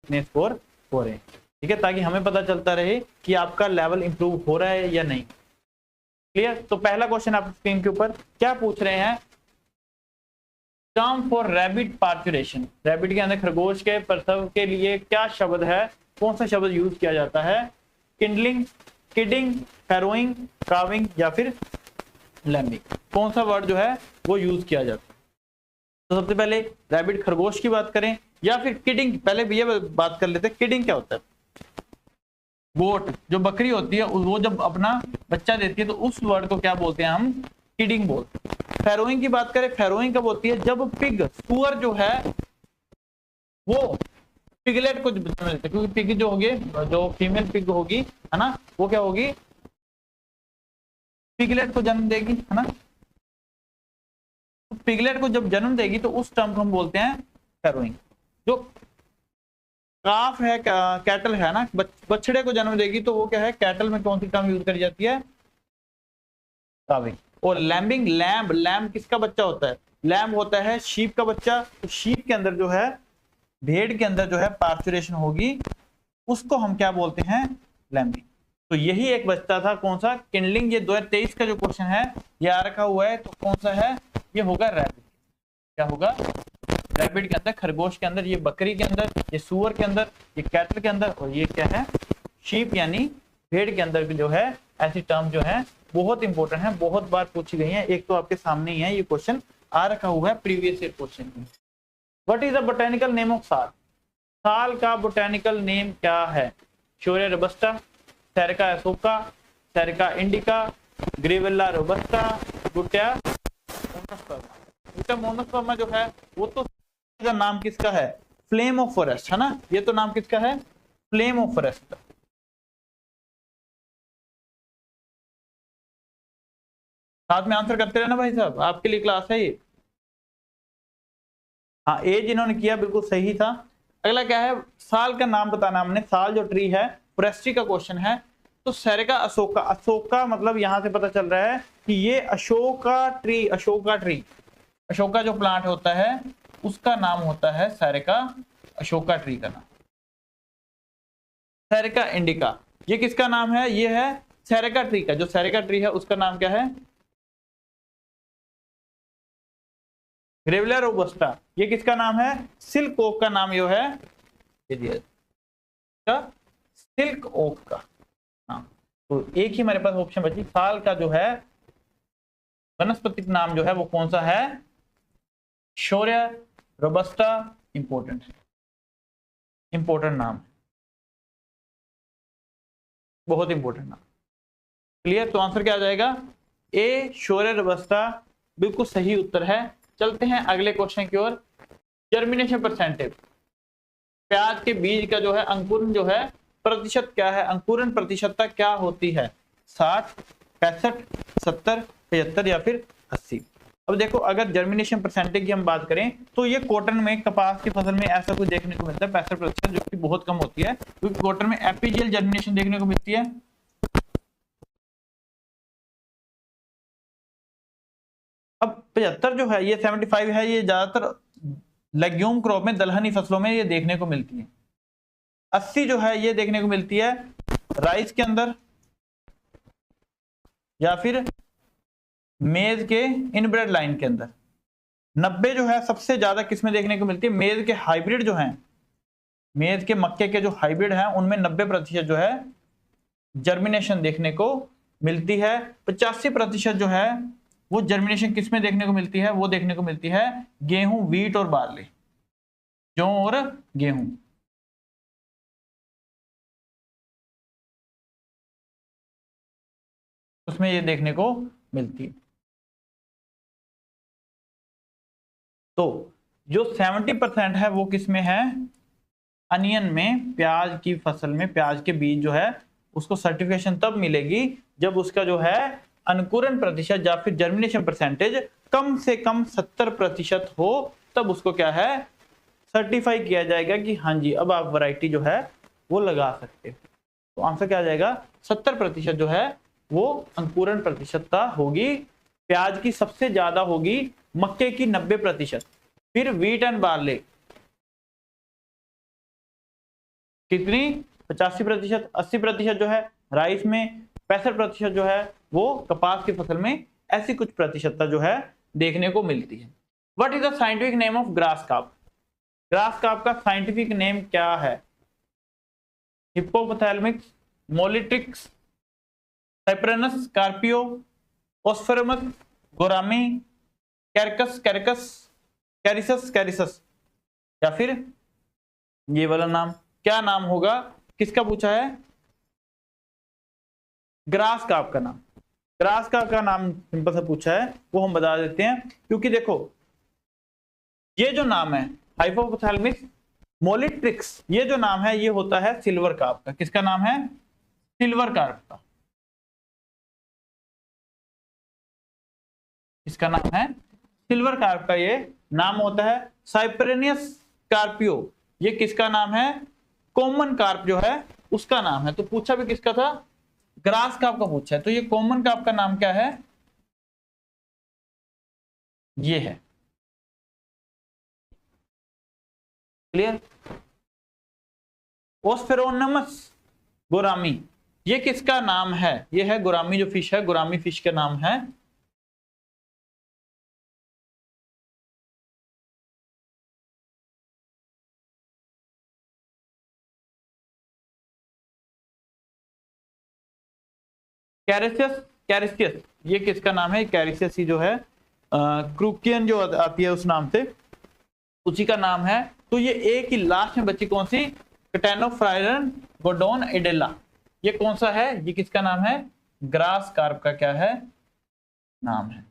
कितने स्कोर हो रहे हैं, ठीक है, ताकि हमें पता चलता रहे कि आपका लेवल इंप्रूव हो रहा है या नहीं। क्लियर। तो पहला क्वेश्चन आप स्क्रीन के ऊपर क्या पूछ रहे हैं, term for rabbit parturition, rabbit के अंदर खरगोश के प्रसव के लिए क्या शब्द है, कौन सा शब्द यूज किया जाता है, किंडलिंग, किडिंग, फैरोइंग, काविंग या फिर लैम्बिंग, कौन सा वर्ड जो है वो यूज किया जाता है। तो सबसे पहले रैबिट खरगोश की बात करें या फिर किडिंग, पहले भी ये बात कर लेते हैं किडिंग क्या होता है। गोट जो बकरी होती है वो जब अपना बच्चा देती है तो उस वर्ड को क्या बोलते हैं हम, किडिंग बोलते हैं। फैरोइंग की बात करें, फैरोइंग कब होती है, जब पिग सुअर जो है वो पिगलेट को जन्म देते हैं, क्योंकि पिग जो होगी, जो फीमेल पिग होगी है ना, वो क्या होगी, पिगलेट को जन्म देगी है ना, पिगलेट को जब जन्म देगी तो उस टर्म को हम बोलते हैं फैरोइंग। जो काफ है, कैटल है ना, बछड़े को जन्म देगी तो वो क्या है, कैटल में कौन सी टर्म यूज करी जाती है, काविंग। और लैम्बिंग, लैम्ब, लैम्ब किसका बच्चा होता है, लैम्ब होता है शीप का बच्चा। तो शीप के अंदर जो है, भेड़ के अंदर जो है पार्चुरेशन होगी, उसको हम क्या बोलते हैं, लैम्बिंग। तो यही एक बचता था कौन सा, किंडलिंग। ये 2023 का जो क्वेश्चन है ये आ रखा हुआ है, तो कौन सा है, ये होगा रैबिट। क्या होगा, रैबिट के अंदर, खरगोश के अंदर, ये बकरी के अंदर, ये सुअर के अंदर, ये कैटल के अंदर, और ये क्या है, शीप यानी भेड़ के अंदर भी जो है ऐसी टर्म जो है बहुत इंपॉर्टेंट है, बहुत बार पूछी गई है। एक तो आपके सामने ही है, ये क्वेश्चन आ रखा हुआ है प्रीवियस ईयर क्वेश्चन में। What is the botanical name of sal, साल का बोटेनिकल नेम क्या है, Shorea robusta, Saraca asoca, Saraca indica, Grevillea robusta, Butea monosperma. Butea monosperma जो है वो तो का नाम किसका है, फ्लेम ऑफ फॉरेस्ट है ना, ये तो नाम किसका है, फ्लेम ऑफ फॉरेस्ट। साथ में आंसर करते रहना भाई साहब, आपके लिए क्लास है ये। हाँ, ए जिन्होंने किया बिल्कुल सही था। अगला क्या है, साल का नाम बताना हमने, साल जो ट्री है फॉरेस्ट्री का क्वेश्चन है। तो सेरिका अशोका, अशोका मतलब यहां से पता चल रहा है कि ये अशोका ट्री, अशोका ट्री, अशोका जो प्लांट होता है उसका नाम होता है सेरिका, अशोका ट्री का नाम। सेरिका इंडिका, ये किसका नाम है, ये है सेरिका ट्री का, जो सेरिका ट्री है उसका नाम क्या है, ग्रेविलिया रोबस्टा। ये किसका नाम है, सिल्क ओक का नाम जो है, सिल्क ओक का नाम। तो एक ही हमारे पास ऑप्शन बची, साल का जो है वनस्पतिक नाम जो है वो कौन सा है, शोरिया रोबस्टा। इंपॉर्टेंट नाम, बहुत इंपॉर्टेंट नाम। क्लियर। तो आंसर क्या आ जाएगा, ए शोरिया रोबस्टा बिल्कुल सही उत्तर है। चलते हैं अगले क्वेश्चन की ओर। जर्मिनेशन परसेंटेज, प्याज के बीज का जो है अंकुरण जो है प्रतिशत क्या है, अंकुरण प्रतिशतता क्या होती है, 60, 65, 70, 75 या फिर 80। अब देखो, अगर जर्मिनेशन परसेंटेज की हम बात करें तो ये कॉटन में, कपास की फसल में ऐसा कुछ देखने को मिलता है 65%, जो कि बहुत कम होती है, क्योंकि कॉटन में एपीजियल जर्मिनेशन देखने को मिलती है। अब 75 जो है, ये 75 है, ये ज्यादातर लेग्यूम क्रॉप में, दलहनी फसलों में ये देखने को मिलती है। 80 जो है ये देखने को मिलती है राइस के अंदर या फिर मेज के इनब्रेड लाइन के अंदर। 90 जो है सबसे ज्यादा किसमें देखने को मिलती है, मेज के हाइब्रिड जो हैं, मेज के मक्के के जो हाइब्रिड हैं उनमें 90% जो है जर्मिनेशन देखने को मिलती है। 85% जो है वो जर्मिनेशन किसमें देखने को मिलती है, वो देखने को मिलती है गेहूं, व्हीट और बार्ली, जौ और गेहूं। उसमें ये देखने को मिलती है। तो जो 70% है वो किसमें है, अनियन में, प्याज की फसल में, प्याज के बीज जो है उसको सर्टिफिकेशन तब मिलेगी जब उसका जो है अंकुरण प्रतिशत या फिर जर्मिनेशन परसेंटेज कम से कम 70% हो, तब उसको क्या है, सर्टिफाई किया जाएगा कि हाँ जी अब आप वैरायटी जो है वो लगा सकते हो। तो आंसर क्या आ जाएगा, 70% जो है वो अंकुरण प्रतिशतता होगी। प्याज की सबसे ज्यादा होगी, मक्के की 90%, फिर व्हीट एंड बार्ले कितनी 85%, 80% जो है राइस में, 65% जो है वो कपास की फसल में, ऐसी कुछ प्रतिशतता जो है देखने को मिलती है। What is the scientific name of grass carp? Grass carp का साइंटिफिक नेम क्या है? हिप्पोपोथैलेमिक्स, मोलिट्रिक्स, साइप्रेनस कार्पियो, ओस्फेरमस, गोरामी, कैरकस कैरकस, कैरिसस कैरिसस, या फिर ये वाला नाम क्या नाम होगा? किसका पूछा है? ग्रास कार्प का नाम। ग्रास कार्प का नाम सिंपल सा पूछा है, वो हम बता देते हैं। क्योंकि देखो ये जो नाम है हाइपोथैलेमिक्स, मोलिट्रिक्स, ये जो नाम है ये होता है सिल्वर कार्प का। किसका नाम है? सिल्वर कार्प का। इसका नाम है सिल्वर कार्प का, ये नाम होता है। साइप्रेनियस कार्पियो, ये किसका नाम है? कॉमन कार्प जो है उसका नाम है। तो पूछा भी किसका था? ग्रास कार्प का पूछा है। तो ये कॉमन कार्प का नाम क्या है? ये है। क्लियर? ओस्फेरोनमस गोरामी, ये किसका नाम है? ये है गोरामी जो फिश है, गोरामी फिश का नाम है। कैरिसियस, कैरिसियस, ये किसका नाम है? कैरिसियस ही जो है क्रूकियन जो आती है उस नाम से, उसी का नाम है। तो ये एक ही लास्ट में बची कौन सी? कैटेनोफ्रायरन गोडोन एडेला, ये कौन सा है? ये किसका नाम है? ग्रास कार्प का क्या है? नाम है।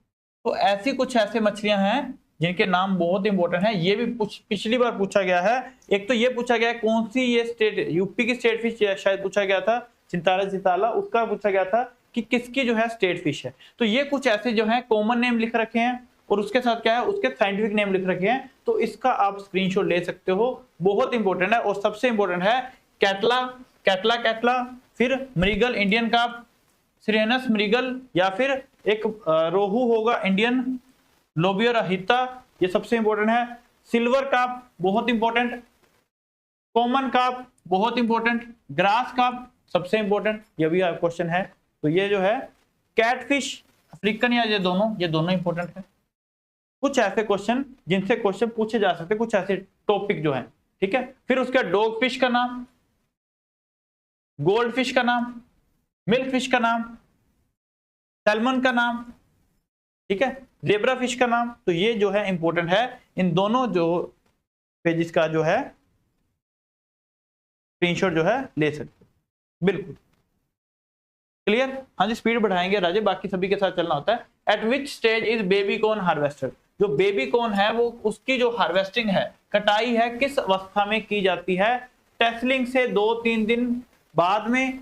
तो ऐसी कुछ ऐसे मछलियां हैं जिनके नाम बहुत इंपॉर्टेंट है। ये भी पिछली बार पूछा गया है। एक तो ये पूछा गया है कौन सी ये स्टेट, यूपी की स्टेट फिश शायद पूछा गया था, चिंताला चिताला, उसका पूछा गया था कि किसकी जो है स्टेट फिश है। तो ये कुछ ऐसे जो है कॉमन नेम लिख रखे हैं और उसके साथ क्या है? उसके साइंटिफिक नेम लिख रखे हैं। तो इसका आप स्क्रीनशॉट ले सकते हो, बहुत इंपॉर्टेंट है। और सबसे इंपॉर्टेंट है कैटला, कैटला कैटला, फिर मृगल इंडियन कार्प, सिरेनस मृगल, या फिर एक रोहू होगा इंडियन, लोबियो हिता, ये सबसे इंपॉर्टेंट है। सिल्वर कार्प बहुत इंपॉर्टेंट, कॉमन कार्प बहुत इंपॉर्टेंट, ग्रास कार्प सबसे इंपॉर्टेंट, ये भी क्वेश्चन है। तो ये जो है कैटफिश अफ्रीकन, या ये दोनों इंपॉर्टेंट है। कुछ ऐसे क्वेश्चन जिनसे क्वेश्चन पूछे जा सकते, कुछ ऐसे टॉपिक जो है, ठीक है। फिर उसका डॉग फिश का नाम, गोल्ड फिश का नाम, मिल्क फिश का नाम, सैल्मन का नाम, ठीक है, जेब्रा फिश का नाम। तो ये जो है इंपॉर्टेंट है। इन दोनों जो पेजेस का जो है स्क्रीनशॉट जो है ले सकते हो। बिल्कुल क्लियर? हाँ जी, स्पीड बढ़ाएंगे राजे, बाकी सभी के साथ चलना होता है। Eight which stage is baby corn harvested? जो बेबी कॉर्न है वो उसकी जो हार्वेस्टिंग है, कटाई है, किस अवस्था में की जाती है? टेस्लिंग से 2-3 दिन बाद में,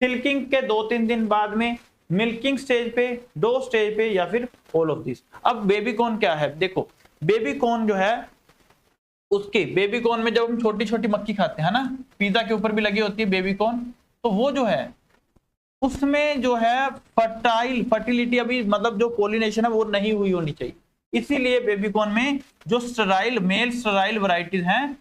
सिल्किंग के 2-3 दिन बाद में, मिल्किंग स्टेज पे, डो स्टेज पे, या फिर ऑल ऑफ दिस। अब बेबी कॉर्न क्या है? देखो बेबी कॉर्न जो है, उसके बेबी कॉर्न में जब हम छोटी छोटी मक्की खाते हैं ना, पिज्जा के ऊपर भी लगी होती है बेबी कॉर्न, तो वो जो है उसमें जो है फर्टिलिटी अभी, मतलब जो पोलिनेशन है वो नहीं हुई होनी चाहिए। इसीलिए बेबी कॉर्न में जो स्टराइल, मेल स्टराइल वैरायटीज हैं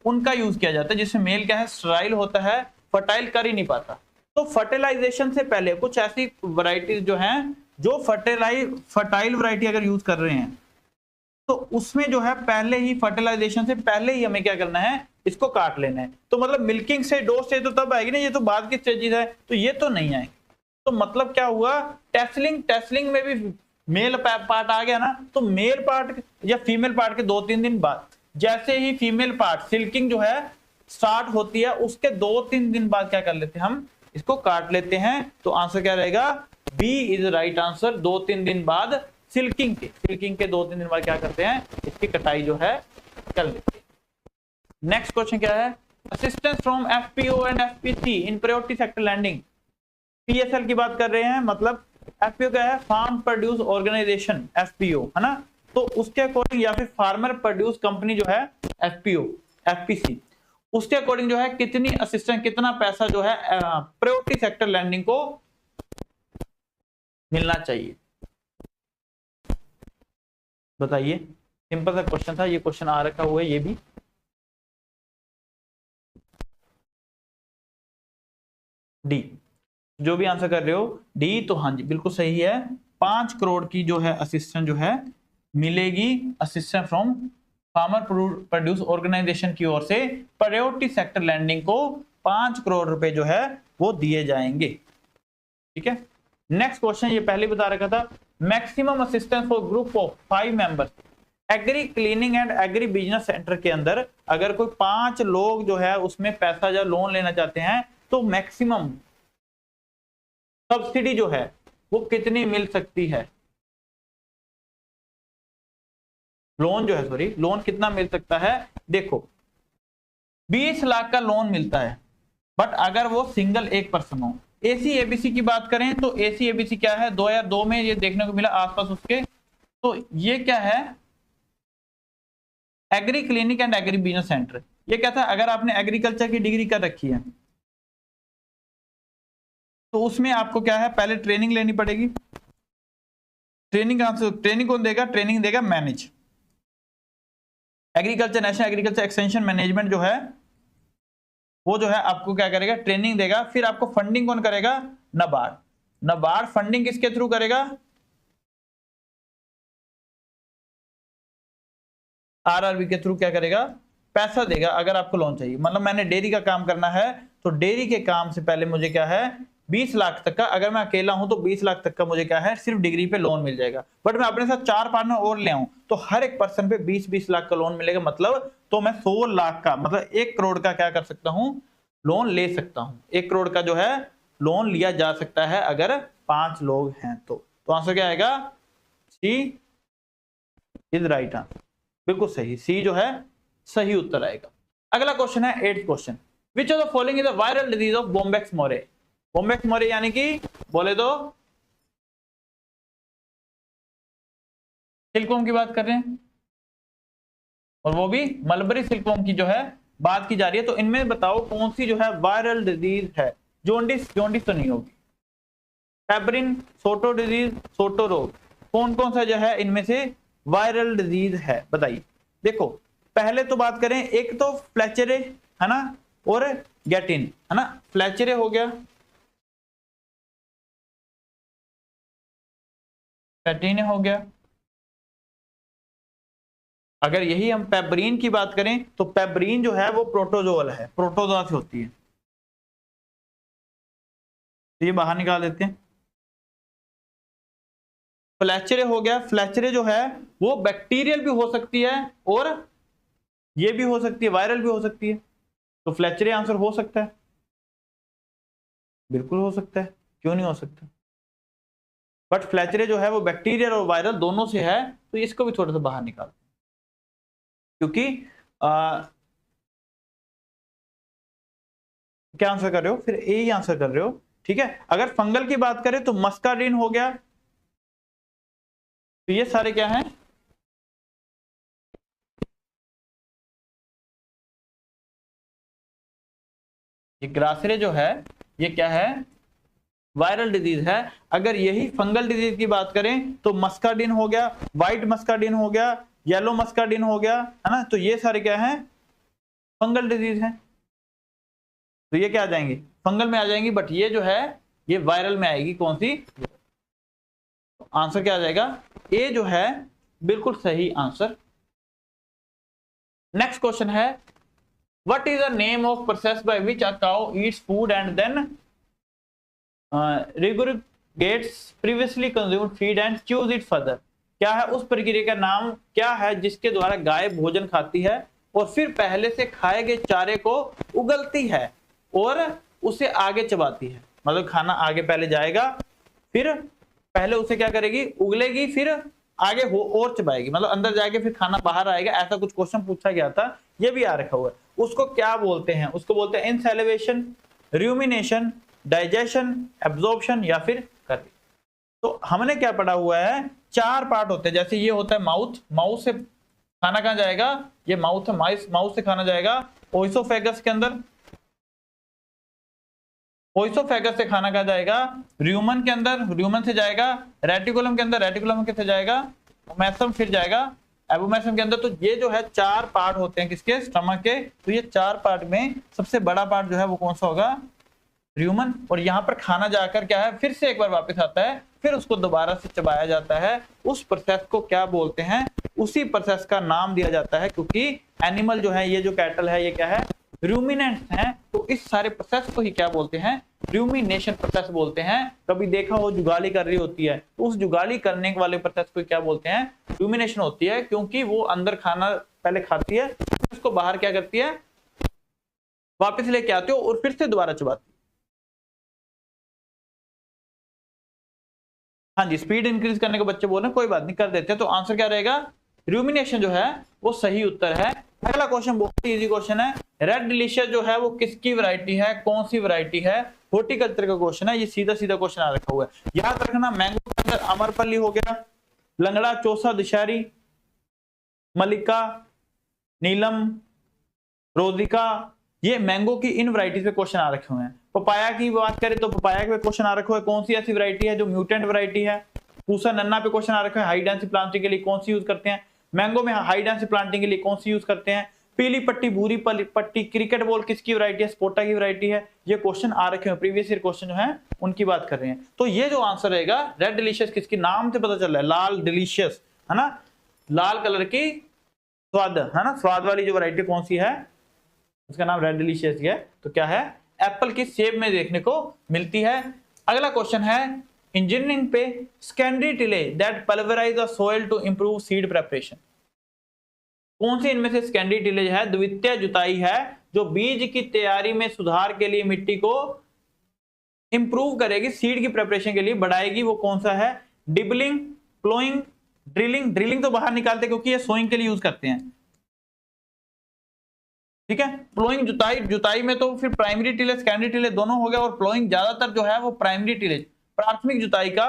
उनका यूज किया जाता है, जिसमें मेल क्या है? स्टराइल होता है, फर्टाइल कर ही नहीं पाता। तो फर्टिलाइजेशन से पहले कुछ ऐसी वैरायटीज जो हैं, जो फर्टाइल वैरायटी अगर यूज कर रहे हैं तो उसमें जो है पहले ही, फर्टिलाइजेशन से पहले ही हमें क्या करना है? इसको काट लेना है। तो मतलब मिल्किंग से डो स्टेज तो तब आएगी ना, ये तो बाद की स्टेजेस है, तो ये तो नहीं आएगी। तो मतलब क्या हुआ? टेस्लिंग में भी मेल पार्ट आ गया ना, तो मेल पार्ट या फीमेल पार्ट के 2-3 दिन बाद, जैसे ही फीमेल पार्ट सिल्किंग जो है स्टार्ट होती है, उसके 2-3 दिन बाद क्या कर लेते हैं? हम इसको काट लेते हैं। तो आंसर क्या रहेगा? B is right answer. 2-3 दिन बाद सिल्किंग के 2-3 दिन बाद क्या करते हैं? इसकी कटाई जो है कर लेते हैं। नेक्स्ट क्वेश्चन क्या है? Assistance from FPO and FPC in priority sector lending. PSL की बात कर रहे हैं, मतलब एफपीओ क्या है? फार्म प्रोड्यूस ऑर्गेनाइजेशन, एफपीओ है ना। तो उसके अकॉर्डिंग, या फिर फार्मर प्रोड्यूस कंपनी जो है एफपीओ, एफपीसी, उसके अकॉर्डिंग जो है कितनी असिस्टेंस, कितना पैसा जो है प्रायोरिटी सेक्टर लैंडिंग को मिलना चाहिए? बताइए। सिंपल सा क्वेश्चन था, ये क्वेश्चन आ रखा हुआ है ये भी। डी, जो भी आंसर कर रहे हो डी, तो हाँ जी बिल्कुल सही है। 5 करोड़ की जो है असिस्टेंस जो है मिलेगी, assistance from farmer produce organisation की ओर से प्रायोरिटी सेक्टर लैंडिंग को 5 करोड़ रुपए जो है वो दिए जाएंगे। ठीक है, नेक्स्ट क्वेश्चन, ये पहले बता रखा था, maximum assistance for group of 5 members agri cleaning and agri business centre के अंदर अगर कोई 5 लोग जो है उसमें पैसा या लोन लेना चाहते हैं तो मैक्सिमम सब्सिडी जो है वो कितनी मिल सकती है, लोन जो है, सॉरी लोन कितना मिल सकता है। देखो 20 लाख का लोन मिलता है, बट अगर वो सिंगल एक पर्सन हो। एसी एबीसी की बात करें तो एसी एबीसी क्या है, 2002 में ये देखने को मिला आसपास उसके, तो ये क्या है, agree clinic and agri business centre. ये क्या था, अगर आपने एग्रीकल्चर की डिग्री कर रखी है तो उसमें आपको क्या है, पहले ट्रेनिंग लेनी पड़ेगी। ट्रेनिंग कौन देगा, ट्रेनिंग देगा manage agriculture, national agriculture extension management जो है वो जो है आपको क्या करेगा, ट्रेनिंग देगा। फिर आपको फंडिंग कौन करेगा, नाबार्ड। नाबार्ड फंडिंग किसके थ्रू करेगा, आरआरबी के थ्रू क्या करेगा, पैसा देगा अगर आपको लोन चाहिए। मतलब मैंने डेयरी का काम करना है तो डेयरी के काम से पहले मुझे क्या है 20 लाख तक का, अगर मैं अकेला हूं तो 20 लाख तक का मुझे क्या है सिर्फ डिग्री पे लोन मिल जाएगा। बट मैं अपने साथ 4 पार्टनर और ले आऊं तो हर एक पर्सन पे 20-20 लाख का लोन मिलेगा। मतलब तो मैं 100 लाख का मतलब 1 करोड़ का क्या कर सकता हूं, लोन ले सकता हूं। 1 करोड़ का जो है लोन लिया जा सकता है अगर 5 लोग हैं तो आंसर क्या आएगा, सी इज राइट आंसर, बिल्कुल सही, सी जो है सही उत्तर आएगा। अगला क्वेश्चन है 8th question, which of the following is a viral disease of Bombyx mori. Bombyx mori यानी कि बोले तो सिल्कवॉर्म की बात कर रहे हैं और वो भी मलबरी सिल्कवॉर्म की जो है बात की जा रही है। तो इनमें बताओ कौन सी जो है वायरल डिजीज है। जोंडिस, जोंडिस तो नहीं होगी। फेब्रिन, सोटो डिजीज, सोटो रोग, कौन कौन सा जो है इनमें से वायरल डिजीज है बताइए। देखो पहले तो बात करें, एक तो फ्लैचेरे है ना और गैटिन है ना। फ्लैचेरे हो गया, गैटिन हो गया। अगर यही हम पेब्रिन की बात करें तो पेब्रिन जो है वो प्रोटोजोल है, प्रोटोजोआ से होती है, तो ये बाहर निकाल देते हैं। फ्लैचेरे हो गया, फ्लैचेरे जो है वो बैक्टीरियल भी हो सकती है और ये भी हो सकती है, वायरल भी हो सकती है। तो फ्लैचेरे आंसर हो सकता है, बिल्कुल हो सकता है, क्यों नहीं हो सकता। बट फ्लैचेरे जो है वो बैक्टीरियल और वायरल दोनों से है, तो इसको भी थोड़ा सा बाहर निकाल, क्योंकि क्या आंसर कर रहे हो, फिर ए ही आंसर कर रहे हो। ठीक है, अगर फंगल की बात करें तो मस्कार्डिन हो गया, तो ये सारे क्या हैं, ये ग्रासरे जो है ये क्या है, वायरल डिजीज है। अगर यही फंगल डिजीज की बात करें तो मस्कार्डिन हो गया, व्हाइट मस्कार्डिन हो गया, येलो मस्कार्डिन हो गया है ना। तो ये सारे क्या हैं, फंगल डिजीज हैं, तो ये क्या आ जाएंगे, फंगल में आ जाएंगी। बट ये जो है ये वायरल में आएगी, कौन सी, तो आंसर क्या आ जाएगा, ए जो है बिल्कुल सही आंसर। नेक्स्ट क्वेश्चन है, what is the name of process by which a cow eats food and then regurgitates previously consumed feed and chews it further। क्या है उस प्रक्रिया का नाम, क्या है जिसके द्वारा गाय भोजन खाती है और फिर पहले से खाए गए चारे को उगलती है और उसे आगे चबाती है। मतलब खाना आगे पहले जाएगा, फिर पहले उसे क्या करेगी, उगलेगी, फिर आगे हो और चबाएगी, मतलब अंदर जाएगी फिर खाना बाहर आएगा। ऐसा कुछ क्वेश्चन पूछा गया था, ये भी आ रखा हुआ है। उसको क्या बोलते हैं, उसको बोलते हैं इनसेलिवेशन, रूमिनेशन, डाइजेशन, एब्जॉर्प्शन या फिर करी। तो हमने क्या पढ़ा हुआ है, 4 पार्ट होते हैं। जैसे ये होता है माउथ, माउथ से खाना कहां जाएगा, ये माउथ है, माउथ से खाना जाएगा ओइसोफेगस के अंदर, ओइसोफेगस से खाना कहां जाएगा, र्यूमन के अंदर, र्यूमन से जाएगा रेटिकुलम के अंदर, रेटिकुलम के से जाएगा ओमेसम, फिर जाएगा एबोमेसम के अंदर। तो ये जो है 4 पार्ट होते हैं किसके, स्टमक के। तो ये 4 पार्ट में सबसे बड़ा पार्ट जो है वो कौन सा होगा, र्यूमन, और यहाँ पर खाना जाकर क्या है फिर से एक बार वापस आता है, फिर उसको दोबारा से चबाया जाता है। उस प्रोसेस को क्या बोलते हैं, उसी प्रोसेस का नाम दिया जाता है, क्योंकि एनिमल जो है, ये जो कैटल है ये क्या है, रूमिनेंट्स हैं, तो इस सारे प्रोसेस को ही क्या बोलते हैं, रूमिनेशन प्रोसेस बोलते हैं। कभी देखा हो जुगाली कर रही होती है, तो उस जुगाली करने वाले प्रोसेस को क्या बोलते हैं, रूमिनेशन होती है, क्योंकि वो अंदर खाना पहले खाती है, फिर उसको बाहर क्या करती है, वापस लेके आती है और फिर से दोबारा चबाती है। हाँ जी, स्पीड इंक्रीज करने को बच्चे बोल रहे हैं, कोई बात नहीं, कर देते हैं। तो आंसर क्या रहेगा, रूमिनेशन जो है वो सही उत्तर है। अगला क्वेश्चन बहुत ही इजी क्वेश्चन है, रेड डिलीशियस जो है वो किसकी वैरायटी है, कौन सी वैरायटी है, हॉर्टिकल्चर का क्वेश्चन है, ये सीधा सीधा क्वेश्चन आ रखा हुआ है। याद रखना, मैंगो के अंदर अमरपल्ली हो गया, लंगड़ा, चौसा, दशहरी, मलिका, नीलम, रोजिका, ये मैंगो की इन वैरायटीज पे क्वेश्चन आ रखे हुए हैं। पपाया की बात करें तो पपाया के क्वेश्चन आ रखे हुए, कौन सी ऐसी वैरायटी है जो म्यूटेंट वैरायटी है। पूसा नन्ना पे क्वेश्चन आ रखा है, हाई डेंसिटी प्लांटिंग के लिए कौन सी यूज करते हैं। मैंगो में हाई डेंसिटी प्लांटिंग के लिए कौन सी यूज करते हैं। पीली पट्टी, भूरी पट्टी, क्रिकेट बॉल किसकी वैरायटी है, स्पोटा की वैरायटी है। ये क्वेश्चन आ रखे हैं, प्रीवियस ईयर क्वेश्चन जो है उनकी बात कर रहे हैं। तो ये जो आंसर रहेगा, रेड डिलीशियस किसकी, नाम से पता चल रहा है, लाल डिलीशियस है ना, लाल कलर की स्वाद है ना, स्वाद वाली जो वैरायटी कौन सी है, उसका नाम रेड डिलीशियस है। तो क्या है, एप्पल की शेप में देखने को मिलती है। अगला क्वेश्चन है, इंजीनियरिंग पे secondary tillage that pulverise the soil to improve seed preparation, कौन सी इनमें से सेकेंडरी टिलेज है, द्वितीय जुताई है, जो बीज की तैयारी में सुधार के लिए मिट्टी को इंप्रूव करेगी, सीड की प्रिपरेशन के लिए बढ़ाएगी, वो कौन सा है, डिबलिंग, प्लोइंग, ड्रिलिंग। ड्रिलिंग तो बाहर निकालते क्योंकि ये सोइंग के लिए यूज करते हैं, ठीक है। प्लोइंग जुताई, जुताई में तो फिर प्राइमरी टिलेज सेकेंडरी टिलेज दोनों हो गया, और प्लोइंग ज्यादातर जो है वो प्राइमरी टिलेज प्राथमिक जुताई का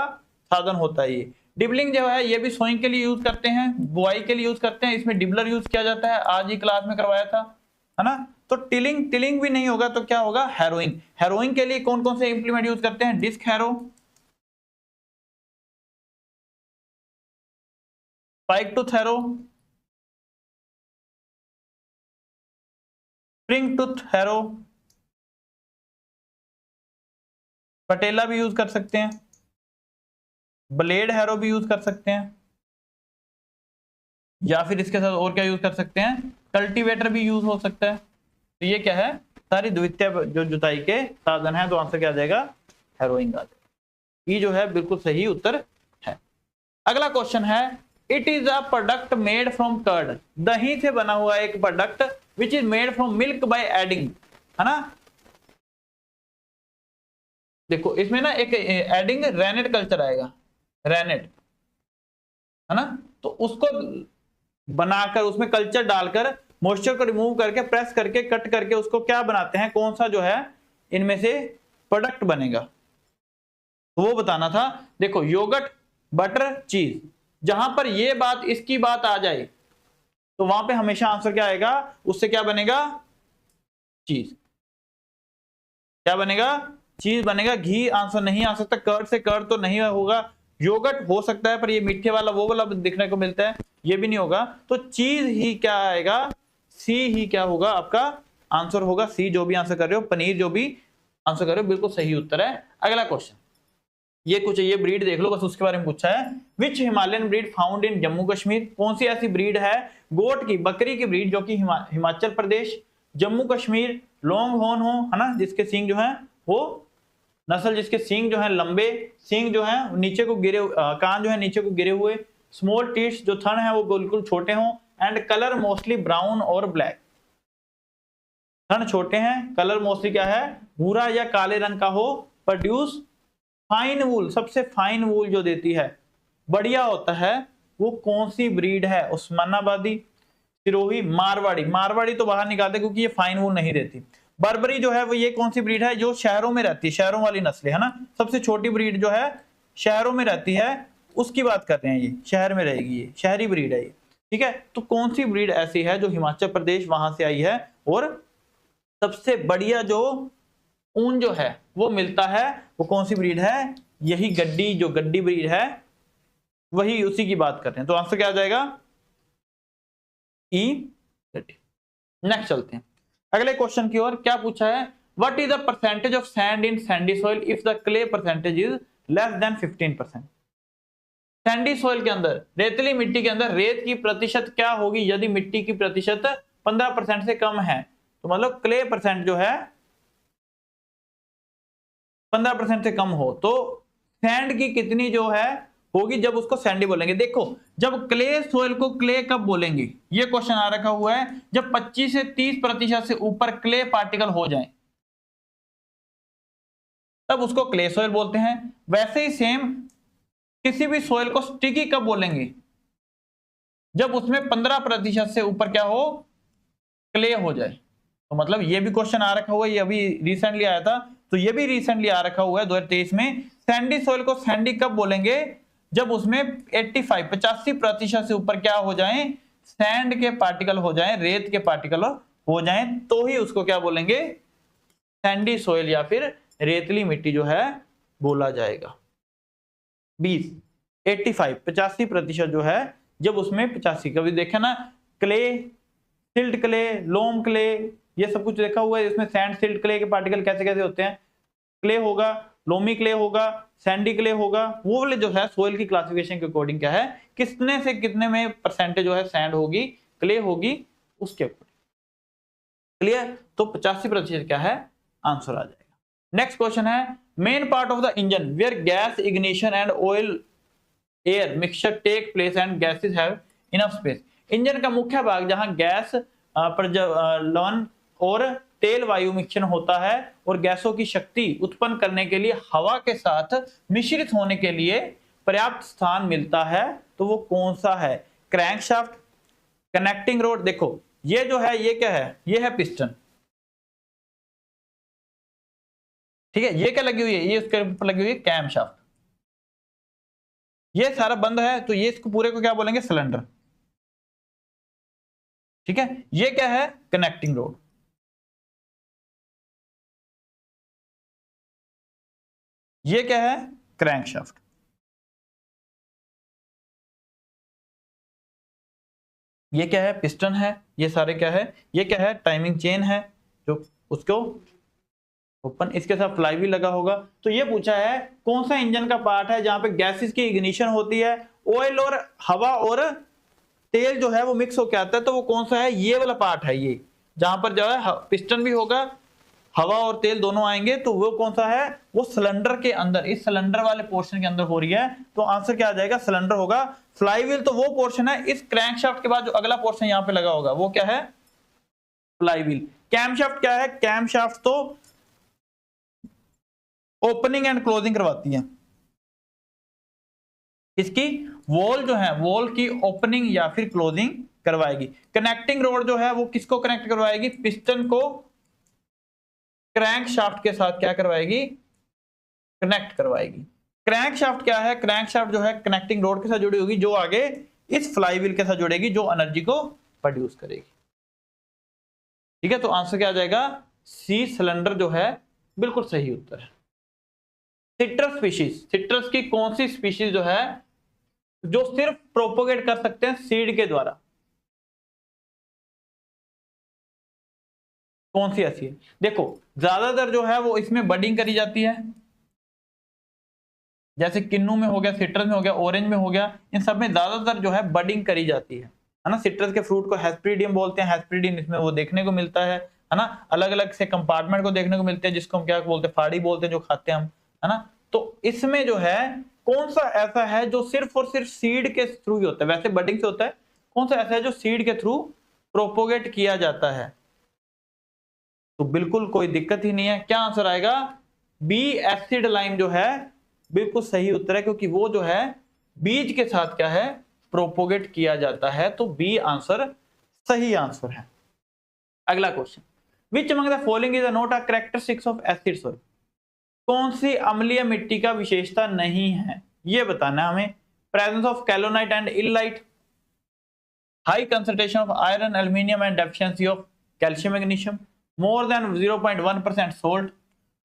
साधन होता है। ये डिबलिंग जो है ये भी सोइंग के लिए यूज करते हैं, बुआई के लिए यूज करते हैं, इसमें डिबलर यूज किया जाता है, आज ही क्लास में करवाया था, है ना। तो टिलिंग, टिलिंग भी नहीं होगा तो क्या होगा, हैरोइंग। हैरोइंग के लिए कौन कौन से इंप्लीमेंट यूज करते हैं, disc harrow, spike tooth harrow, spring tooth harrow, पटेला भी यूज कर सकते हैं, ब्लेड हैरो भी यूज कर सकते हैं, या फिर इसके साथ और क्या यूज कर सकते हैं, कल्टीवेटर भी यूज हो सकता है। तो ये क्या है, सारी द्वितीय जो जुताई के साधन है। तो आंसर क्या आ जाएगा, हैरोइंग आ जाएगा। ये जो है बिल्कुल सही उत्तर है। अगला क्वेश्चन है, it is a product made from curd, दही से बना हुआ एक product which is made from milk by adding, है ना। देखो इसमें ना एक एडिंग रेनेट कल्चर आएगा, रेनेट, है ना। तो उसको बनाकर उसमें कल्चर डालकर मॉइस्चर को रिमूव करके प्रेस करके कट करके उसको क्या बनाते हैं, कौन सा जो है इनमें से प्रोडक्ट बनेगा, तो वो बताना था। देखो योगर्ट, बटर, चीज, जहां पर ये बात इसकी बात आ जाए तो वहां पे हमेशा आंसर क्या आएगा, उससे क्या बनेगा, चीज। क्या बनेगा, चीज बनेगा। घी आंसर नहीं आ सकता, कर्ड से कर्ड तो नहीं होगा, योगर्ट हो सकता है पर ये मीठे वाला वो वाला दिखने को मिलता है, ये भी नहीं होगा। तो चीज ही क्या आएगा, सी ही क्या होगा आपका आंसर होगा, सी जो भी आंसर कर रहे हो, पनीर जो भी आंसर कर रहे हो, बिल्कुल सही उत्तर है। अगला क्वेश्चन, ये कुछ ये ब्रीड देख लो बस, उसके बारे में पूछा है, which Himalayan breed found in Jammu Kashmir, कौन सी ऐसी ब्रीड है गोट की, बकरी की ब्रीड जो कि हिमाचल प्रदेश, जम्मू कश्मीर, लॉन्ग हॉर्न हो, है ना, जिसके सींग जो है वो नस्ल, जिसके सींग जो है लंबे, सींग जो है नीचे को गिरे, कान जो है नीचे को गिरे हुए, स्मॉल टीट्स, जो थन है वो बिल्कुल छोटे हों, एंड कलर मोस्टली ब्राउन और ब्लैक, थन छोटे हैं, कलर मोस्टली क्या है, भूरा या काले रंग का हो, प्रोड्यूस फाइन वूल, सबसे फाइन वूल जो देती है, बढ़िया होता है, वो कौन सी ब्रीड है, उस्मानाबादी, सिरोही, मारवाड़ी। मारवाड़ी तो बाहर निकालते क्योंकि ये फाइन वूल नहीं देती। बर्बरी जो है वो ये कौन सी ब्रीड है, जो शहरों में रहती है, शहरों वाली नस्ल है ना, सबसे छोटी ब्रीड जो है शहरों में रहती है, उसकी बात कर रहे हैं, ये शहर में रहेगी, ये शहरी ब्रीड है ये, ठीक है। तो कौन सी ब्रीड ऐसी है जो हिमाचल प्रदेश वहां से आई है, और सबसे बढ़िया जो ऊन जो है वो मिलता है, वो कौन सी ब्रीड है, यही गड्डी, जो गड्डी ब्रीड है वही, उसी की बात कर रहे हैं। तो आंसर क्या आ जाएगा, ई। नेक्स्ट चलते हैं अगले क्वेश्चन की ओर। क्या पूछा है, what is the percentage of sand in Sandy soil if the clay percentage is less than 15%। Sandy soil के अंदर, रेतली मिट्टी के अंदर रेत की प्रतिशत क्या होगी यदि मिट्टी की प्रतिशत 15% से कम है? तो मतलब क्ले परसेंट जो है 15% से कम हो तो सैंड की कितनी जो है होगी जब उसको सैंडी बोलेंगे। देखो जब क्ले सॉइल को क्ले कब बोलेंगे, ये क्वेश्चन आ रखा हुआ है जब 25 से 30% से ऊपर क्ले पार्टिकल हो जाएं तब उसको क्ले सॉइल बोलते हैं। वैसे ही सेम किसी भी सॉइल को स्टिकी कब बोलेंगे, जब उसमें 15% से ऊपर क्या हो, क्ले हो जाए। तो मतलब ये भी क्वेश्चन आ रखा हुआ है, ये अभी रिसेंटली आया था, तो ये भी रिसेंटली आ रखा हुआ है 2023 में। सैंडी सॉइल को सैंडी कब बोलेंगे, जब उसमें 85% से ऊपर क्या हो जाए, सैंड के पार्टिकल हो जाएं, रेत के पार्टिकल हो जाएं, तो ही उसको क्या बोलेंगे, सैंडी सॉइल या फिर रेतली मिट्टी जो है बोला जाएगा। 85% जो है जब उसमें 85, कभी देखा ना क्ले, सिल्ट क्ले, लोम क्ले, ये सब कुछ देखा हुआ है। इसमें सैंड सिल्ट क्ले के पार्टिकल कैसे कैसे होते हैं, क्ले होगा, लोमी क्ले होगा, सैंडी क्ले होगा, वो वाले जो है सोइल की क्लासिफिकेशन के अकॉर्डिंग क्या है, कितने से कितने में परसेंटेज जो है सैंड होगी, क्ले होगी, उसके अकॉर्डिंग। क्लियर? तो 85% क्या है आंसर आ जाएगा। नेक्स्ट क्वेश्चन है, main part of the engine where gas ignition and oil air mixture take place and gases have enough space. Engine का मुख्य भाग जहां गैस प्रज्वलन और तेल वायु मिश्रण होता है और गैसों की शक्ति उत्पन्न करने के लिए हवा के साथ मिश्रित होने के लिए पर्याप्त स्थान मिलता है, तो वो कौन सा है? Crankshaft, connecting road. देखो ये जो है ये क्या है, ये है पिस्टन, ठीक है, ये क्या लगी हुई है, ये उसके ऊपर लगी हुई है कैमशाफ्ट। ये सारा बंद है तो ये इसको पूरे को क्या बोलेंगे, सिलेंडर, ठीक है। ये क्या है, कनेक्टिंग रोड। ये क्या है, क्रैंकशाफ्ट। ये क्या है, पिस्टन है। ये सारे क्या है, ये क्या है, टाइमिंग चेन है जो उसको ओपन, इसके साथ फ्लाईव्हील लगा होगा। तो ये पूछा है कौन सा इंजन का पार्ट है जहां पे गैसेस की इग्निशन होती है, ऑयल और हवा और तेल जो है वो मिक्स होकर आता है, तो वो कौन सा है, ये वाला पार्ट है। ये जहां पर जो है पिस्टन भी होगा, हवा और तेल दोनों आएंगे, तो वो कौन सा है, वो सिलेंडर के अंदर, इस सिलेंडर वाले पोर्शन के अंदर हो रही है, तो आंसर क्या आ जाएगा, सिलेंडर होगा। फ्लाईव्हील तो वो पोर्शन है, इस क्रैंकशाफ्ट के बाद जो अगला पोर्शन यहां पे लगा होगा वो क्या है, फ्लाईव्हील। कैमशाफ्ट क्या है, कैमशाफ्ट तो ओपनिंग एंड क्लोजिंग करवाती है, इसकी वॉल जो है, वॉल की ओपनिंग या फिर क्लोजिंग करवाएगी। कनेक्टिंग रोड जो है वो किसको कनेक्ट करवाएगी, पिस्टन को क्रैंकशाफ्ट के साथ क्या करवाएगी, कनेक्ट करवाएगी। क्रैंकशाफ्ट क्या है, क्रैंकशाफ्ट जो है कनेक्टिंग रोड के साथ जुड़ी होगी, जो आगे इस फ्लाईव्हील के साथ जुड़ेगी, जो एनर्जी को प्रोड्यूस करेगी, ठीक है। तो आंसर क्या आ जाएगा, सी, सिलेंडर जो है बिल्कुल सही उत्तर है। सिट्रस स्पीशीज, सिट्रस की कौन सी स्पीशीज जो है जो सिर्फ प्रोपोगेट कर सकते हैं सीड के द्वारा, कौन सी ऐसी है? देखो ज्यादातर जो है वो इसमें बडिंग करी जाती है, जैसे किन्नू में हो गया, सिट्रस में हो गया, ऑरेंज में हो गया, इन सब में ज्यादातर जो है बडिंग करी जाती है ना। सिट्रस के फ्रूट को हेस्पेरिडियम बोलते हैं, हेस्पेरिडियम इसमें वो देखने को मिलता है ना। अलग अलग से कंपार्टमेंट को देखने को मिलते हैं, जिसको हम क्या बोलते हैं, फाड़ी बोलते हैं, जो खाते हैं हम, है ना। तो इसमें जो है कौन सा ऐसा है जो सिर्फ और सिर्फ सीड के थ्रू ही होता है, वैसे बडिंग से होता है, कौन सा ऐसा है जो सीड के थ्रू प्रोपोगेट किया जाता है? तो बिल्कुल कोई दिक्कत ही नहीं है, क्या आंसर आएगा, बी, एसिड लाइम जो है बिल्कुल सही उत्तर है, क्योंकि वो जो है बीज के साथ क्या है, प्रोपोगेट किया जाता है, तो बी आंसर सही आंसर है। अगला question, which among the following is not a characteristics of acid soil. कौन सी अम्लीय मिट्टी का विशेषता नहीं है, ये बताना है हमें। Presence of kaolinite and illite, high concentration of iron, aluminium and deficiency of calcium, magnesium, more than 0.1% salt,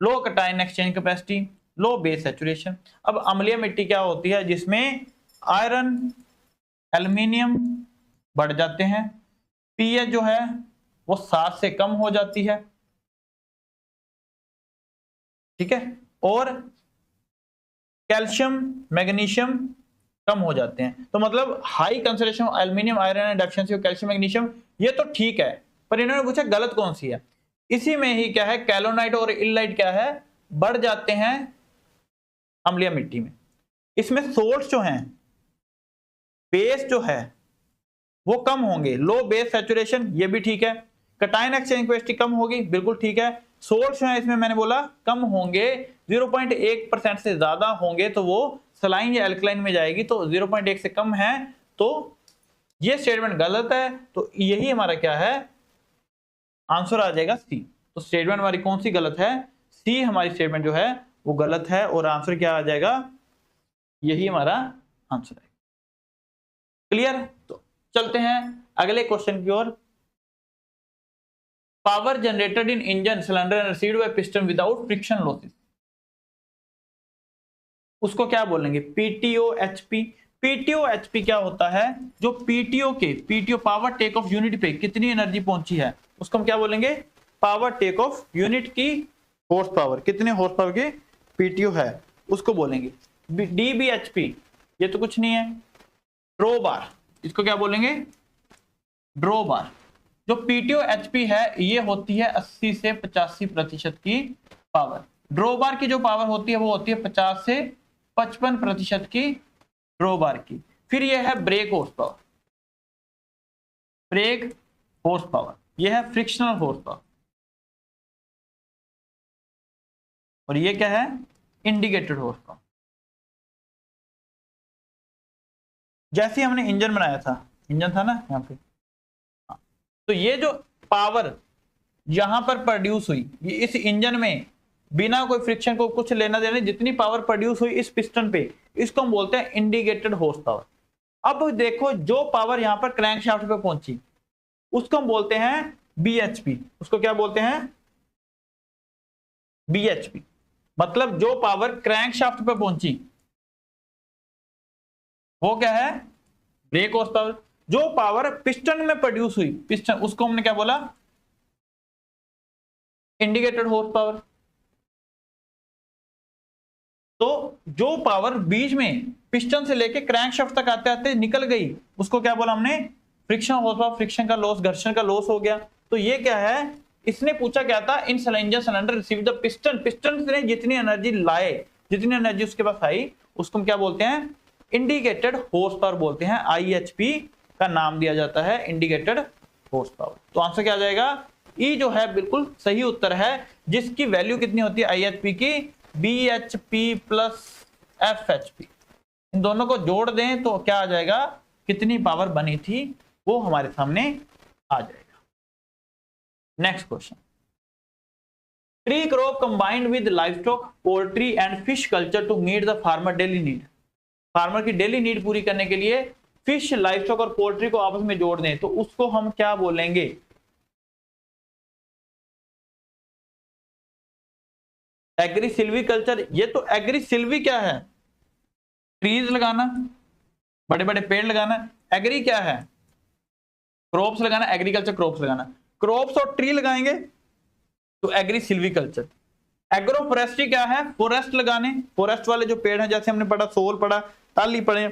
low cation exchange capacity, low base saturation. अब अम्लीय मिट्टी क्या होती है, जिसमें आयरन, एल्यूमिनियम बढ़ जाते हैं, पीएच जो है वो 7 से कम हो जाती है, ठीक है, और कैल्शियम मैग्नीशियम कम हो जाते हैं। तो मतलब high concentration aluminium iron and deficiency of calcium magnesium, ये तो ठीक है, पर इन्होंने पूछा गलत कौन सी है। इसी में ही क्या है, कैलोनाइट और इल्लाइट क्या है, बढ़ जाते हैं अम्लीय मिट्टी में। इसमें सोल्ट्स जो हैं, बेस जो है वो कम होंगे, लो बेस सैचुरेशन, ये भी ठीक है। कटायन एक्सचेंज कैपेसिटी कम होगी, बिल्कुल ठीक है। सोल्ट्स जो है इसमें मैंने बोला कम होंगे, 0.1% से ज्यादा होंगे तो वो सलाइन या एल्कलाइन में जाएगी, तो 0.1 से कम है तो ये स्टेटमेंट गलत है। तो यही हमारा क्या है, आंसर आ जाएगा सी। तो स्टेटमेंट हमारी कौन सी गलत है, सी हमारी स्टेटमेंट जो है वो गलत है, और आंसर क्या आ जाएगा, यही हमारा आंसर है। क्लियर? तो चलते हैं अगले क्वेश्चन की ओर। Power generated in engine cylinder and received by piston without friction losses, उसको क्या बोलेंगे, पीटीओ एचपी। पीटीओ एचपी क्या होता है, जो PTO power take off unit पे कितनी एनर्जी पहुंची है उसको हम क्या बोलेंगे, पावर टेक ऑफ यूनिट की हॉर्स पावर, कितने हॉर्स पावर के पीटीओ है उसको बोलेंगे। डीबीएचपी ये तो कुछ नहीं है। ड्रो बार, इसको क्या बोलेंगे, ड्रो बार। जो पीटीओ एचपी है ये होती है 80 से 85% की पावर। ड्रो बार की जो पावर होती है वो होती है 50 से 55% की ड्रो बार की। फिर ये है break horse power, break horse power, ये है फ्रिक्शनल हॉर्स पावर, और ये क्या है, इंडिकेटेड हॉर्स पावर। जैसे हमने इंजन बनाया था, इंजन था ना यहाँ पे, तो ये जो पावर यहां पर प्रोड्यूस हुई, ये इस इंजन में बिना कोई फ्रिक्शन को कुछ लेना देना, जितनी पावर प्रोड्यूस हुई इस पिस्टन पे, इसको हम बोलते हैं इंडिकेटेड हॉर्स पावर। अब देखो जो पावर यहां पर क्रैंकशाफ्ट पे पहुंची उसको हम बोलते हैं बीएचपी। उसको क्या बोलते हैं, बीएचपी। मतलब जो पावर क्रैंकशाफ्ट पे पहुंची वो क्या है, ब्रेक हॉर्स पावर। जो पावर पिस्टन में प्रोड्यूस हुई, पिस्टन, उसको हमने क्या बोला, इंडिकेटेड हॉर्स पावर। तो जो पावर बीच में पिस्टन से लेके क्रैंकशाफ्ट तक आते आते निकल गई उसको क्या बोला हमने, फ्रिक्शन हॉर्स पावर। फ्रिक्शन का लॉस, घर्षण का लॉस हो गया। तो ये क्या है, इसने पूछा क्या था, in engine cylinder receive the piston, piston ने जितनी एनर्जी लाए, जितनी एनर्जी उसके पास आई उसको हम क्या बोलते हैं, इंडिकेटेड हॉर्स पावर बोलते हैं। आईएचपी का नाम दिया जाता है, इंडिकेटेड हॉर्स पावर। तो आंसर क्या आ जाएगा, ई जो है बिल्कुल सही उत्तर है, जिसकी वैल्यू कितनी होती है आईएचपी की, बीएचपी प्लस एफएचपी। इन दोनों को जोड़ दें तो क्या आ जाएगा, कितनी पावर बनी थी वो हमारे सामने आ जाएगा। Next question, tree crop combined with livestock, poultry and fish culture to meet the farmer daily need. Farmer की डेली नीड पूरी करने के लिए फिश, लाइवस्टॉक और पोल्ट्री को आपस में जोड़ दें तो उसको हम क्या बोलेंगे, एग्री सिल्वीकल्चर। ये तो एग्री सिल्वी क्या है, ट्रीज लगाना, बड़े बड़े पेड़ लगाना। एग्री क्या है, क्रॉप्स लगाना, एग्रीकल्चर क्रॉप्स लगाना। क्रॉप्स और ट्री लगाएंगे तो एग्री सिल्वीकल्चर। एग्रो फॉरेस्ट्री क्या है, फॉरेस्ट लगाने, फॉरेस्ट वाले जो पेड़ हैं, जैसे हमने पढ़ा सोल पढ़ा, टाली पढ़े,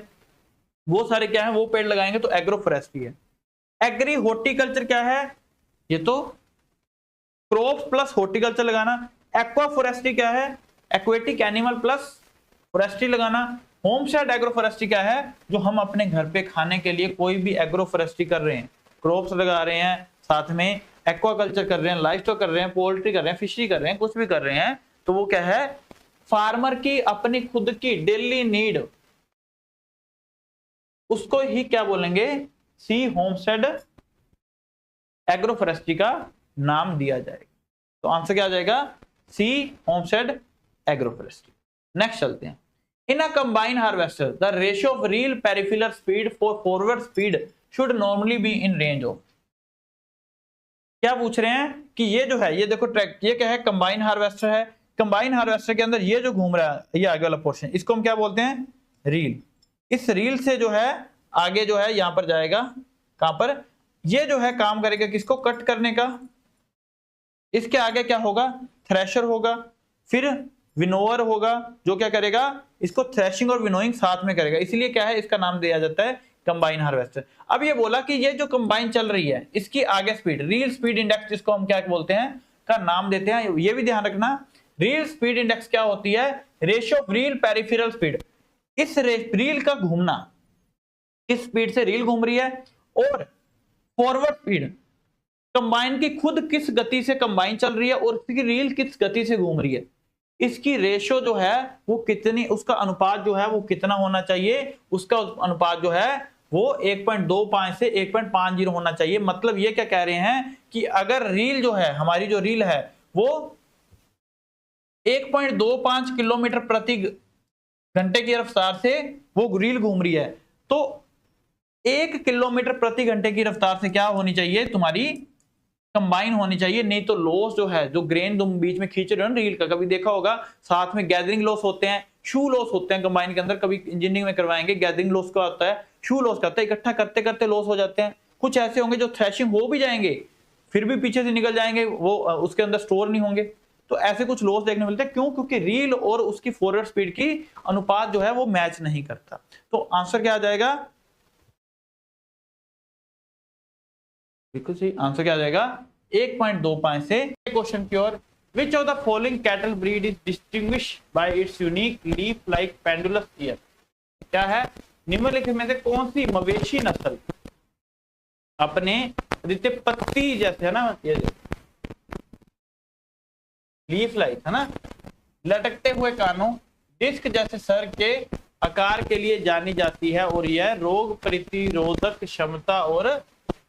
वो सारे क्या है, वो पेड़ लगाएंगे तो एग्रो फॉरेस्ट्री है। एग्री हॉर्टिकल्चर क्या है, ये तो क्रॉप्स प्लस हॉर्टिकल्चर लगाना। एक्वा फॉरेस्ट्री क्या है, एक्वेटिक एनिमल प्लस फॉरेस्ट्री लगाना। होमस्टेड एग्रो फॉरेस्ट्री क्या है, जो हम अपने घर पे खाने के लिए कोई भी एग्रो फॉरेस्ट्री कर रहे हैं, क्रॉप्स लगा रहे हैं, साथ में एक्वाकल्चर कर रहे हैं, लाइवस्टॉक कर रहे हैं, पोल्ट्री कर रहे हैं, फिशरी कर रहे हैं, कुछ भी कर रहे हैं, तो वो क्या है, फार्मर की अपनी खुद की डेली नीड, उसको ही क्या बोलेंगे, सी होमस्टेड एग्रो फॉरेस्ट्री का नाम दिया जाएगा। तो आंसर क्या आ जाएगा, c homestead agroforestry. Next चलते हैं, in a combine harvester the ratio of reel peripheral speed for forward speed should normally be in range of. क्या पूछ रहे हैं कि ये जो है, ये देखो ट्रैक, ये क्या है, कंबाइन हार्वेस्टर है। कंबाइन हार्वेस्टर के अंदर ये जो घूम रहा है, ये आगे वाला पोर्शन, इसको हम क्या बोलते हैं, रील। इस रील से जो है आगे जो है यहां पर जाएगा, कहां पर, ये जो है काम करेगा किसको, कट करने का। इसके आगे क्या होगा, थ्रेशर होगा, फिर विनोअर होगा जो क्या करेगा, इसको थ्रेशिंग और विनोइंग साथ में करेगा, इसलिए क्या है इसका नाम दिया जाता है कंबाइन हार्वेस्टर। अब ये बोला कि ये जो कंबाइन चल रही है इसकी आगे स्पीड, रियल स्पीड इंडेक्स जिसको हम क्या बोलते हैं का नाम देते हैं। ये भी ध्यान रखना, रियल स्पीड इंडेक्स क्या होती है, ratio of real peripheral speed, इस रील का घूमना, किस स्पीड से रील घूम रही है, और फॉरवर्ड स्पीड, कंबाइन की खुद किस गति से कंबाइन चल रही है और उसकी रील किस गति से घूम रही है, इसकी रेशो जो है वो कितनी, उसका अनुपात जो है वो कितना होना चाहिए, उसका अनुपात जो है वो 1.25 से 1.50 होना चाहिए। मतलब ये क्या कह रहे हैं कि अगर रील जो है, हमारी जो रील है वो 1.25 किलोमीटर प्रति घंटे की रफ्तार से वो रील घूम रही है, तो 1 किलोमीटर प्रति घंटे की रफ्तार से क्या होनी चाहिए, तुम्हारी कंबाइन होनी चाहिए। नहीं तो लॉस जो है, जो ग्रेन तुम बीच में खींच रहे हो ना रील का, कभी देखा होगा साथ में गैदरिंग लॉस होते हैं, शू लॉस होते हैं कंबाइन के अंदर, कभी इंजीनियरिंग में करवाएंगे, गैदरिंग लॉस का होता है, शू लॉस का होता है, इकट्ठा करते करते लॉस हो जाते हैं। कुछ ऐसे होंगे जो थ्रेशिंग हो भी जाएंगे फिर भी पीछे से निकल जाएंगे, वो उसके अंदर स्टोर नहीं होंगे, तो ऐसे कुछ लॉस देखने मिलते हैं। क्यों? क्योंकि रील और उसकी फॉरवर्ड स्पीड की अनुपात जो है वो मैच नहीं करता। तो आंसर क्या आ जाएगा, बिल्कुल सही आंसर क्या आ जाएगा 1.25 से। क्वेश्चन की ओर, which of the following cattle breed is distinguish by its unique leaf like pendulous ear. क्या है, निम्नलिखित में से कौन सी मवेशी नस्ल अपने आदित्य पत्ती जैसे है ना, ये लीफ लाइक है ना, लटकते हुए कानों, डिस्क जैसे सर के आकार के लिए जानी जाती है, और यह रोग प्रतिरोधक क्षमता और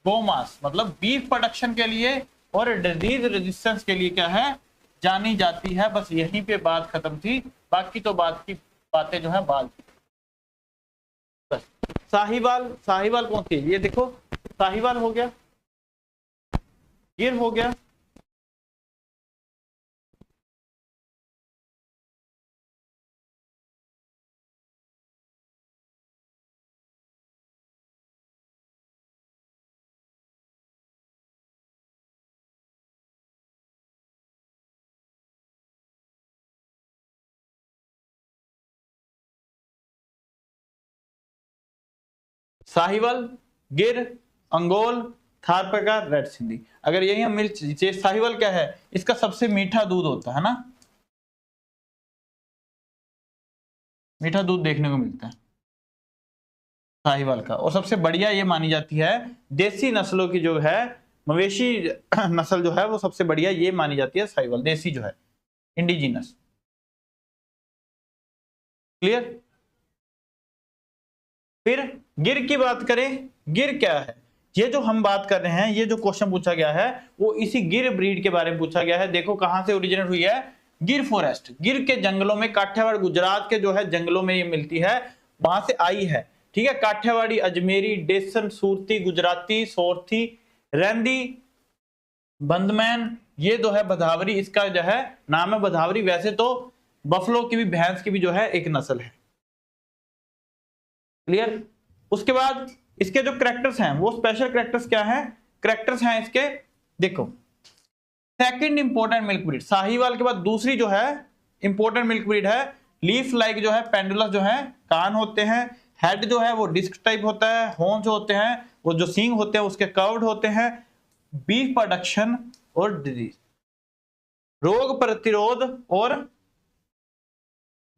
गोमांस मतलब बीफ प्रोडक्शन के लिए और डिजीज रेजिस्टेंस के लिए क्या है, जानी जाती है। बस यहीं पे बात खत्म थी, बाकी तो बात की बातें जो है बाद। बस साहिवाल, साहिवाल कौन सी, ये देखो साहिवाल हो गया, गिर हो गया, साहिवाल, गिर, अंगोल, थारपारकर, रेड सिंधी। अगर यही हम मिल, साहिवाल क्या है, इसका सबसे मीठा दूध होता है ना, मीठा दूध देखने को मिलता है साहिवाल का, और सबसे बढ़िया ये मानी जाती है देसी नस्लों की जो है, मवेशी नस्ल जो है वो सबसे बढ़िया ये मानी जाती है साहिवाल, देसी जो है इंडिजिनस। क्लियर। फिर गिर की बात करें, गिर क्या है, ये जो हम बात कर रहे हैं, ये जो क्वेश्चन पूछा गया है वो इसी गिर ब्रीड के बारे में पूछा गया है। देखो कहां से ओरिजिनेट हुई है, गिर फॉरेस्ट, गिर के जंगलों में, काठियावाड़ गुजरात के जो है जंगलों में ये मिलती है, वहां से आई है। ठीक है, काठियावाड़ी, अजमेरी, डेसन, सूरती, गुजराती, सोरथी, रेंदी, बंदमैन, ये जो है भदावरी, इसका जो है नाम है भदावरी। वैसे तो बफलो की भी, भैंस की भी जो है एक नस्ल है। क्लियर। उसके बाद इसके जो कैरेक्टर्स हैं वो स्पेशल कैरेक्टर्स क्या हैं, कैरेक्टर्स हैं इसके, देखो second important milk breed, Sahiwal के बाद दूसरी जो है इंपॉर्टेंट मिल्क ब्रीड है, लीफ लाइक जो है, पेंडुलस जो है, कान होते हैं, हेड जो है वो डिस्क टाइप होता है, हॉर्न्स होते हैं, वो जो सींग होते हैं उसके कर्व्ड होते हैं, बीफ प्रोडक्शन और डिजीज, रोग प्रतिरोध और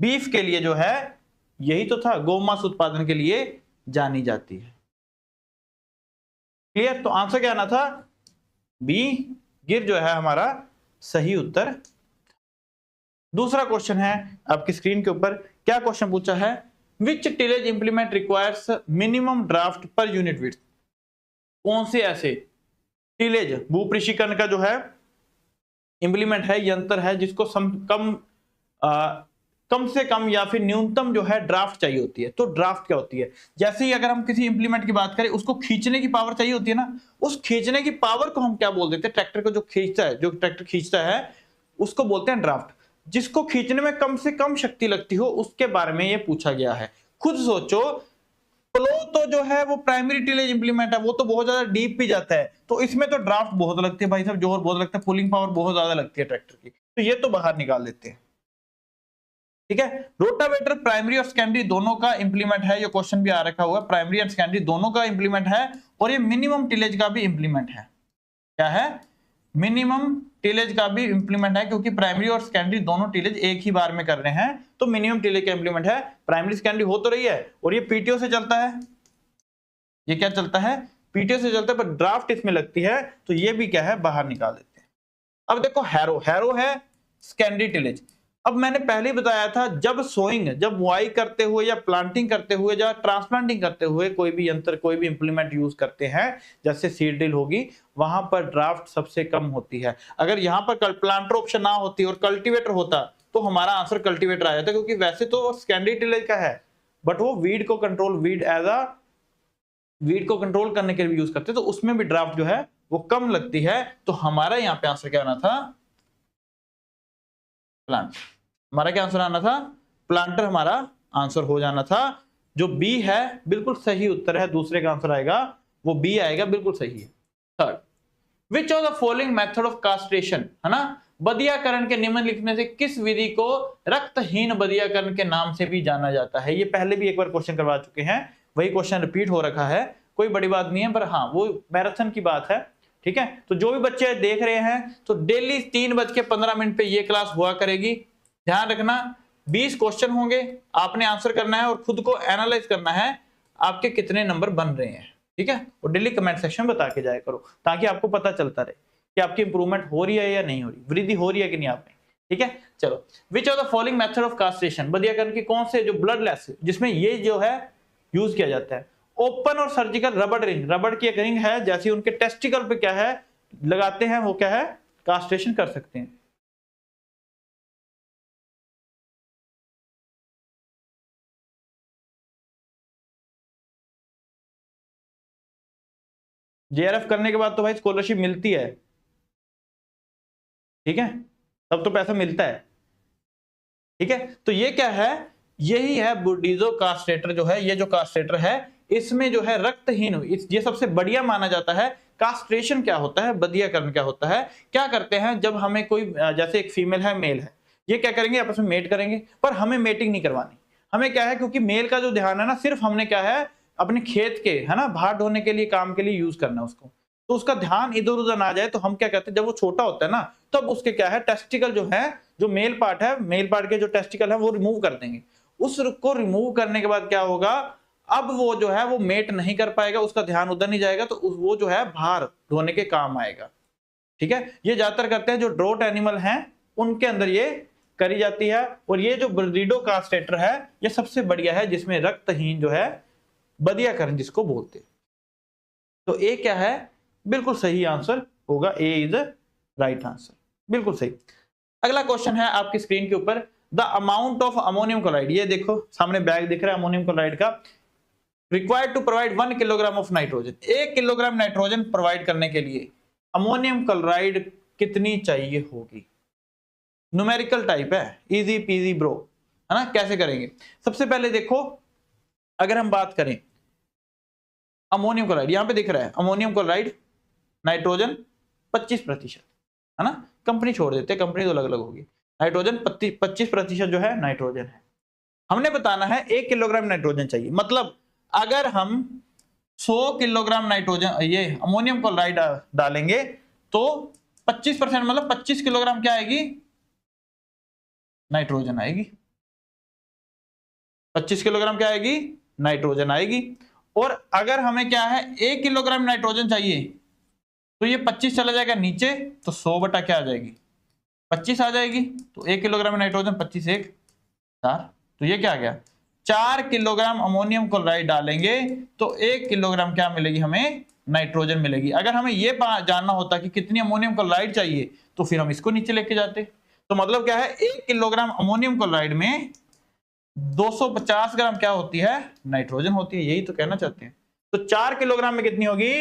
बीफ के लिए जो है, यही तो था, गोमांस उत्पादन के लिए जानी जाती है। क्लियर। तो आंसर क्या आना था, बी, गिर जो है हमारा सही उत्तर। दूसरा क्वेश्चन है आपकी स्क्रीन के ऊपर, क्या क्वेश्चन पूछा है, which tillage implement requires minimum draft per unit width. कौन से ऐसे टिलेज, भूपृष्ठीकरण का जो है इंप्लीमेंट है, यंत्र है जिसको कम से कम या फिर न्यूनतम जो है ड्राफ्ट चाहिए होती है। तो ड्राफ्ट क्या होती है, जैसे ही अगर हम किसी इंप्लीमेंट की बात करें, उसको खींचने की पावर चाहिए होती है ना, उस खींचने की पावर को हम क्या बोल देते हैं, ट्रैक्टर को जो खींचता है, जो ट्रैक्टर खींचता है उसको बोलते हैं ड्राफ्ट। जिसको खींचने में कम से कम शक्ति लगती हो उसके बारे में ये पूछा गया है। खुद सोचो, प्लो तो जो है वो प्राइमरी टिलेज इंप्लीमेंट है, वो तो बहुत ज्यादा डीप भी जाता है, तो इसमें तो ड्राफ्ट बहुत लगती है भाई साहब, जोर बहुत लगता है, पुलिंग पावर बहुत ज्यादा लगती है ट्रैक्टर की, तो ये तो बाहर निकाल देते हैं। ठीक है। रोटावेटर प्राइमरी और सेकेंडरी दोनों का इंप्लीमेंट है, ये क्वेश्चन भी आ रखा हुआ है, प्राइमरी और सेकेंडरी दोनों का इंप्लीमेंट है, और ये मिनिमम टिलेज का भी इंप्लीमेंट है। क्या है? मिनिमम टिलेज का भी इंप्लीमेंट है, क्योंकि प्राइमरी और सेकेंडरी दोनों टिलेज एक ही बार में कर रहे हैं, तो मिनिमम टिलेज का इंप्लीमेंट है। प्राइमरी सेकेंडरी हो तो रही है, और ये पीटीओ से चलता है, ये क्या चलता है? पीटीओ से चलता है, पर ड्राफ्ट इसमें लगती है, तो ये भी क्या है, बाहर निकाल देते हैं। अब देखो हैरो, हैरो है सेकेंडरी टिलेज। अब मैंने पहले ही बताया था, जब सोइंग, जब बुआई करते हुए या प्लांटिंग करते हुए या ट्रांसप्लांटिंग करते हुए कोई भी यंत्र, कोई भी इंप्लीमेंट यूज करते हैं, जैसे सीड ड्रिल होगी, वहां पर ड्राफ्ट सबसे कम होती है। अगर यहां पर प्लांटर ऑप्शन ना होती और कल्टीवेटर होता, तो हमारा आंसर कल्टीवेटर आ जाता, क्योंकि वैसे तो सेकेंडरी टिलेज का है, बट वो वीड को कंट्रोल, वीड को कंट्रोल करने के लिए यूज करते हैं, तो उसमें भी ड्राफ्ट जो है वो कम लगती है। तो हमारा यहाँ पे आंसर क्या आना था? प्लांट। हमारा क्या आंसर आना था? प्लांटर हमारा आंसर हो जाना था। जो बी है बिल्कुल सही उत्तर है, दूसरे का आंसर आएगा वो बी आएगा, बिल्कुल सही है। Third, which of the following method of castration, है ना, बदियाकरण के निम्न लिखने से किस विधि को रक्तहीन बदियाकरण के नाम से भी जाना जाता है? ये पहले भी एक बार क्वेश्चन करवा चुके हैं, वही क्वेश्चन रिपीट हो रखा है, कोई बड़ी बात नहीं है, पर हाँ वो मैराथन की बात है। ठीक है, तो जो भी बच्चे देख रहे हैं, तो डेली 3:15 पे ये क्लास हुआ करेगी। ध्यान रखना, 20 क्वेश्चन होंगे, आपने आंसर करना है और खुद को एनालाइज करना है आपके कितने नंबर बन रहे हैं। ठीक है, और डेली कमेंट सेक्शन में बता के जाया करो, ताकि आपको पता चलता रहे कि आपकी इंप्रूवमेंट हो रही है या नहीं हो रही, वृद्धि हो रही है कि नहीं आप में। ठीक है, चलो, which of the following method of castration, बदियाकरण की कौन से जो ब्लडलेस, जिसमें ये जो है यूज किया जाता है? ओपन और सर्जिकल रबड़ रिंग, रबड़ की एक रिंग है, जैसे उनके टेस्टिकल पे क्या है लगाते हैं, वो क्या है, कास्ट्रेशन कर सकते हैं। जेआरएफ करने के बाद तो भाई स्कॉलरशिप मिलती है, ठीक है, तब तो पैसा मिलता है। ठीक है, तो ये क्या है, यही है बुर्डिजो कास्ट्रेटर, जो है ये जो कास्ट्रेटर है, इसमें जो है रक्तहीन, ये सबसे बढ़िया माना जाता है। कास्ट्रेशन क्या होता है, बदियाकरण क्या होता है? क्या करते हैं, जब हमें कोई, जैसे एक फीमेल है, मेल है, ये क्या करेंगे, आपस में मेट करेंगे, पर हमें मेटिंग नहीं करवानी। हमें क्या है, क्योंकि मेल का जो ध्यान है ना, सिर्फ हमने क्या है, अपने खेत के, है ना, भार ढोने के लिए, काम के लिए यूज करना है उसको, तो उसका ध्यान इधर उधर ना जाए, तो हम क्या कहते हैं, जब वो छोटा होता है ना, तब उसके क्या है, टेस्टिकल जो है, जो मेल पार्ट है, मेल पार्ट के जो टेस्टिकल है, वो रिमूव कर देंगे। उसको रिमूव करने के बाद क्या होगा, अब वो जो है वो मेट नहीं कर पाएगा, उसका ध्यान उधर नहीं जाएगा, तो वो जो है भार ढोने के काम आएगा। ठीक है, ये ज्यादातर करते हैं जो ड्रोट एनिमल हैं, उनके अंदर ये करी जाती है। और ये जो ब्रीडो कास्ट्रेटर है, ये सबसे बढ़िया है, जिसमें रक्तहीन जो है बदियाकरण जिसको बोलते हैं। तो ए क्या है, बिल्कुल सही आंसर होगा, ए इज राइट आंसर, बिल्कुल सही। अगला क्वेश्चन है आपकी स्क्रीन के ऊपर, the amount of ammonium chloride, ये देखो सामने बैग दिख रहा है अमोनियम क्लोराइड का, required to provide 1 kilogram of nitrogen, 1 kilogram nitrogen provide करने के लिए अमोनियम क्लोराइड कितनी चाहिए होगी? न्यूमेरिकल टाइप है, इजी पीजी ब्रो, है ना। कैसे करेंगे, सबसे पहले देखो, अगर हम बात करें अमोनियम क्लोराइड, यहां पे दिख रहा है अमोनियम क्लोराइड, नाइट्रोजन 25%, है ना, कंपनी छोड़ देते, कंपनी तो अलग अलग होगी। नाइट्रोजन 25% जो है नाइट्रोजन है। हमने बताना है 1 किलोग्राम नाइट्रोजन चाहिए, मतलब अगर हम 100 किलोग्राम नाइट्रोजन, ये अमोनियम क्लोराइड डालेंगे, तो 25%, मतलब 25 किलोग्राम क्या आएगी, नाइट्रोजन आएगी। 25 किलोग्राम क्या आएगी, नाइट्रोजन आएगी। और अगर हमें क्या है, 1 किलोग्राम नाइट्रोजन चाहिए, तो ये 25 चला जाएगा नीचे, तो 100 बटा क्या आ जाएगी, 25 आ जाएगी। तो 1 किलोग्राम नाइट्रोजन 25 1 4, तो ये क्या आ गया, 4 किलोग्राम अमोनियम क्लोराइड डालेंगे तो 1 किलोग्राम क्या मिलेगी, हमें नाइट्रोजन मिलेगी। अगर हमें ये जानना होता कि कितनी अमोनियम क्लोराइड चाहिए, तो फिर हम इसको नीचे लेके जाते। तो मतलब क्या है, 1 किलोग्राम अमोनियम क्लोराइड में 250 ग्राम क्या होती है, नाइट्रोजन होती है, यही तो कहना चाहते हैं। तो 4 किलोग्राम में कितनी होगी,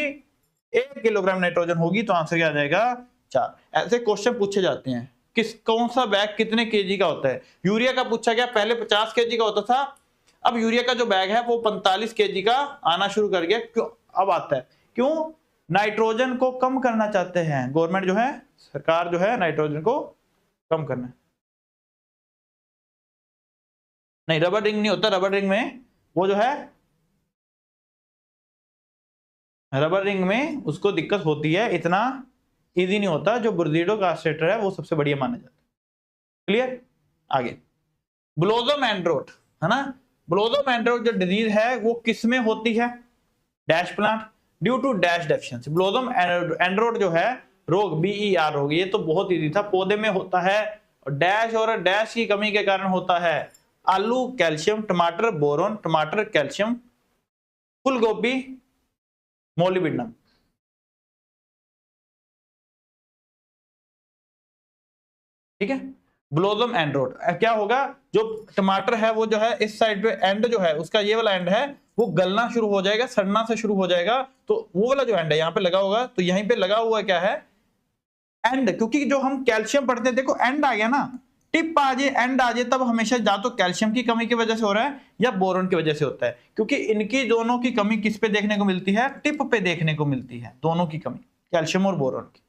1 किलोग्राम नाइट्रोजन होगी, तो आंसर क्या आ जाएगा, 4। ऐसे क्वेश्चन पूछे जाते हैं, कौन सा बैग कितने केजी का होता है। यूरिया का पूछा गया, पहले 50 केजी का होता था, अब यूरिया का जो बैग है वो 45 केजी का आना शुरू कर गया। क्यों अब आता है, क्यों, नाइट्रोजन को कम करना चाहते हैं गवर्नमेंट, जो है सरकार, जो है नाइट्रोजन को कम करना है। नहीं, रबर रिंग नहीं होता। रबर रिंग में वो जो है, रबर रिंग में उसको दिक्कत होती है, इतना इजी नहीं होता। जो बुर्जिडो कास्ट्रेटर है वो सबसे बढ़िया माना जाता है। क्लियर? आगे ब्लोसम एंड्रोट है ना। ब्लोसम एंड्रोट जो डिजीज है वो किस में होती है? Dash plant due to dash deficiency. Blossom end rot जो है रोग, BER रोग, ये तो बहुत इजी था, पौधे में होता है। डैश और डैश की कमी के कारण होता है। आलू कैल्शियम, टमाटर बोरोन, टमाटर कैल्शियम, फूल गोभी मोलिब्डेनम। ठीक है, ब्लोसम एंड्रोट क्या होगा? जो टमाटर है वो जो है इस साइड पे एंड जो है उसका, ये वाला एंड है वो गलना शुरू हो जाएगा, सड़ना से शुरू हो जाएगा। तो वो वाला जो एंड है यहाँ पे लगा होगा, तो यहीं पे लगा हुआ क्या है? एंड। क्योंकि जो हम कैल्शियम पढ़ते हैं, देखो एंड आ गया ना, टिप आ जाए एंड आ जाए, तब हमेशा या तो कैल्शियम की कमी की वजह से हो रहा है या बोरोन की वजह से होता है। क्योंकि इनकी दोनों की कमी किस पे देखने को मिलती है? टिप पे देखने को मिलती है, दोनों की कमी, कैल्शियम और बोरोन की।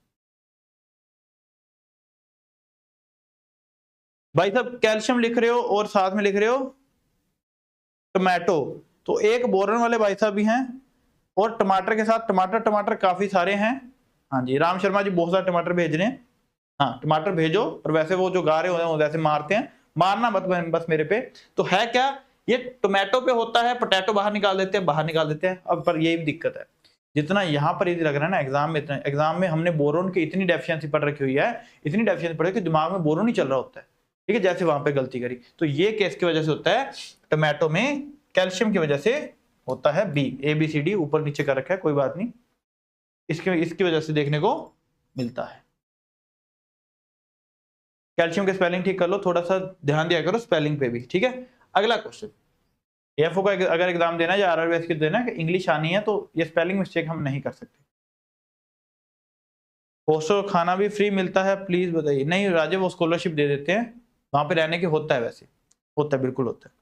भाई साहब कैल्शियम लिख रहे हो और साथ में लिख रहे हो टमाटो, तो एक बोरन वाले भाई साहब भी हैं, और टमाटर के साथ टमाटर काफी सारे हैं। हाँ जी, राम शर्मा जी बहुत सारे टमाटर भेज रहे हैं। हाँ टमाटर भेजो, और वैसे वो जो गा रहे हो वैसे मारते हैं, मारना मत बस मेरे पे। तो है क्या, ये टोमेटो पे होता है, पोटैटो बाहर निकाल देते हैं। अब पर यही दिक्कत है, जितना यहाँ पर इजी लग रहा है ना एग्जाम में, इतना एग्जाम में हमने बोरोन की इतनी डेफिशिएंसी पढ़ रखी हुई है, इतनी डेफिशिएंसी पढ़ी कि दिमाग में बोरोन ही चल रहा होता है। ठीक है, जैसे वहां पे गलती करी, तो ये केस की वजह से होता है। टोमेटो में कैल्शियम की वजह से होता है। ABCD ऊपर नीचे कर रखा है, कोई बात नहीं, इसकी वजह से देखने को मिलता है। कैल्शियम के स्पेलिंग ठीक कर लो, थोड़ा सा ध्यान दिया करो स्पेलिंग पे भी। ठीक है, अगला क्वेश्चन, AFO का अगर एग्जाम देना है या RRBS की देना है, इंग्लिश आनी है, तो ये स्पेलिंग मिस्टेक हम नहीं कर सकते। हॉस्टल खाना भी फ्री मिलता है, प्लीज बताइए। नहीं राजे, वो स्कॉलरशिप दे देते हैं, वहां पे रहने के होता है, वैसे होता है, बिल्कुल होता है।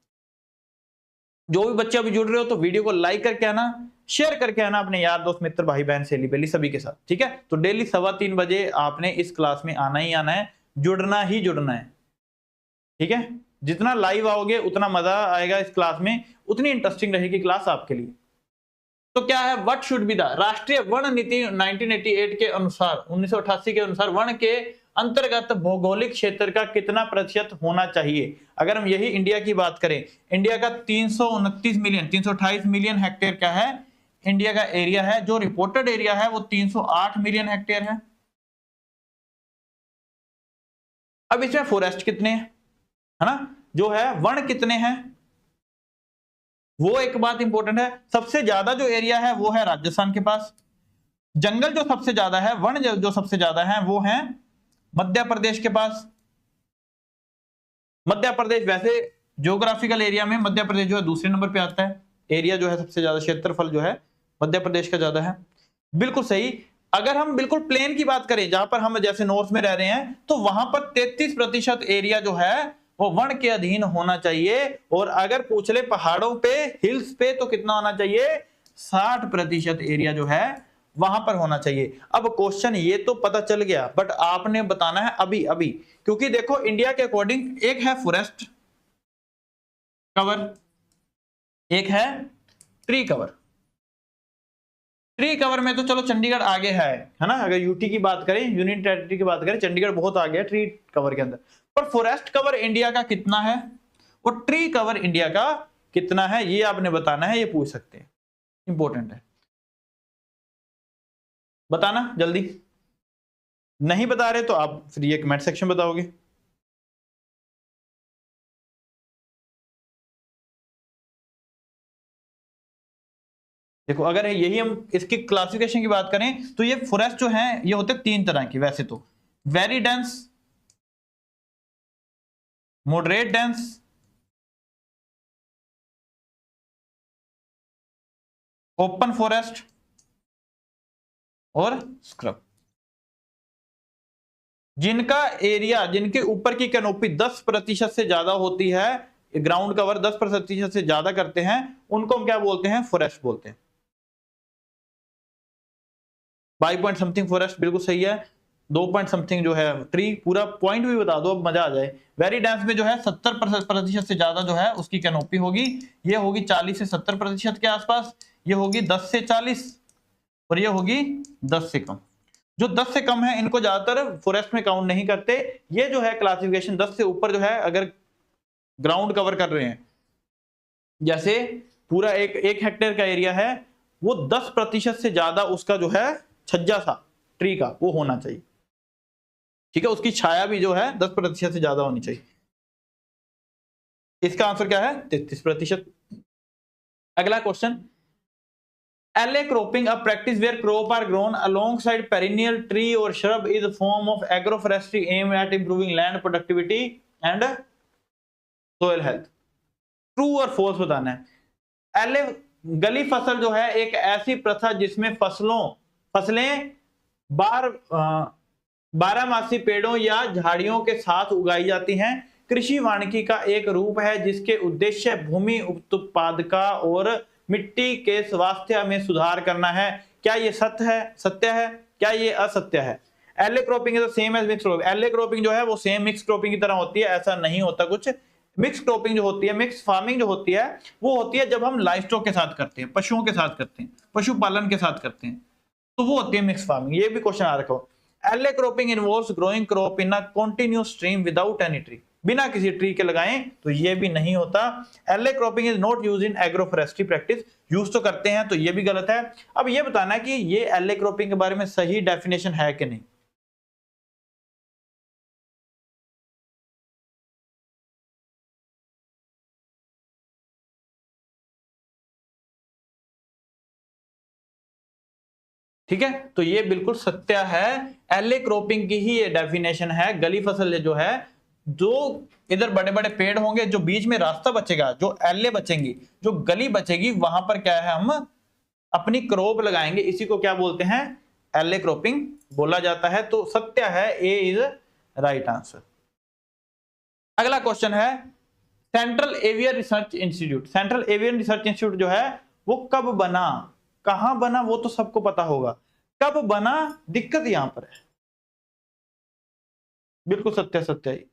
जो भी बच्चे अभी जुड़ रहे हो तो वीडियो को लाइक करके आना, शेयर करके आना अपने यार दोस्त मित्र भाई बहन सहेली बेली सभी के साथ। ठीक है, तो डेली 3:15 बजे आपने इस क्लास में आना ही आना है, जुड़ना ही जुड़ना है। ठीक है, जितना लाइव आओगे उतना मजा आएगा इस क्लास में, उतनी इंटरेस्टिंग रहेगी क्लास आपके लिए। तो क्या है, व्हाट शुड बी द राष्ट्रीय वर्ण नीति 1988 के अनुसार, 1988 के अनुसार वर्ण के अंतर्गत भौगोलिक क्षेत्र का कितना प्रतिशत होना चाहिए? अगर हम यही इंडिया की बात करें, इंडिया का 329 मिलियन 328 मिलियन हेक्टेयर क्या है? इंडिया का एरिया है। जो रिपोर्टेड एरिया है वो 308 मिलियन हेक्टेयर है। अब इसमें फॉरेस्ट कितने हैं, है ना, जो है वन कितने हैं, वो एक बात इंपॉर्टेंट है। सबसे ज्यादा जो एरिया है वो है राजस्थान के पास। जंगल जो सबसे ज्यादा है, वन जो सबसे ज्यादा है वो है मध्य प्रदेश के पास। मध्य प्रदेश वैसे ज्योग्राफिकल एरिया में मध्य प्रदेश जो है दूसरे नंबर पे आता है, एरिया जो है सबसे ज्यादा, क्षेत्रफल जो है मध्य प्रदेश का ज्यादा है। बिल्कुल सही। अगर हम बिल्कुल प्लेन की बात करें, जहां पर हम जैसे नॉर्थ में रह रहे हैं, तो वहां पर 33% एरिया जो है वो वन के अधीन होना चाहिए। और अगर पूछ ले पहाड़ों पे, हिल्स पे, तो कितना होना चाहिए? 60% एरिया जो है वहां पर होना चाहिए। अब क्वेश्चन ये तो पता चल गया, बट आपने बताना है अभी अभी, क्योंकि देखो इंडिया के अकॉर्डिंग एक है फॉरेस्ट कवर, एक है ट्री कवर। ट्री कवर में तो चलो चंडीगढ़ आगे है ना, अगर यूटी की बात करें, यूनियन टेरिटरी की बात करें, चंडीगढ़ बहुत आगे है ट्री कवर के अंदर। पर फॉरेस्ट कवर इंडिया का कितना है और ट्री कवर इंडिया का कितना है, ये आपने बताना है, ये पूछ सकते हैं, इंपॉर्टेंट है, बताना जल्दी। नहीं बता रहे तो आप फिर ये कमेंट सेक्शन बताओगे। देखो अगर यही हम इसकी क्लासिफिकेशन की बात करें, तो ये फॉरेस्ट जो है ये होते 3 तरह की वैसे तो, very dense, moderate dense, open forest और स्क्रब। जिनका एरिया, जिनके ऊपर की कैनोपी 10% से ज्यादा होती है, ग्राउंड कवर 10% से ज्यादा करते हैं, उनको हम क्या बोलते हैं? फॉरेस्ट बोलते हैं। 5 पॉइंट समथिंग फॉरेस्ट बिल्कुल सही है। 2 पॉइंट समथिंग जो है ट्री, पूरा पॉइंट भी बता दो, अब मजा आ जाए। वेरी डेंस में जो है 70% से ज्यादा जो है उसकी कैनोपी होगी, ये होगी 40 से 70% के आसपास, ये होगी 10 से 40 और ये होगी 10 से कम। जो 10 से कम है इनको ज्यादातर फॉरेस्ट में काउंट नहीं करते। ये जो है क्लासिफिकेशन 10 से ऊपर जो है अगर ग्राउंड कवर कर रहे हैं, जैसे पूरा एक हेक्टेयर का एरिया है, वो 10% से ज्यादा उसका जो है छज्जा सा ट्री का वो होना चाहिए, ठीक है। उसकी छाया भी जो है 10% से ज्यादा होनी चाहिए। इसका आंसर क्या है? 33%। अगला question, LA cropping, a practice where crop are grown alongside perennial tree or shrub, is a form of agroforestry aimed at improving land productivity and soil health. True और फॉल्स बताना है। LA गली फसल जो है एक ऐसी प्रथा जिसमें फसलें बारहमासी पेड़ों या झाड़ियों के साथ उगाई जाती हैं। कृषि वानिकी का एक रूप है जिसके उद्देश्य भूमि उत्पादकता और मिट्टी के स्वास्थ्य में सुधार करना है। क्या ये सत्य है? क्या ये असत्य है? LA cropping is the same as mix cropping. LA cropping जो है वो सेम मिक्स क्रॉपिंग की तरह होती है, ऐसा नहीं होता कुछ। मिक्स क्रॉपिंग जो होती है, मिक्स फार्मिंग जो होती है, वो होती है जब हम लाइवस्टॉक के साथ करते हैं, पशुओं के साथ करते हैं, पशुपालन के साथ करते हैं, तो वो होती है मिक्स फार्मिंग। ये भी क्वेश्चन आ रखा हो। LA cropping involves growing crop in a continuous stream without any tree. बिना किसी ट्री के लगाएं तो ये भी नहीं होता। LA cropping is not used in agroforestry practice. Use तो करते हैं तो ये भी गलत है। अब ये बताना है कि ये LA क्रॉपिंग के बारे में सही डेफिनेशन है कि नहीं। ठीक है, तो ये बिल्कुल सत्य है। LA क्रॉपिंग की ही ये डेफिनेशन है। गली फसल जो है, जो इधर बड़े बड़े पेड़ होंगे, जो बीच में रास्ता बचेगा, जो LA बचेंगी, जो गली बचेगी, वहां पर क्या है, हम अपनी क्रॉप लगाएंगे। इसी को क्या बोलते हैं? LA क्रॉपिंग बोला जाता है। तो सत्य है, ए इज राइट आंसर। अगला क्वेश्चन है, central avian research institute. Central avian research institute जो है वो कब बना, कहां बना, वो तो सबको पता होगा। कब बना, दिक्कत यहां पर है। बिल्कुल सत्य ही।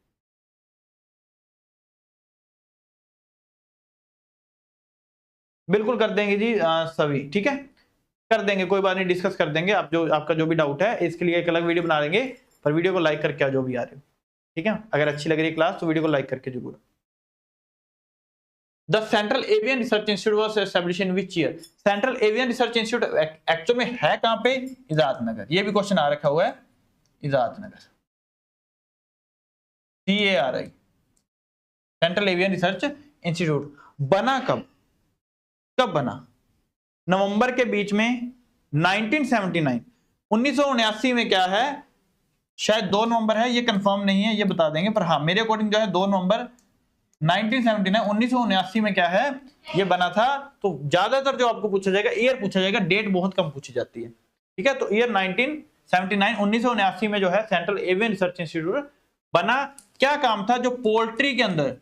बिल्कुल कर देंगे जी सभी, ठीक है, कर देंगे, कोई बात नहीं, डिस्कस कर देंगे। आप जो आपका जो भी डाउट है इसके लिए एक अलग वीडियो बना देंगे, पर वीडियो को लाइक करके जो भी आ रहे हो, ठीक है। अगर अच्छी लग रही है क्लास तो वीडियो को लाइक करके जरूर। The central avian research institute was established in which year? Central avian research institute actual में है कहां पे? इजाद नगर। ये भी क्वेश्चन आ रखा हुआ है, इजाद नगर, CARI, central avian research institute. बना कब बना? नवंबर के बीच में 1979, 1979 में क्या है, शायद 2 नवंबर है, ये कंफर्म नहीं है, ये बता देंगे, पर हाँ मेरे अकॉर्डिंग जो है 2 नवंबर 1979, 1979 में क्या है, ये बना था। तो ज्यादातर जो आपको पूछा जाएगा ईयर पूछा जाएगा, डेट बहुत कम पूछी जाती है, ठीक है। तो ईयर 1979, 1979 में जो है सेंट्रल एवियन रिसर्च इंस्टीट्यूट बना। क्या काम था? जो पोल्ट्री के अंदर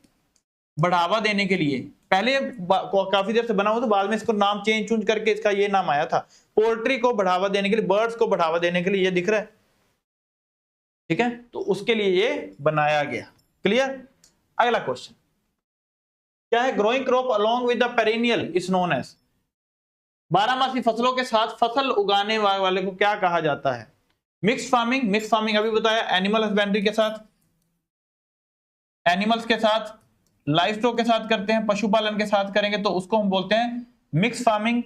बढ़ावा देने के लिए, पहले काफी देर से बना हुआ, तो बाद में इसको नाम चेंज करके इसका ये नाम आया था। पोल्ट्री को बढ़ावा देने के लिए, बर्ड्स को बढ़ावा देने के लिए, ये दिख रहा है, ठीक है, तो उसके लिए ये बनाया गया। क्लियर? अगला क्वेश्चन क्या है? Growing crop along with the perennial is known as. बारहमासी फसलों के साथ फसल उगाने वाले को क्या कहा जाता है? Mix farming. मिक्स फार्मिंग अभी बताया, एनिमल हस्बेंड्री के साथ, एनिमल्स के साथ, लाइव स्टॉक के साथ करते हैं, पशुपालन के साथ करेंगे तो उसको हम बोलते हैं मिक्स फार्मिंग।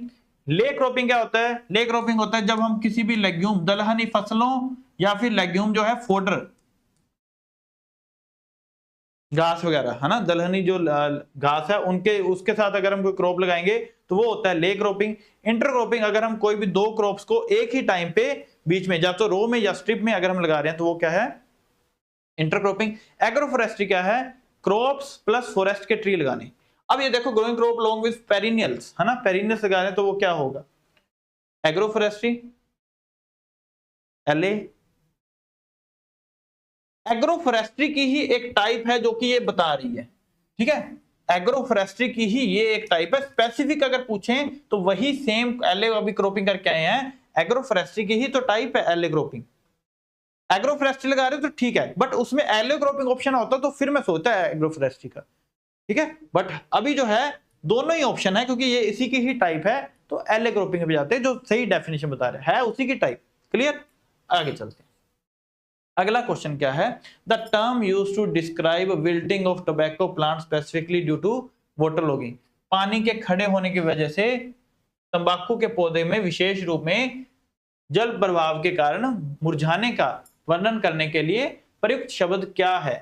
ले क्रॉपिंग क्या होता है? ले क्रॉपिंग होता है जब हम किसी भी लेग्यूम, दलहनी फसलों या फिर लेग्यूम जो है फोडर, घास वगैरह है ना, दलहनी जो घास है उनके, उसके साथ अगर हम कोई क्रॉप लगाएंगे तो वो होता है ले क्रॉपिंग। इंटर क्रॉपिंग, अगर हम कोई भी 2 क्रॉप्स को एक ही टाइम पे बीच में, या तो रो में या स्ट्रिप में अगर हम लगा रहे हैं, तो वो क्या है? Inter cropping. एग्रोफोरेस्ट्री क्या है? क्रॉप्स प्लस फॉरेस्ट के ट्री लगाने। अब ये देखो, growing crop along with perennials, है ना, पेरिनियल्स लगा रहे हैं तो वो क्या होगा? Agroforestry, LA। एग्रोफोरेस्ट्री की ही एक टाइप है जो कि ये बता रही है, ठीक है, एग्रोफोरेस्ट्री की ही ये एक टाइप है। स्पेसिफिक अगर पूछें तो वही सेम LA अभी क्रॉपिंग करके आए हैं, एग्रोफोरेस्ट्री की ही तो टाइप है LA क्रॉपिंग। एग्रोफोरेस्ट्री लगा रहे हो तो ठीक है, बट उसमें एलो क्रॉपिंग ऑप्शन होता तो फिर मैं सोचता है एग्रोफोरेस्ट्री का, ठीक है। बट अभी जो है दोनों ही ऑप्शन है, क्योंकि ये इसी की ही टाइप है, तो एलो क्रॉपिंग पे जाते हैं, जो सही डेफिनेशन बता रहे हैं उसी की टाइप। क्लियर, आगे चलते हैं। अगला क्वेश्चन क्या है, the term used to describe wilting of tobacco plant specifically due to water logging. पानी के खड़े होने की वजह से तंबाकू के पौधे में विशेष रूप में जल प्रभाव के कारण मुरझाने का वर्णन करने के लिए प्रयुक्त शब्द क्या है?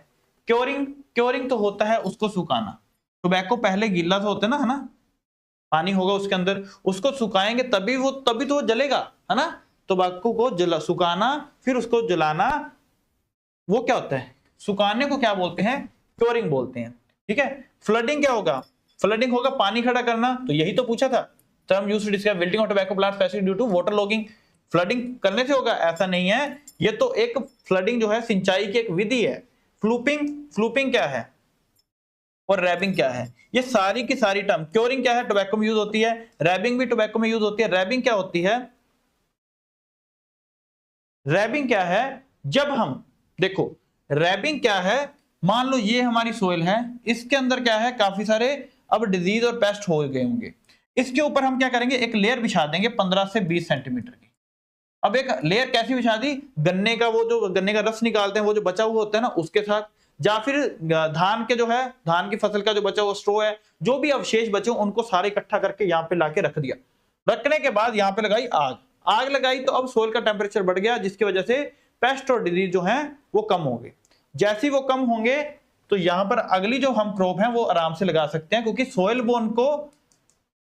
क्योरिंग। क्योरिंग तो होता है उसको सुखाना। टोबैको पहले गीला तो होता है ना, पानी होगा उसके अंदर, उसको सुखाएंगे तभी तो वो जलेगा, है ना। तंबाकू को सुखाना फिर उसको जलाना, वो क्या होता है? सुखाने को क्या बोलते हैं? क्योरिंग बोलते हैं, ठीक है। फ्लडिंग क्या होगा? फ्लडिंग होगा पानी खड़ा करना, तो यही तो पूछा था। Term used to describe wilting of tobacco plants specific due to water logging. Flooding करने से होगा ऐसा नहीं है, ये तो एक फ्लडिंग जो है सिंचाई की एक विधि है। फ्लूपिंग क्या है और रैबिंग क्या है? ये सारी की सारी टर्म, क्योरिंग क्या है? टोबैको में यूज होती है, रैबिंग भी टोबैको में यूज होती है। रैबिंग क्या होती है? रैबिंग क्या है? जब हम देखो रैबिंग क्या है, मान लो ये हमारी सोइल है, इसके अंदर क्या है, काफी सारे अब डिजीज और पेस्ट हो गए होंगे, इसके ऊपर हम क्या करेंगे, एक लेयर बिछा देंगे 15 से 20 सेंटीमीटर की। अब एक लेयर कैसी बिछा दी? गन्ने का, वो जो गन्ने का रस निकालते हैं, वो जो बचा हुआ होता है ना, उसके साथ, या फिर धान के जो है, धान की फसल का जो बचा हुआ स्ट्रो है, जो भी अवशेष बचे उनको सारे इकट्ठा करके यहाँ पे लाके रख दिया। रखने के बाद यहाँ पे लगाई आग लगाई, तो अब सोइल का टेम्परेचर बढ़ गया, जिसकी वजह से पेस्ट और डिजीज जो है वो कम हो गए। जैसे ही वो कम होंगे तो यहाँ पर अगली जो हम क्रॉप है वो आराम से लगा सकते हैं, क्योंकि सोइल बोन को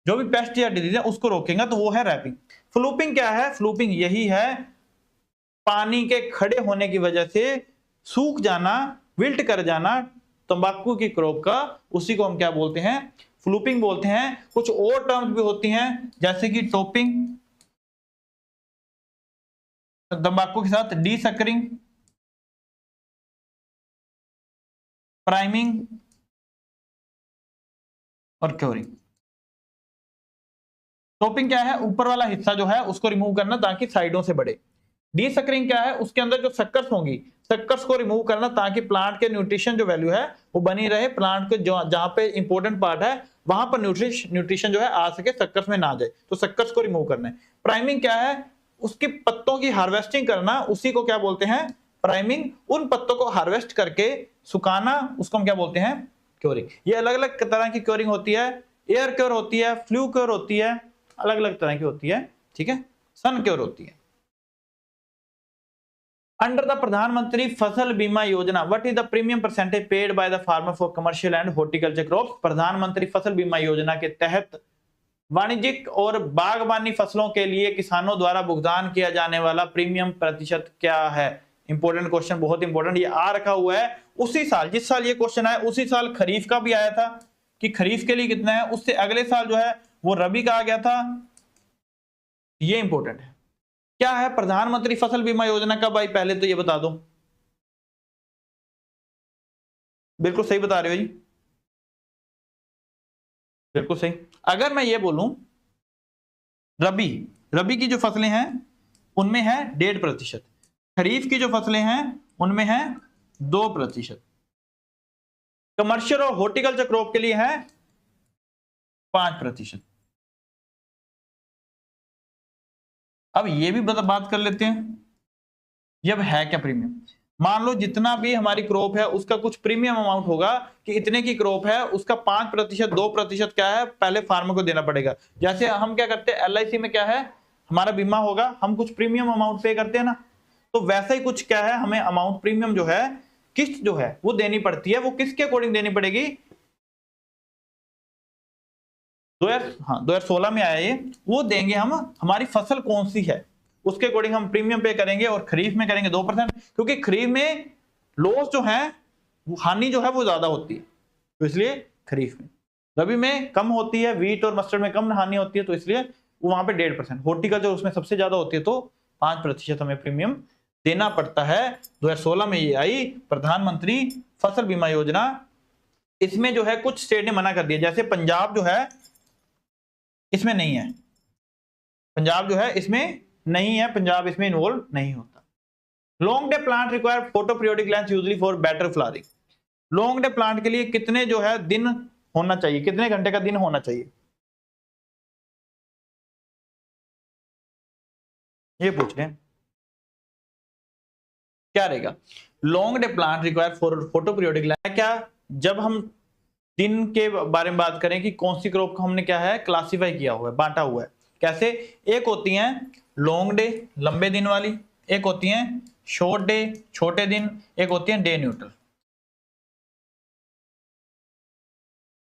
जो भी पेस्ट या डिजीज है उसको रोकेगा, तो वो है रैपिंग। फ्लूपिंग क्या है? फ्लूपिंग यही है पानी के खड़े होने की वजह से सूख जाना, विल्ट कर जाना तंबाकू की क्रॉप का, उसी को हम क्या बोलते हैं? फ्लूपिंग बोलते हैं। कुछ और टर्म्स भी होती हैं, जैसे कि टोपिंग, तंबाकू के साथ डीसकरिंग, प्राइमिंग और क्योरिंग। टोपिंग क्या है? ऊपर वाला हिस्सा जो है उसको रिमूव करना ताकि साइडों से बढ़े। डीसकरिंग क्या है? उसके अंदर जो सक्कर्स होंगी, सक्कर्स को रिमूव करना ताकि प्लांट के न्यूट्रिशन जो वैल्यू है वो बनी रहे, प्लांट के जहां पे इंपॉर्टेंट पार्ट है वहां पर न्यूट्रिशन जो है आ सके, सक्कर्स में ना जाए, तो सक्कर्स को रिमूव करना है। प्राइमिंग क्या है? उसकी पत्तों की हार्वेस्टिंग करना, उसी को क्या बोलते हैं? प्राइमिंग। उन पत्तों को हार्वेस्ट करके सुखाना, उसको हम क्या बोलते हैं? क्योरिंग। ये अलग अलग तरह की क्योरिंग होती है, एयर क्योर होती है, फ्लू क्योर होती है, अलग अलग तरह की होती है, ठीक है। सन क्योर होती है। अंडर द प्रधानमंत्री फसल बीमा योजना, what is the premium percentage paid by the farmer for commercial and horticulture crops? प्रधानमंत्री फसल बीमा योजना के तहत वाणिज्यिक और बागवानी फसलों के लिए किसानों द्वारा भुगतान किया जाने वाला प्रीमियम प्रतिशत क्या है? इंपॉर्टेंट क्वेश्चन, बहुत इंपॉर्टेंट, ये आ रखा हुआ है उसी साल, जिस साल ये क्वेश्चन आया उसी साल खरीफ का भी आया था कि खरीफ के लिए कितना है, उससे अगले साल जो है वो रबी का आ गया था। ये इंपॉर्टेंट है। क्या है प्रधानमंत्री फसल बीमा योजना का? भाई पहले तो ये बता दो। बिल्कुल सही बता रहे हो जी, बिल्कुल सही। अगर मैं ये बोलूं रबी की जो फसलें हैं उनमें है 1.5%, खरीफ की जो फसलें हैं उनमें है 2%, कमर्शियल और हॉर्टिकल्चर क्रॉप के लिए है 5%। अब ये भी बात कर लेते हैं, जब है क्या प्रीमियम। मान लो जितना भी हमारी क्रॉप है उसका कुछ प्रीमियम अमाउंट होगा कि इतने की क्रॉप है, उसका 5%, 2% क्या है, पहले फार्मर को देना पड़ेगा। जैसे हम क्या करते हैं, LIC में क्या है, हमारा बीमा होगा, हम कुछ प्रीमियम अमाउंट पे करते हैं ना, तो वैसा ही कुछ क्या है, हमें अमाउंट प्रीमियम जो है, किस्त जो है वो देनी पड़ती है। वो किसके अकॉर्डिंग देनी पड़ेगी? 2016 में आया ये, वो देंगे हम, हमारी फसल कौन सी है उसके अकॉर्डिंग हम प्रीमियम पे करेंगे। और खरीफ में करेंगे 2%, क्योंकि खरीफ में लॉस जो है, हानि जो है वो ज्यादा होती है, तो इसलिए खरीफ में। रबी में कम होती है, वीट और मस्टर्ड में कम हानि होती है, तो इसलिए वो वहां पे 1.5%। हॉर्टिकल्चर उसमें सबसे ज्यादा होती है, तो 5% हमें प्रीमियम देना पड़ता है। 2016 में ये आई प्रधानमंत्री फसल बीमा योजना। इसमें जो है कुछ स्टेट ने मना कर दिया, जैसे पंजाब जो है इसमें नहीं है, पंजाब जो है इसमें नहीं है, पंजाब इसमें इन्वॉल्व नहीं होता। Long day plant require photo periodic lens usually for better flowering. Long day plant के लिए कितने जो है दिन होना चाहिए, कितने घंटे का दिन होना चाहिए, ये पूछ रहे हैं। क्या रहेगा? Long day plant require for photo periodic lens. क्या जब हम दिन के बारे में बात करें कि कौन सी क्रॉप को हमने क्या है क्लासिफाई किया हुआ है, बांटा हुआ है कैसे? एक होती हैं लॉन्ग डे लंबे दिन वाली, एक होती हैं शॉर्ट डे छोटे दिन, एक होती है डे न्यूट्रल।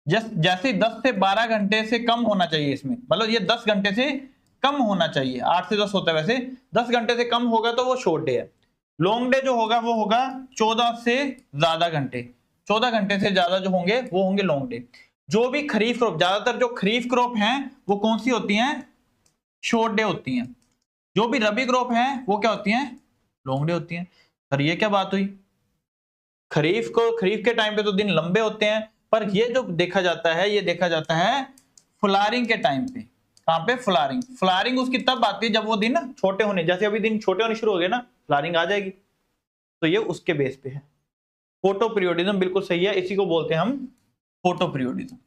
जैसे 10 से 12 घंटे से कम होना चाहिए इसमें, मतलब ये 10 घंटे से कम होना चाहिए, 8 से 10 होता है वैसे, 10 घंटे से कम होगा तो वो शॉर्ट डे है। लॉन्ग डे जो होगा वो होगा 14 से ज्यादा घंटे, 14 घंटे से ज्यादा जो होंगे वो होंगे लॉन्ग डे। जो भी खरीफ क्रॉप, ज्यादातर जो खरीफ क्रॉप हैं वो कौन सी होती हैं? शॉर्ट डे होती हैं। जो भी रबी क्रॉप हैं वो क्या होती हैं? लॉन्ग डे होती हैं। सर ये क्या बात हुई? खरीफ के टाइम पे तो दिन लंबे होते हैं, पर ये जो देखा जाता है ये देखा जाता है फ्लावरिंग के टाइम पे। कहां पे? फ्लावरिंग। फ्लावरिंग उसकी तब आती है जब वो दिन छोटे होने, जैसे अभी दिन छोटे होने शुरू हो गए ना, फ्लावरिंग आ जाएगी। तो ये उसके बेस पे है। फोटो पीरियोडिज्म बिल्कुल सही है, इसी को बोलते हैं हम photo periodism.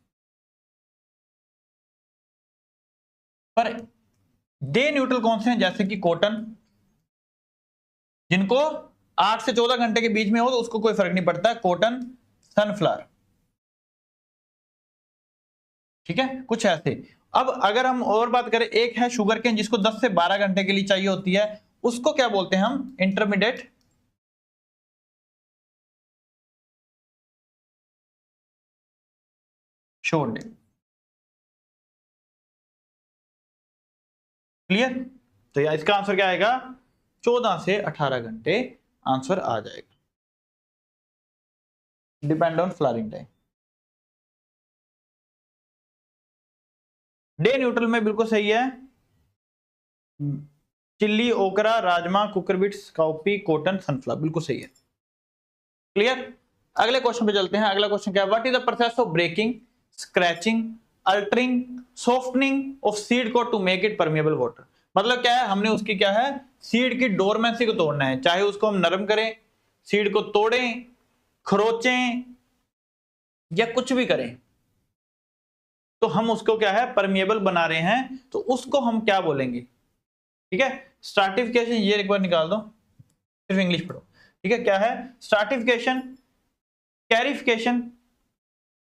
Per day neutral कौन से हैं? जैसे कि कॉटन, जिनको 8 से 14 घंटे के बीच में हो तो उसको कोई फर्क नहीं पड़ता, कॉटन, सनफ्लावर। ठीक है, कुछ ऐसे। अब अगर हम और बात करें, एक है शुगर केन जिसको 10 से 12 घंटे के लिए चाहिए होती है, उसको क्या बोलते हैं हम? Intermediate short day. क्लियर? तो या इसका आंसर क्या आएगा? 14 से 18 घंटे आंसर आ जाएगा, depend on flowering time. Day neutral में बिल्कुल सही है, chilli, okra, rajma, cucurbits, cowpea, cotton, sunflower, बिल्कुल सही है। क्लियर? अगले क्वेश्चन पे चलते हैं। अगला क्वेश्चन क्या है? What is the process of breaking, scratching, altering, softening of seed coat to make it permeable water. मतलब क्या है? हमने उसकी क्या है, सीड की डोरमेंसी को तोड़ना है, चाहे उसको हम नरम करें, सीड को तोड़ें, खरोचें या कुछ भी करें, तो हम उसको क्या है परमिएबल बना रहे हैं, तो उसको हम क्या बोलेंगे? ठीक है, स्ट्राटिफिकेशन, ये एक बार निकाल दो, सिर्फ इंग्लिश पढ़ो। ठीक है, क्या है? Stratification, कैरिफिकेशन,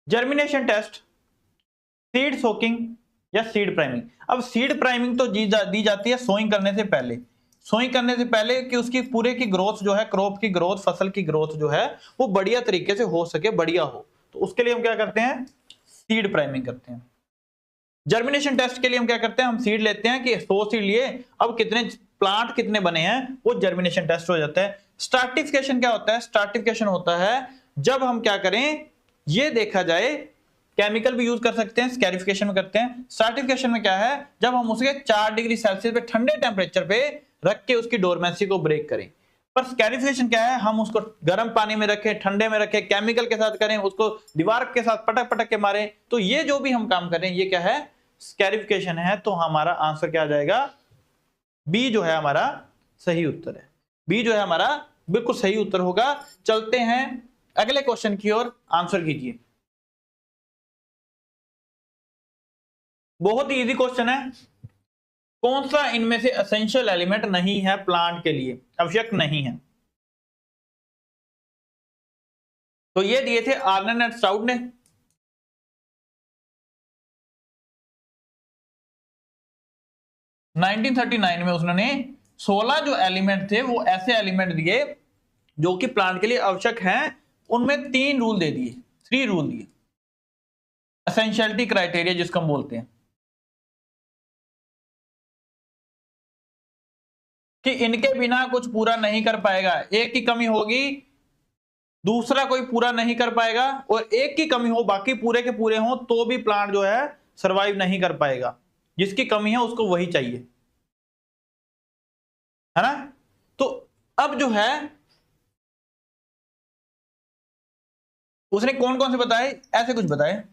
germination test, seed soaking या सीड प्राइमिंग। अब सीड प्राइमिंग तो दी जाती है सोइंग करने से पहले, सोइंग करने से पहले कि उसकी पूरे की ग्रोथ जो है, क्रॉप की ग्रोथ, फसल की ग्रोथ जो है वो बढ़िया तरीके से हो सके, बढ़िया हो, तो उसके लिए हम क्या करते हैं? सीड प्राइमिंग करते हैं। जर्मिनेशन टेस्ट के लिए हम क्या करते हैं? हम सीड लेते हैं कि 100 सीड लिए, अब कितने प्लांट कितने बने हैं, वो जर्मिनेशन टेस्ट हो जाता है। स्ट्राटिफिकेशन क्या होता है? स्ट्राटिफिकेशन होता है जब हम क्या करें, ये देखा जाए, केमिकल भी यूज कर सकते हैं, स्कैरिफिकेशन में करते हैं। स्ट्राटिफिकेशन में क्या है? जब हम उसके 4 डिग्री सेल्सियस पे ठंडे टेम्परेचर पे रख के उसकी डोरमेंसी को ब्रेक करें। पर स्कैरिफिकेशन क्या है? हम उसको गर्म पानी में रखें, ठंडे में रखें, केमिकल के साथ करें, उसको दीवार के साथ पटक पटक के मारें, तो ये जो भी हम काम करें ये क्या है? स्कैरिफिकेशन है। तो हमारा आंसर क्या आ जाएगा? बी जो है हमारा सही उत्तर है। बी जो है हमारा बिल्कुल सही उत्तर होगा। चलते हैं अगले क्वेश्चन की ओर, आंसर कीजिए। बहुत ही इजी क्वेश्चन है। कौन सा इनमें से एसेंशियल एलिमेंट नहीं है प्लांट के लिए, आवश्यक नहीं है? तो ये दिए थे आर्नन एंड स्टाउट ने। 1939 में उसने 16 जो एलिमेंट थे वो ऐसे एलिमेंट दिए जो कि प्लांट के लिए आवश्यक हैं, उनमें 3 रूल दे दिए, 3 रूल दिए, एसेंशियलिटी क्राइटेरिया जिसको हम बोलते हैं, कि इनके बिना कुछ पूरा नहीं कर पाएगा। एक की कमी होगी, दूसरा कोई पूरा नहीं कर पाएगा, और एक की कमी हो, बाकी पूरे के पूरे हो, तो भी प्लांट जो है सरवाइव नहीं कर पाएगा। जिसकी कमी है उसको वही चाहिए, है ना? तो अब जो है उसने कौन कौन से बताए, ऐसे कुछ बताए।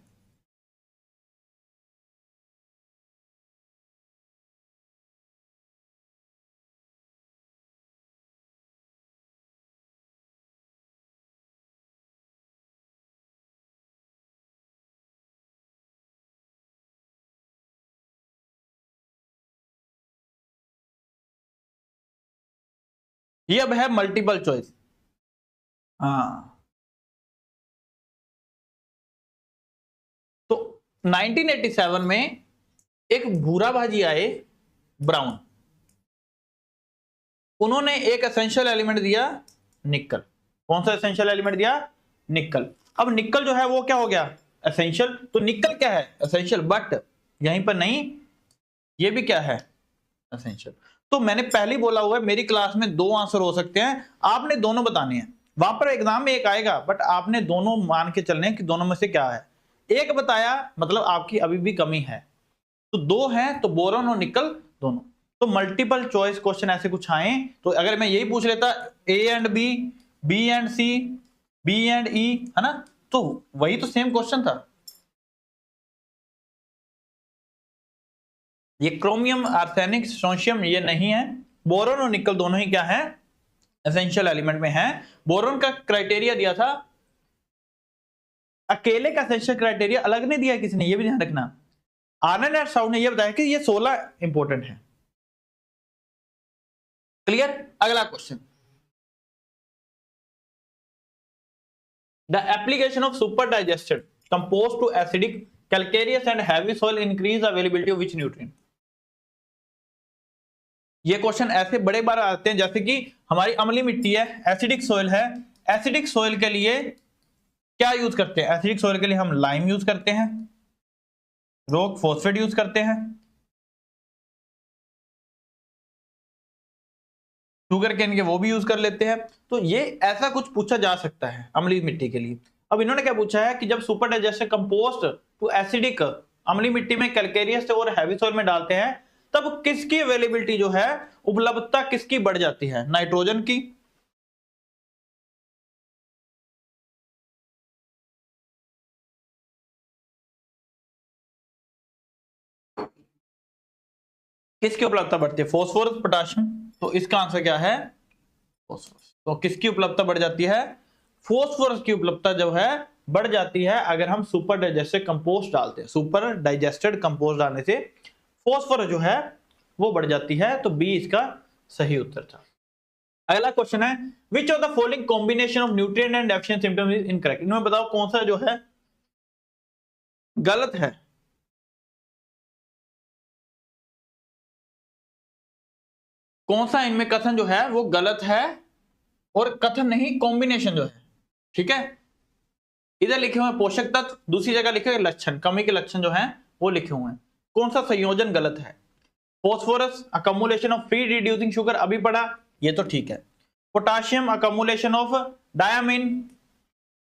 ये अब है मल्टीपल चॉइस। हाँ, तो 1987 में एक भूरा भाजी आए ब्राउन, उन्होंने एक एसेंशियल एलिमेंट दिया निकल। कौन सा एसेंशियल एलिमेंट दिया? निकल। अब निकल जो है वो क्या हो गया? एसेंशियल। तो निकल क्या है? एसेंशियल। बट यहीं पर नहीं, ये भी क्या है? एसेंशियल। तो मैंने पहले ही बोला हुआ है मेरी क्लास में 2 आंसर हो सकते हैं, आपने दोनों बताने हैं। वहां पर एग्जाम में एक आएगा, बट आपने दोनों मान के चलने कि दोनों में से क्या है। एक बताया मतलब आपकी अभी भी कमी है। तो 2 हैं तो बोरॉन और निकल दोनों। तो मल्टीपल चॉइस क्वेश्चन ऐसे कुछ आए तो अगर मैं यही पूछ लेता a and b, b and c, b and e, है ना, तो वही तो सेम क्वेश्चन था। ये क्रोमियम, आर्सेनिक, स्ट्रोंशियम ये नहीं है। बोरॉन और निकल दोनों ही क्या है? एसेंशियल एलिमेंट में है। बोरॉन का क्राइटेरिया दिया था, अकेले का एसेंशियल क्राइटेरिया अलग नहीं दिया किसी ने, ये भी ध्यान रखना। आनंद एंड साउंड ने ये बताया कि ये 16 इंपॉर्टेंट है। क्लियर? अगला question, the application of super digested compost to acidic, calcareous and heavy soil increase availability of which nutrient. ये क्वेश्चन ऐसे बड़े बार आते हैं, जैसे कि हमारी अम्लीय मिट्टी है, एसिडिक सॉइल है, एसिडिक सॉइल के लिए क्या यूज करते हैं? एसिडिक सॉइल के लिए हम लाइम यूज करते हैं, रॉक फॉस्फेट यूज करते हैं, शुगर केन के वो भी यूज कर लेते हैं। तो ये ऐसा कुछ पूछा जा सकता है अम्लीय मिट्टी के लिए। अब इन्होंने क्या पूछा है कि जब super digested compost to acidic अम्लीय मिट्टी में कैल्केरियस और हैवी सॉइल में डालते हैं तब किसकी अवेलेबिलिटी जो है, उपलब्धता किसकी बढ़ जाती है? नाइट्रोजन की, किसकी उपलब्धता बढ़ती है? Phosphorus, potassium. तो इसका आंसर क्या है? फॉस्फोरस। तो किसकी उपलब्धता बढ़ जाती है? फॉस्फोरस की उपलब्धता जो है बढ़ जाती है अगर हम सुपर डाइजेस्टेड कंपोस्ट डालते हैं। सुपर डाइजेस्टेड कंपोस्ट डालने से फॉस्फोरस जो है वो बढ़ जाती है। तो बी इसका सही उत्तर था। अगला क्वेश्चन है, which of the following combination of nutrient and deficient symptoms is incorrect. इनमें बताओ कौन सा जो है गलत है? कौन सा इनमें कथन जो है वो गलत है? और कथन नहीं, कॉम्बिनेशन जो है, ठीक है। इधर लिखे हुए पोषक तत्व, दूसरी जगह लिखे लक्षण, कमी के लक्षण जो हैं वो लिखे हुए हैं। कौन सा संयोजन गलत है? Phosphorus accumulation of free reducing sugar, अभी पढ़ा, ये तो ठीक है। Potassium accumulation of diamine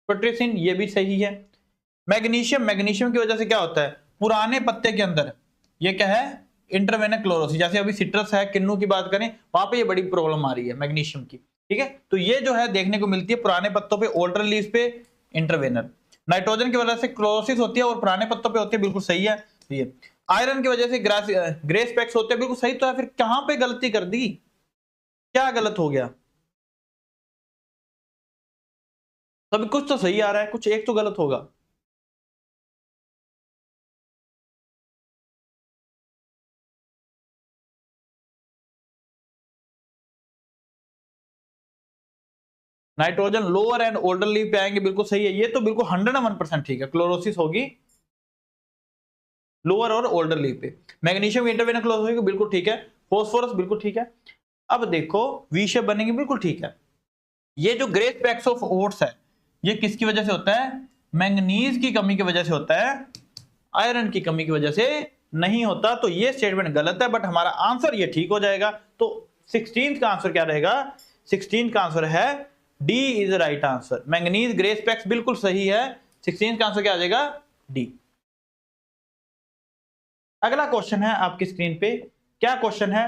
putrescine, ये भी सही है। मैग्नीशियम, मैग्नीशियम की वजह से क्या होता है? पुराने पत्ते के अंदर ये क्या है? Intravenous chlorosis. जैसे अभी सिट्रस है, किन्नू की बात करें, वहां पे ये बड़ी प्रॉब्लम आ रही है मैग्नीशियम की, ठीक है। तो ये जो है देखने को मिलती है पुराने पत्तों पे, ओल्डर लीव्स पे इंटरवेनर। नाइट्रोजन की वजह से क्लोरोसिस होती है और पुराने पत्तों पे होती है, बिल्कुल सही है। ये आयरन की वजह से ग्रे स्पेक्स होते हैं, बिल्कुल सही तो है। फिर कहां पे गलती कर दी? क्या गलत हो गया? तभी कुछ तो सही आ रहा है, कुछ एक तो गलत होगा। Nitrogen lower and older leave पे आएंगे, बिल्कुल सही है। ये तो बिल्कुल 101% ठीक है, क्लोरोसिस होगी लोअर और ओल्डर लीव पे। मैग्नीशियम इंटरवेनस क्लोरोसिस होगी, बिल्कुल ठीक है। फॉस्फोरस बिल्कुल ठीक है। अब देखो वी शेप बनेंगे, बिल्कुल ठीक है। ये जो ग्रे स्पेक्स ऑफ ओट्स है, ये किसकी वजह से होता है? मैंगनीज की कमी की वजह से होता है, आयरन की कमी की वजह से नहीं होता। तो ये स्टेटमेंट गलत है, बट हमारा आंसर ये ठीक हो जाएगा। तो 16 का आंसर क्या रहेगा? 16 का आंसर है D is right answer. Manganese grey specs बिल्कुल सही है। 16 का आंसर क्या आ जाएगा? डी। अगला क्वेश्चन है आपकी स्क्रीन पे, क्या क्वेश्चन है?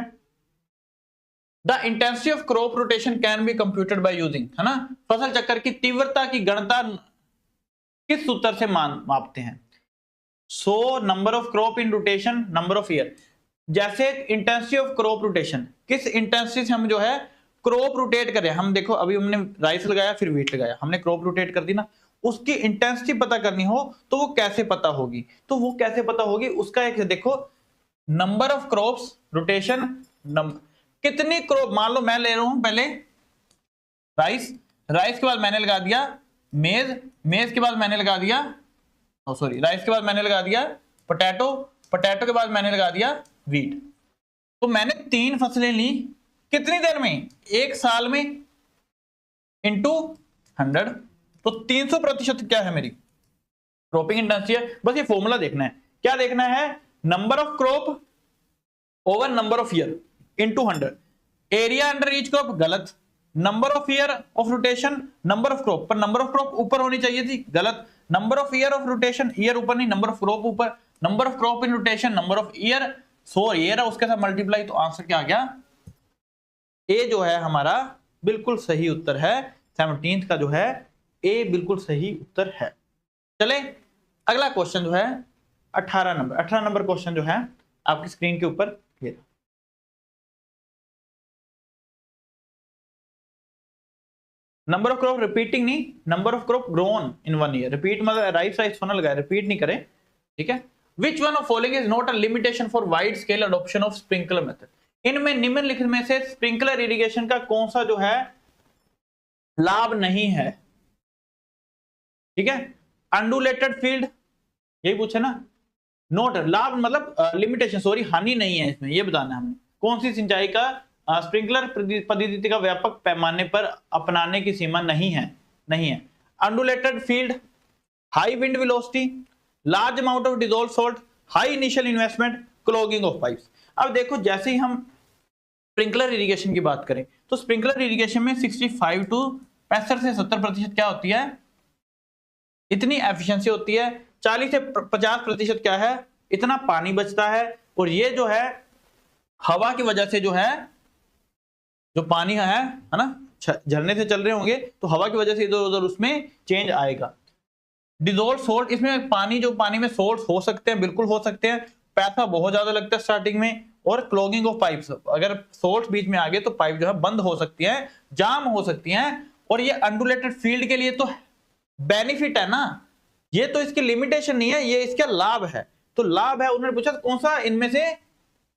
The intensity of crop rotation can be computed by using, है ना, फसल चक्र की तीव्रता की गणना किस सूत्र से मापते हैं? So number of crop in rotation, number of year. जैसे इंटेंसिटी ऑफ क्रॉप रोटेशन, किस इंटेंसिटी से हम जो है क्रॉप रोटेट करें। हम देखो अभी हमने राइस लगाया, फिर व्हीट लगाया, हमने क्रॉप रोटेट कर दी ना, उसकी इंटेंसिटी पता करनी हो तो वो कैसे पता होगी? तो वो कैसे पता होगी उसका एक देखो, नंबर ऑफ क्रॉप्स रोटेशन, कितनी क्रॉप, मान लो मैं ले रहा हूं पहले राइस, राइस के बाद मैंने लगा दिया मेज, मेज के बाद मैंने लगा दिया सॉरी राइस के बाद मैंने लगा दिया पोटैटो, पोटैटो के बाद मैंने लगा दिया वीट। तो मैंने 3 फसलें ली कितनी देर में? 1 साल में इंटू 100, तो 300% क्या है मेरी क्रॉपिंग इंटेंसिटी है। बस ये फॉर्मूला देखना है, क्या देखना है? Number of crop over number of year into 100। Area under each crop गलत, number of year of rotation number of crop, पर नंबर ऑफ क्रॉप ऊपर होनी चाहिए थी, गलत। Number of year of rotation, year ऊपर नहीं, नंबर ऑफ क्रॉप ऊपर, number of crop in rotation number of year, so year है उसके साथ मल्टीप्लाई, तो आंसर क्या आ गया? ए जो है हमारा बिल्कुल सही उत्तर है। 17th का जो है ए बिल्कुल सही उत्तर है। चले अगला क्वेश्चन जो है 18 नंबर क्वेश्चन जो है आपकी स्क्रीन के ऊपर ये नंबर ऑफ क्रॉप रिपीटिंग नहीं, number of crop grown in 1 year. Repeat मतलब राइट साइड होना लगा है, रिपीट नहीं करें, ठीक है। Which one of following is not a limitation for wide scale adoption of sprinkler method. इनमें निम्नलिखित में से स्प्रिंकलर इरिगेशन का कौन सा जो है लाभ नहीं है? ठीक है, अनडुलेटेड फील्ड, यही पूछे ना। नोट लाभ मतलब लिमिटेशन, सॉरी हानि नहीं है इसमें, ये बताना है हमने। कौन सी सिंचाई का स्प्रिंकलर पद्धति का व्यापक पैमाने पर अपनाने की सीमा नहीं है? नहीं है। Undulated field, high wind velocity, large amount of dissolved salt, high initial investment, clogging of pipes. अब देखो जैसे ही हम स्प्रिंकलर इरिगेशन की बात करें तो स्प्रिंकलर इरिगेशन में 65 टू 65 से 70% क्या होती है? इतनी एफिशिएंसी होती है। 40 से 50% क्या है? इतना पानी बचता है। और ये जो है हवा की वजह से जो है, जो पानी है ना, झरने से चल रहे होंगे तो हवा की वजह से इधर उधर उसमें चेंज आएगा। डिसॉल्व सोल्ट, इसमें पानी जो पानी में सोल्ट हो सकते हैं, बिल्कुल हो सकते हैं, पैसा बहुत ज्यादा लगता है स्टार्टिंग में। और क्लॉगिंग ऑफ पाइप्स, अगर सोल्ट बीच में आ गए तो पाइप जो है बंद हो सकती है, जाम हो सकती हैं। और ये अनडुलेटेड फील्ड के लिए तो बेनिफिट है ना, ये तो इसकी लिमिटेशन नहीं है, ये इसका लाभ है। तो लाभ है, उन्होंने पूछा कौन सा इनमें से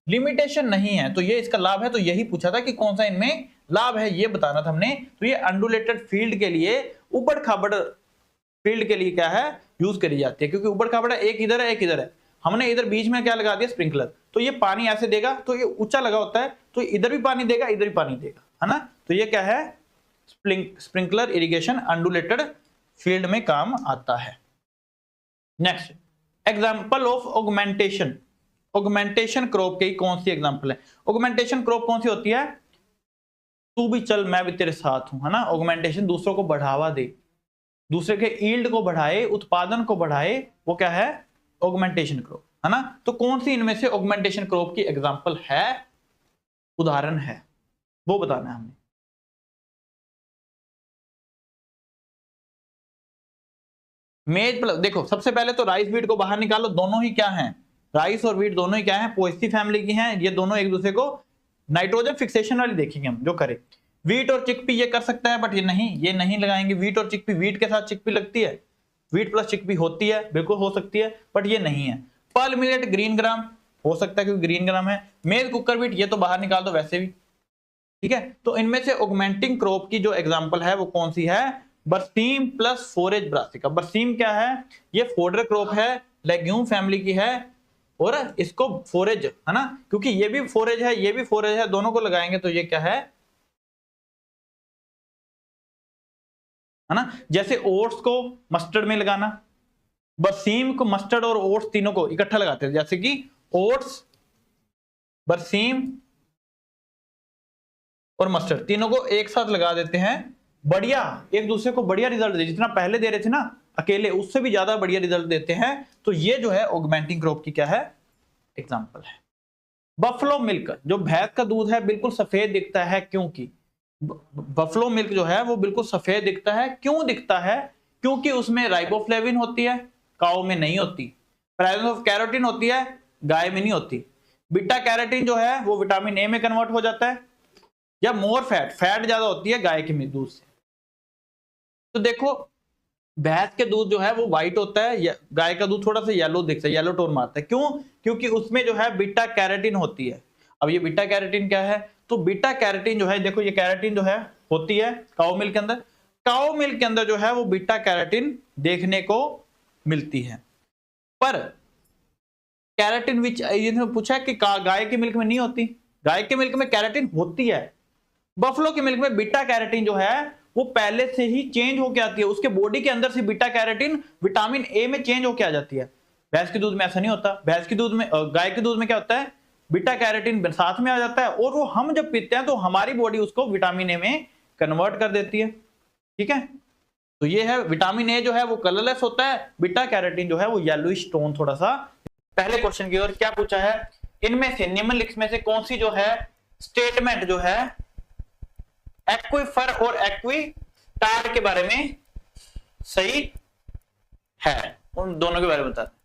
लिमिटेशन नहीं है, तो ये इसका लाभ है। तो यही पूछा था कि कौन सा इनमें लाभ है, ये बताना था हमने। तो ये अनडुलेटेड फील्ड के लिए, उबड़ खाबड़ फील्ड के लिए क्या है यूज करी जाती है, क्योंकि उबड़ खाबड़ एक इधर है एक इधर है। हमने इधर बीच में क्या लगा दिया? स्प्रिंकलर। तो ये पानी ऐसे देगा, तो ये ऊंचा लगा होता है, तो इधर भी पानी देगा इधर भी पानी देगा, है ना। तो ये क्या है? स्प्रिंकलर इरिगेशन अनडुलेटेड फील्ड में काम आता है। Next example of augmentation. Augmentation crop की कौन सी एग्जांपल है? ऑगमेंटेशन क्रॉप कौन सी होती है? तू भी चल मैं भी तेरे साथ हूं, है ना। ऑगमेंटेशन दूसरों को बढ़ावा दे, दूसरे के ईल्ड को बढ़ाए, उत्पादन को बढ़ाए, वो क्या है? ऑगमेंटेशन क्रॉप, है ना। तो कौन सी इनमें से ऑगमेंटेशन क्रॉप की एग्जांपल है, उदाहरण है, वो बताना है हमने। मेज प्लस, देखो सबसे पहले तो राइस वीट को बाहर निकालो, दोनों ही क्या हैं? राइस और वीट दोनों ही क्या हैं? पोएसी फैमिली की हैं। ये दोनों एक दूसरे को नाइट्रोजन फिक्सेशन वाली देखेंगे हम जो करें। वीट और चिकपी ये कर सकता है, बट ये नहीं लगाएंगे। वीट और चिकपी, वीट के साथ चिकपी लगती है, वीट प्लस चिकपी होती है, बिल्कुल हो सकती है, बट ये नहीं है। पर्ल मिलेट ग्रीन ग्राम हो सकता है क्योंकि ग्रीन ग्राम है। मेज कुकर वीट ये तो बाहर निकाल दो वैसे भी, ठीक है। तो इनमें से ऑगमेंटिंग क्रॉप की जो एग्जांपल है वो कौन सी है? बरसीम प्लस फोरेज ब्रासिका। बरसीम क्या है? ये फोडर क्रॉप है, लेग्यूम फैमिली की है, और इसको फोरेज, है ना, क्योंकि ये भी फोरेज है ये भी फोरेज है, दोनों को लगाएंगे तो ये क्या है ना। जैसे ओट्स को मस्टर्ड में लगाना, बरसीम को मस्टर्ड और ओट्स तीनों को इकट्ठा लगाते हैं, जैसे कि ओट्स, बरसीम और मस्टर्ड तीनों को एक साथ लगा देते हैं, बढ़िया एक दूसरे को बढ़िया रिजल्ट दे, जितना पहले दे रहे थे ना अकेले उससे भी ज्यादा बढ़िया रिजल्ट देते हैं। तो ये जो है ऑगमेंटिंग क्रॉप की क्या है? एग्जांपल है। बफलो मिल्क, जो भैंस का दूध है बिल्कुल सफेद दिखता है, क्योंकि बफलो मिल्क जो है वो बिल्कुल सफेद दिखता है। क्यों दिखता है? क्योंकि उसमें राइबोफ्लेविन होती है, काऊ में नहीं होती। प्रेजेंस ऑफ कैरोटीन होती है, गाय में नहीं होती। बीटा कैरोटीन जो है वो विटामिन ए में कन्वर्ट हो जाता है। या मोर फैट, फैट ज्यादा होती है गाय के दूध से। तो देखो भैंस के दूध जो है वो व्हाइट होता है, गाय का दूध थोड़ा सा येलो दिखता है, येलो टोन मारता है। क्यों? क्योंकि उसमें जो है बीटा कैरोटीन होती है। अब ये बीटा कैरोटीन क्या है? तो बीटा कैरोटीन जो है, देखो ये कैरोटीन जो है होती है काऊ मिल्क के अंदर। काऊ मिल्क के अंदर जो है वो बीटा कैरोटीन देखने को मिलती है। पर कैरोटीन विच पूछा कि गाय के मिल्क में नहीं होती, गाय के मिल्क में कैरोटीन होती है। बफलो के मिल्क में बीटा कैरोटीन जो है वो पहले से ही चेंज होके आती है, उसके बॉडी के अंदर से बीटा कैरोटीन विटामिन ए में चेंज होके आ जाती है। भैंस के दूध में ऐसा नहीं होता, भैंस के दूध में गाय के दूध में क्या होता है, बीटा कैरोटीन साथ में आ जाता है और वो हम जब पीते हैं तो हमारी बॉडी उसको विटामिन ए में कन्वर्ट कर देती है। ठीक है, तो ये है विटामिन ए जो है वो कलरलेस होता है, बीटा कैरोटीन जो है वो येलोइश टोन थोड़ा सा। पहले क्वेश्चन की ओर क्या पूछा है, इनमें से निम्नलिखित में से कौन सी जो है स्टेटमेंट जो है एक्विफर और एक्विटार्ड के बारे में सही है, उन दोनों के बारे में बताते।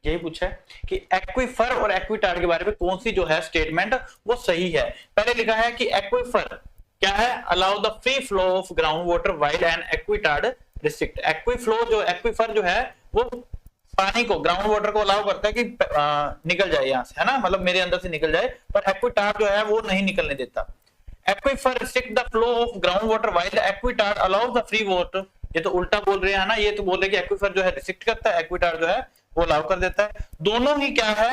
यही पूछा है कि एक्विफर और एक्विटार्ड के बारे में कौन सी जो है स्टेटमेंट वो सही है। पहले लिखा है कि एक्विफर क्या है, allow the free flow of ground water while and aquitard restrict. एक्विफ्लो जो एक्विफर जो है वो पानी को, ग्राउंड वाटर को अलाउ करता है कि निकल जाए यहां से, है ना, मतलब मेरे अंदर से निकल जाए, पर एक्विटार्ड जो है वो नहीं निकलने देता। Aquifer restrict the flow of ground water while aquitard allows the free water. ये तो उल्टा बोल रहे हैं ना, ये तो बोल रहे कि एक्विफर जो है रिस्ट्रिक्ट करता है, एक्विटार्ड जो है वो अलाउ कर देता है। दोनों ही क्या है,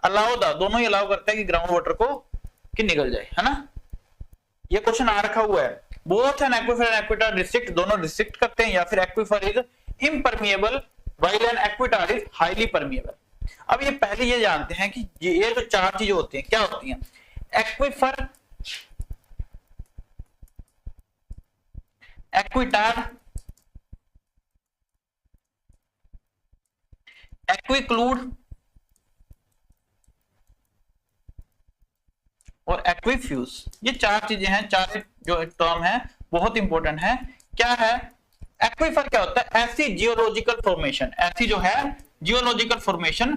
अलाउ द, दोनों ही अलाउ करता है कि ग्राउंड वाटर को कि निकल जाए, है ना। ये क्वेश्चन आ रखा हुआ है, both an aquifer and aquitard restrict, दोनों रिस्ट्रिक्ट करते हैं, या फिर aquifer is impermeable while an aquitard is highly permeable. अब ये पहले ये जानते हैं कि ये जो चार चीजें होती हैं क्या होती हैं, एक्विफर, एक्विटार्ड, एक्विक्लूड और एक्विफ्यूज। ये चार चीजें हैं, चार जो टर्म है बहुत इंपॉर्टेंट है। क्या है एक्विफर, क्या होता है, ऐसी जियोलॉजिकल फॉर्मेशन, ऐसी जो है जियोलॉजिकल फॉर्मेशन,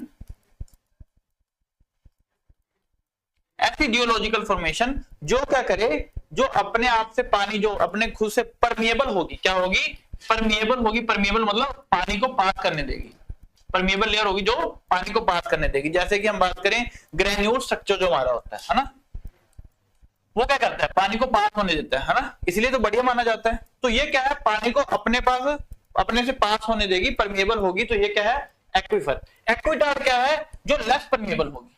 ऐसी जियोलॉजिकल फॉर्मेशन जो क्या करे, जो अपने आप से पानी जो अपने खुद से परमिएबल होगी, क्या होगी, परमिएबल होगी। परमिएबल मतलब पानी को पास करने देगी, परमिएबल लेयर होगी जो पानी को पास करने देगी। जैसे कि हम बात करें ग्रेन्यूल स्ट्रक्चर जो हमारा होता है ना, वो क्या करता है, पानी को पास होने देता है ना, इसलिए तो बढ़िया माना जाता है। तो ये क्या है, पानी को अपने पास, अपने से पास होने देगी, परमिएबल होगी, तो ये क्या है एक्विफर। एक्विटार्ड क्या है, जो लेस परमिएबल होगी,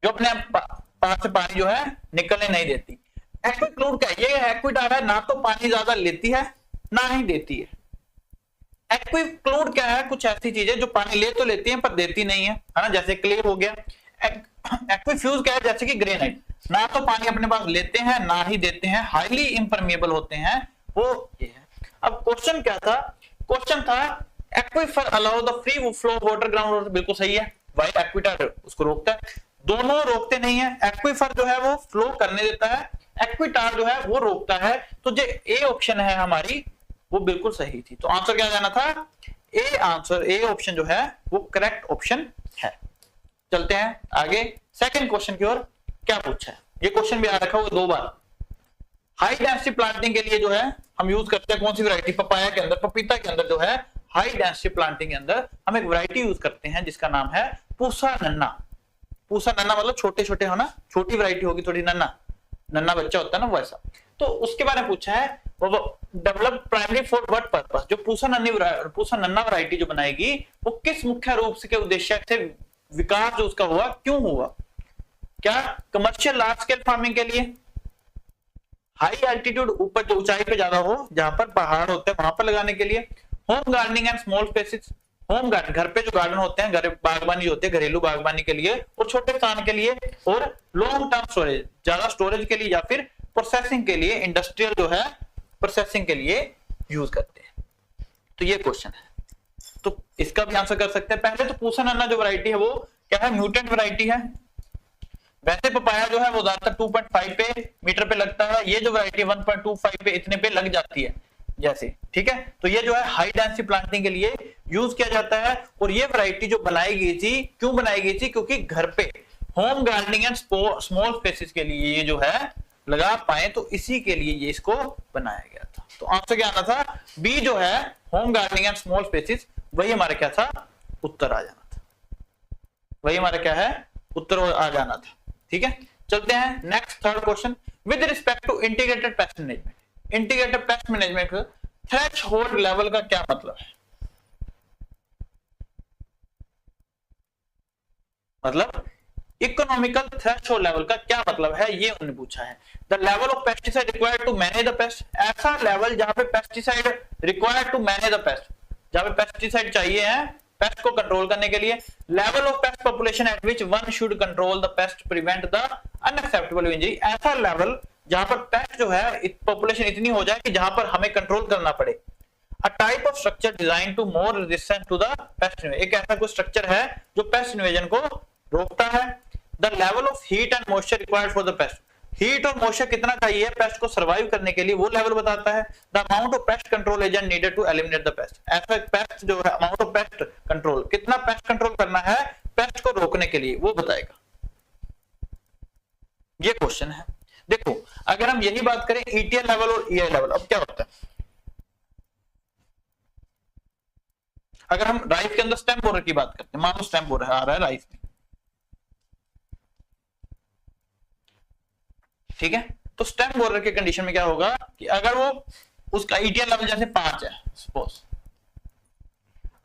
जो अपने पास से पानी जो है निकलने नहीं देती। एक्विक्लूड क्या है, ये एक्विटार्ड है, ना तो पानी ज्यादा लेती है ना ही देती है। एक्विक्लूड क्या है, कुछ ऐसी चीजें जो पानी ले तो लेती हैं पर देती नहीं है, है ना, जैसे क्ले हो गया। एक्विफ्यूज क्या है, जैसे कि ग्रेनाइट, ना तो पानी अपने पास लेते हैं ना ही देते हैं, हाईली इम्परमिएबल होते हैं, वो ये है। अब क्वेश्चन क्या था, क्वेश्चन था aquifer allow the free flow of water ground water, बिल्कुल सही है। वाइल एक्विटार्ड उसको रोकता है, दोनों रोकते नहीं है। एक्विफर जो है वो फ्लो करने देता है, एक्विटार्ड जो है वो रोकता है। तो जो ए ऑप्शन है हमारी वो बिल्कुल सही थी। तो आंसर क्या जाना था, ए आंसर, ए ऑप्शन जो है वो करेक्ट ऑप्शन है। चलते हैं आगे सेकंड क्वेश्चन की ओर। क्या पूछा है, ये क्वेश्चन भी आ रखा हुआ 2 बार। हाई डेंसिटी प्लांटिंग के लिए जो है हम यूज करते हैं कौन सी वैरायटी, पपाया के अंदर, पपीता के अंदर जो है हाई डेंसिटी प्लांटिंग के अंदर हम एक वैरायटी यूज करते हैं जिसका नाम है पूसा नन्ना। पूसा नन्ना मतलब छोटे छोटे होना, छोटी वैरायटी होगी, थोड़ी नन्ना नन्ना बच्चा होता है ना वैसा। तो उसके बारे में पूछा है, develop primary for what purpose, जो पूसा नन्ना वैरायटी जो बनाएगी वो किस मुख्य रूप से के उद्देश्य से विकास जो उसका हुआ, क्यों हुआ। क्या कमर्शियल लार्ज स्केल फार्मिंग के लिए, हाई एल्टीट्यूड, ऊपर जो ऊंचाई पे ज्यादा हो जहां पर पहाड़ होते हैं वहां पर लगाने के लिए, home gardening and small spaces, home garden घर पे जो गार्डन होते हैं, घर बागवानी होती है, घरेलू बागवानी के लिए और छोटे किसान के लिए, और लॉन्ग टर्म स्टोरेज, ज्यादा स्टोरेज के लिए, या फिर प्रोसेसिंग के लिए, इंडस्ट्रियल जो है प्रोसेसिंग के लिए यूज करते हैं। तो ये क्वेश्चन है, तो इसका भी आंसर कर सकते हैं। पहले तो पूसा नन्ना जो वैरायटी है वो क्या है, म्यूटेंट वैरायटी है। वैसे पपाया जो है वो ज्यादातर 2.5 पे मीटर पे लगता है, ये जो वैरायटी 1.25 पे इतने पे लग जाती है जैसे, ठीक है। तो ये जो है हाई डेंसिटी प्लांटिंग के लिए यूज किया जाता है। और ये वैरायटी जो बनाई गई थी, क्यों बनाई गई थी, क्योंकि घर पे home gardening and small spaces के लिए ये जो है लगा पाए, तो इसी के लिए ये इसको बनाया गया था। तो आंसर क्या आना था, बी जो है home gardening and small spaces, वही हमारा क्या था, उत्तर आ जाना था। वही हमारा क्या है, उत्तर आ जाना था। ठीक है, चलते हैं next third question. With respect to integrated pest management, integrated pest management threshold level का क्या मतलब है? मतलब इकोनॉमिकल थ्रेशोल्ड लेवल का क्या मतलब है, ये उन्होंने पूछा है। The level of pesticide required to manage the pest, ऐसा लेवल जहां पे pesticide required to manage the pest, जहां पे पेस्टिसाइड चाहिए है पेस्ट को कंट्रोल करने के लिए। Level of paste population at which one should control the paste prevent the unacceptable injury, ऐसा लेवल जहां पर पेस्ट जो है पॉपुलेशन इतनी हो जाए कि जहां पर हमें कंट्रोल करना पड़े। A type of structure designed to more resistant to the pest invasion, एक ऐसा कोई स्ट्रक्चर है जो पेस्ट इन्वेजन को रोकता है। The level of heat and moisture required for the paste, heat और मॉइस्चर कितना चाहिए पेस्ट को सर्वाइव करने के लिए, वो लेवल बताता है। The amount of pest control agent needed to eliminate the pest, ऐसा पेस्ट जो है अमाउंट ऑफ पेस्ट कंट्रोल, कितना पेस्ट कंट्रोल करना है पेस्ट को रोकने के लिए, वो बताएगा। ये क्वेश्चन है। देखो अगर हम यही बात करें ईटीएल लेवल और ईआई लेवल, अब क्या होता है अगर हम राइस के अंदर स्टेम बोरर की बात करते हैं, मान लो स्टेम बोरर आ रहा है राइस में, ठीक है, तो स्टेम बोरर के कंडीशन में क्या होगा कि अगर वो उसका ईटीएल लेवल जैसे 5 है सपोज,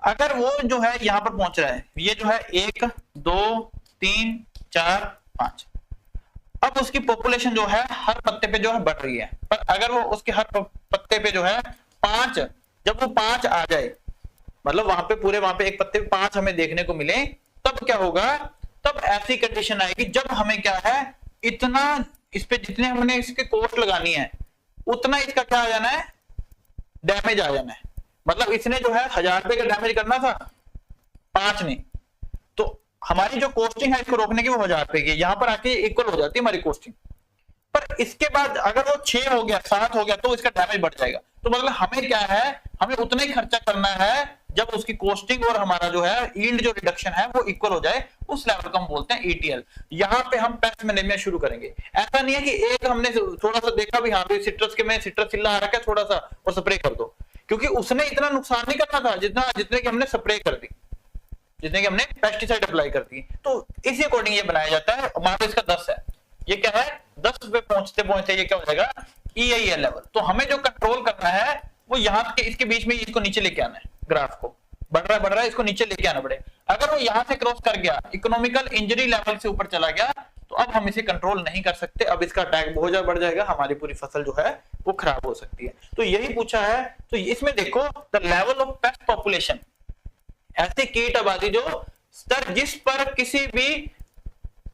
अगर वो जो है यहां पर पहुंच रहा है, ये जो है 1 2 3 4 5, अब उसकी पॉपुलेशन जो है हर पत्ते पे जो है बढ़ रही है, पर अगर वो उसके हर पत्ते पे जो है 5, जब वो 5 आ जाए, मतलब वहां पे पूरे वहां पे एक पत्ते पे 5 हमें देखने को मिले, तब क्या होगा, तब ऐसी कंडीशन आएगी जब हमें क्या है इतना इस पे जितने हमने इसके कॉस्ट लगानी है उतना इसका क्या आ जाना है, डैमेज आ जाना है। मतलब इसने जो है 1000 रुपए का डैमेज करना था 5 ने, तो हमारी जो कॉस्टिंग है इसको रोकने की वो 1000 रुपए की, यहां पर आके इक्वल हो जाती है हमारी कॉस्टिंग। पर इसके बाद अगर वो 6 हो गया 7 हो गया तो इसका डैमेज बढ़ जाएगा। तो मतलब हमें क्या है, हमें उतना ही खर्चा करना है जब उसकी कॉस्टिंग और हमारा जो है यील्ड जो रिडक्शन है वो इक्वल हो जाए, उस लेवल को हम बोलते हैं ईटीएल। यहां पे हम पेस्ट मैनेजमेंट शुरू करेंगे। ऐसा नहीं है कि एक हमने थोड़ा सा देखा भी हाँ सिट्रस के में सिट्रस चिल्ला आ रखा है थोड़ा सा और स्प्रे कर दो, क्योंकि उसने इतना नुकसान नहीं करना था जितने की हमने स्प्रे कर दी, जितने की हमने पेस्टिसाइड अप्लाई कर दी। तो इसी अकॉर्डिंग ये बनाया जाता है। मान लो इसका 10 है, ये क्या है 10 पे पहुंचते पहुंचते ये क्या हो जाएगा ईआईएल लेवल। तो हमें जो कंट्रोल करना है वो यहाँ के इसके बीच में इसको नीचे लेके आना है, ग्राफ को बढ़ रहा है इसको नीचे लेके आना पड़े। अगर वो यहां से क्रॉस कर गया, इकोनॉमिकल इंजरी लेवल से ऊपर चला गया, तो अब हम इसे कंट्रोल नहीं कर सकते, अब इसका अटैक बहुत ज्यादा बढ़ जाएगा, हमारी पूरी फसल जो है वो खराब हो सकती है। तो यही पूछा है। तो इसमें देखो the level of paste population, ऐसी कीट आबादी जो स्तर जिस पर किसी भी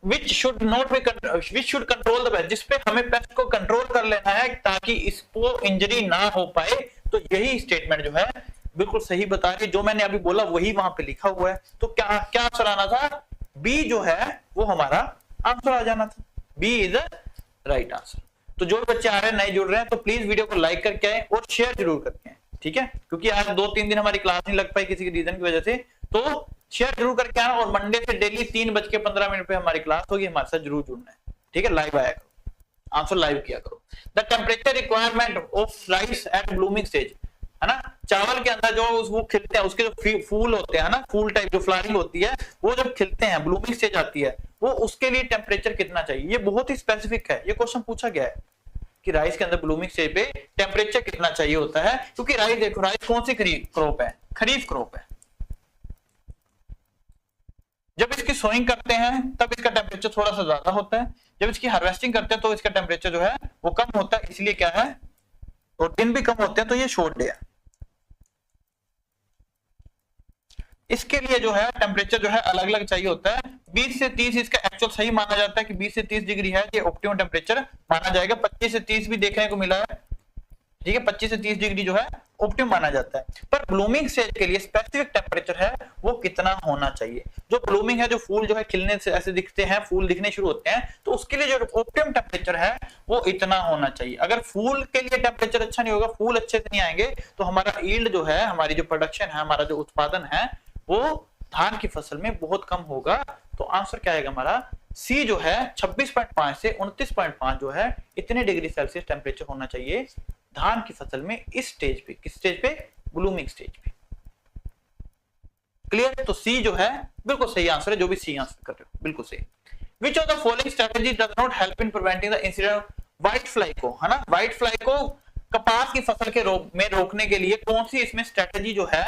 which should control the pest, जिस पे हमें पेस्ट को कंट्रोल कर लेना है ताकि इसको इंजरी ना हो पाए। तो यही स्टेटमेंट जो है बिल्कुल सही बता रही है, जो मैंने अभी बोला वही वहां पे लिखा हुआ है। तो क्या क्या आंसर आना था, बी जो है वो हमारा आंसर आ जाना था, B is the right answer. तो जो बच्चे आ रहे हैं नए जुड़ रहे हैं तो प्लीज वीडियो को लाइक करके आए और शेयर जरूर करके आए, ठीक है, क्योंकि आज 2-3 दिन हमारी क्लास नहीं लग पाई किसी के रीजन की वजह से, तो शेयर जरूर करके आना। और मंडे से डेली 3:15 पे हमारी क्लास होगी, हमारे साथ जरूर जुड़ना है, ठीक है, लाइव आया करो, आंसर लाइव किया करो। The temperature requirement of rice at blooming stage, है ना, चावल के अंदर जो वो खिलते हैं उसके जो फूल होते हैं ना, फूल टाइप जो फ्लावरिंग होती है, वो जब खिलते हैं ब्लूमिंग स्टेज आती है, वो उसके लिए टेम्परेचर कितना चाहिए, ये बहुत ही स्पेसिफिक है। ये क्वेश्चन पूछा गया है कि राइस के अंदर ब्लूमिंग स्टेज पे टेम्परेचर कितना चाहिए होता है, क्योंकि राइस देखो, राइस कौन सी क्रॉप है, खरीफ क्रॉप है। जब इसकी सोइंग करते हैं तब इसका टेम्परेचर थोड़ा सा ज्यादा होता है, जब इसकी हार्वेस्टिंग करते हैं तो इसका टेम्परेचर जो है वो कम होता है, इसलिए क्या है, और दिन भी कम होते हैं, तो ये शॉर्ट डे है। इसके लिए जो है टेम्परेचर जो है अलग अलग चाहिए होता है। 20 से 30 इसका एक्चुअल सही माना जाता है कि 20 से 30 डिग्री है, ये ऑप्टिमम टेम्परेचर माना जाएगा। 25 से 30 भी देखने को मिला है, ठीक है, 25 से 30 डिग्री जो है ऑप्टिमम माना जाता है। पर ब्लूमिंग स्टेज के लिए स्पेसिफिक टेम्परेचर है वो कितना होना चाहिए। जो ब्लूमिंग है, जो फूल जो है खिलने से ऐसे दिखते हैं, फूल दिखने शुरू होते हैं, तो उसके लिए जो ऑप्टिमम टेम्परेचर है वो इतना होना चाहिए। अगर फूल के लिए टेम्परेचर अच्छा नहीं होगा, फूल अच्छे से नहीं आएंगे, तो हमारा यील्ड जो है, हमारी जो प्रोडक्शन है, हमारा जो उत्पादन है, वो धान की फसल में बहुत कम होगा। तो आंसर क्या आएगा हमारा, सी जो है 26.5 से 29.5 जो है इतने डिग्री सेल्सियस टेम्परेचर होना चाहिए धान की फसल में, इस स्टेज पे, किस स्टेज पे, ब्लूमिंग स्टेज पे। क्लियर? तो सी जो है बिल्कुल सही आंसर है, जो भी सी आंसर कर रहे हो बिल्कुल सही। विच of the following strategy does not help in preventing the incident of white fly को, है ना, व्हाइट फ्लाई को कपास की फसल के में रोकने के लिए कौन सी इसमें स्ट्रेटजी जो है,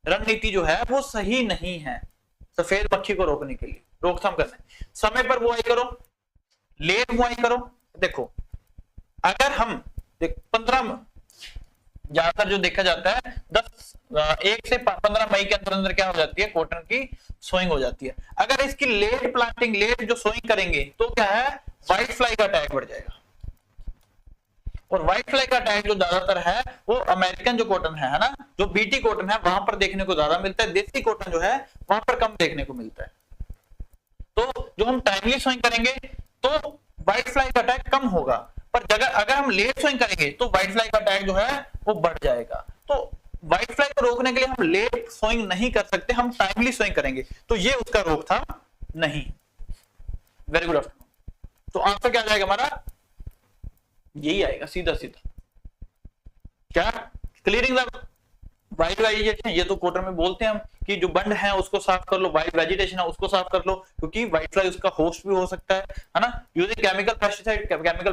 रणनीति जो है वो सही नहीं है सफेद मक्खी को रोकने के लिए, रोकथाम करने। समय पर बुआई करो, लेट बुआई करो। देखो अगर हम 15 ज्यादातर जो देखा जाता है 1 से 15 मई के अंदर अंदर क्या हो जाती है, कॉटन की सोइंग हो जाती है। अगर इसकी लेट प्लांटिंग, लेट जो सोइंग करेंगे तो क्या है, व्हाइट फ्लाई का अटैक बढ़ जाएगा। और व्हाइट फ्लाई का अटैक जो ज्यादातर है वो अमेरिकन जो कॉटन है ना, जो बीटी कॉटन है वहां पर देखने को ज्यादा मिलता है, देसी कॉटन जो है वहां पर कम देखने को मिलता है। तो जो हम टाइमली सोइंग करेंगे तो व्हाइट फ्लाई का अटैक कम होगा, पर अगर हम लेट सोइंग करेंगे तो व्हाइट फ्लाई का अटैक जो है वो बढ़ जाएगा। तो व्हाइट फ्लाई को रोकने के लिए हम लेट सोइंग नहीं कर सकते, हम टाइमली सोइंग करेंगे, तो ये उसका रोकथाम नहीं। Very good afternoon. तो आंसर क्या आ जाएगा हमारा, यही आएगा सीधा सीधा। क्या, क्लियरिंग द व्हाइट वेजिटेशन, ये तो कॉटन में बोलते हैं हम कि जो बंड है उसको साफ कर लो, व्हाइट वेजिटेशन है उसको साफ कर लो, क्योंकि व्हाइट फ्लाई उसका होस्ट भी हो सकता है ना। यूजिंग केमिकल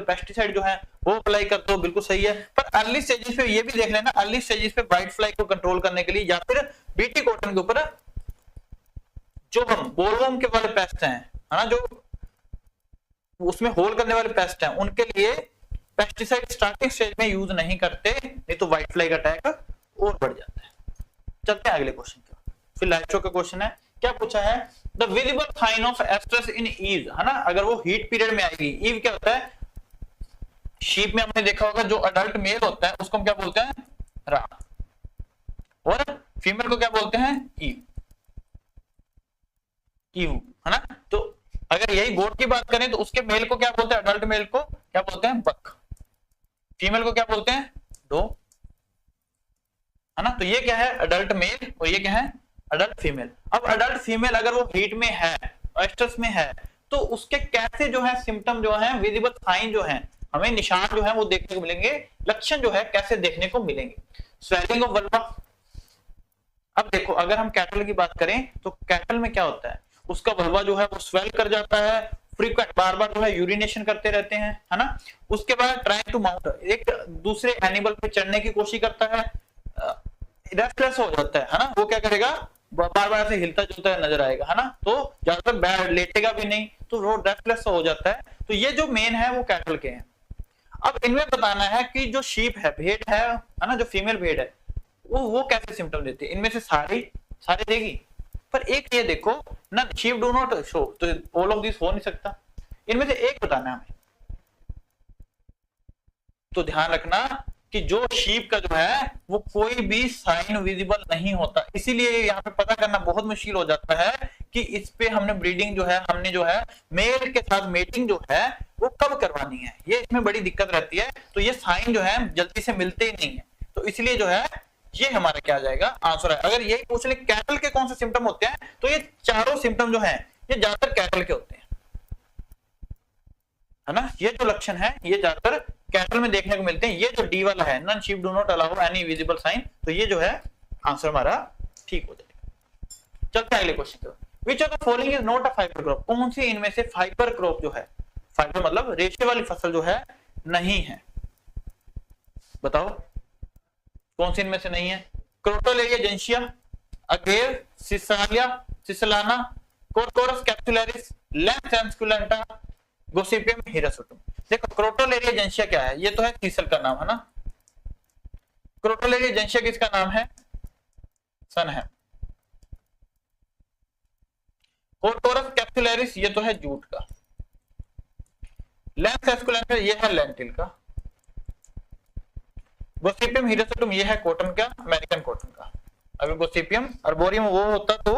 पेस्टिसाइड जो है वो अप्लाई कर दो, बिल्कुल सही है। पर अर्ली स्टेजेस पे ये भी देख लेना, अर्ली स्टेजेस पे व्हाइट फ्लाई को कंट्रोल करने के लिए या फिर बीटी कॉटन के ऊपर जो हम बोलवर्म के वाले पेस्ट हैं, है ना, जो उसमें होल करने वाले पेस्ट हैं, उनके लिए पेस्टिसाइड स्टार्टिंग स्टेज में यूज नहीं करते, नहीं तो व्हाइट फ्लाई का अटैक और बढ़ जाता है। चलते हैं अगले क्वेश्चन की। फिर लाइट्रो का क्वेश्चन है, क्या पूछा है, the visible sign of estrus in ewe, है ना, अगर वो हीट पीरियड में आएगी। ईव क्या होता है, शीप में हमने देखा होगा जो अडल्ट मेल होता है उसको हम क्या बोलते हैं, रा, और फीमेल को क्या बोलते हैं, ईव, ईव, है ना। तो अगर यही गोट की बात करें तो उसके मेल को क्या बोलते हैं, अडल्ट मेल को क्या बोलते हैं, बक, फीमेल को क्या बोलते हैं, डो, है ना। तो ये क्या है, अडल्ट मेल, और ये क्या है, अडल्ट फीमेल। अब अडल्ट फीमेल अगर वो हीट में है, एस्ट्रस में है, तो उसके कैसे जो है सिम्टम जो है, विजिबल साइन जो है, हमें निशान जो है वो देखने को मिलेंगे, लक्षण जो है कैसे देखने को मिलेंगे। Swelling of vulva. अब देखो अगर हम कैटल की बात करें तो कैटल में क्या होता है, उसका वल्वा जो है वो स्वेल कर जाता है, फ्रीक्वेंट बार बार जो है यूरिनेशन करते रहते हैं, है ना। उसके बाद ट्राइंग टू माउंट, एक दूसरे एनिमल पे चढ़ने की कोशिश करता है, रेस्टलेस हो जाता है ना, वो क्या करेगा, बार बार से हिलता जुलता नजर आएगा, है ना। तो ज्यादातर लेटेगा भी नहीं, तो वो रेस्टलेस हो जाता है। तो ये जो मेन है वो कैटल के हैं। अब इनमें बताना है कि जो शीप है, भेड़ है ना, जो फीमेल भेड़ है वो कैसे सिम्टम देती है। इनमें से सारे देगी, पर एक ये देखो ना, शीप डू नॉट शो, तो ऑल ऑफ दिस हो नहीं सकता, इनमें से एक बताना है हमें। तो ध्यान रखना कि जो शीप का जो है वो कोई भी साइन विजिबल नहीं होता, इसीलिए यहाँ पे पता करना बहुत मुश्किल हो जाता है कि इस पे हमने ब्रीडिंग जो है, हमने जो है मेल के साथ मेटिंग जो है वो कब करवानी है, ये इसमें बड़ी दिक्कत रहती है। तो ये साइन जो है जल्दी से मिलते ही नहीं है, तो इसलिए जो है ये हमारा क्या आ जाएगा, आंसर है। अगर यही पूछ ले कैटल के कौन से सिम्टम होते हैं, तो ये चारों सिम्टम जो है ये ज्यादातर कैटल के होते हैं, है ना। ये जो लक्षण है ये ज्यादातर कैटल में देखने को मिलते हैं। ये जो डी वाला है, none sheep do not allow any visible sign, तो ये जो है आंसर हमारा ठीक हो जाएगा। चलते हैं अगले क्वेश्चन पे। विच of the following is not a fibre crop, कौन सी इनमें से फाइबर क्रॉप जो है, फाइबर मतलब रेशे वाली फसल जो है नहीं है, बताओ कौन सी इनमें से नहीं है। Crotalaria juncea, Agave, sisalana, Corchorus capsularis, Lens esculenta, Gossypium hirsutum. देखो क्रोटोलेरिया जेंशिया क्या है, ये तो है सीसल का नाम, है ना। क्रोटोलेरिया जेंशिया किसका नाम है, सन है। कोरकोरस कैप्सुलरिस ये तो है जूट का। लेंस एस्कुलेंटा ये है लेंटिल का। गोसिपियम हिरासुटुम ये है कॉटन का, अमेरिकन कॉटन का। अगर गोसिपियम अर्बोरियम वो होता तो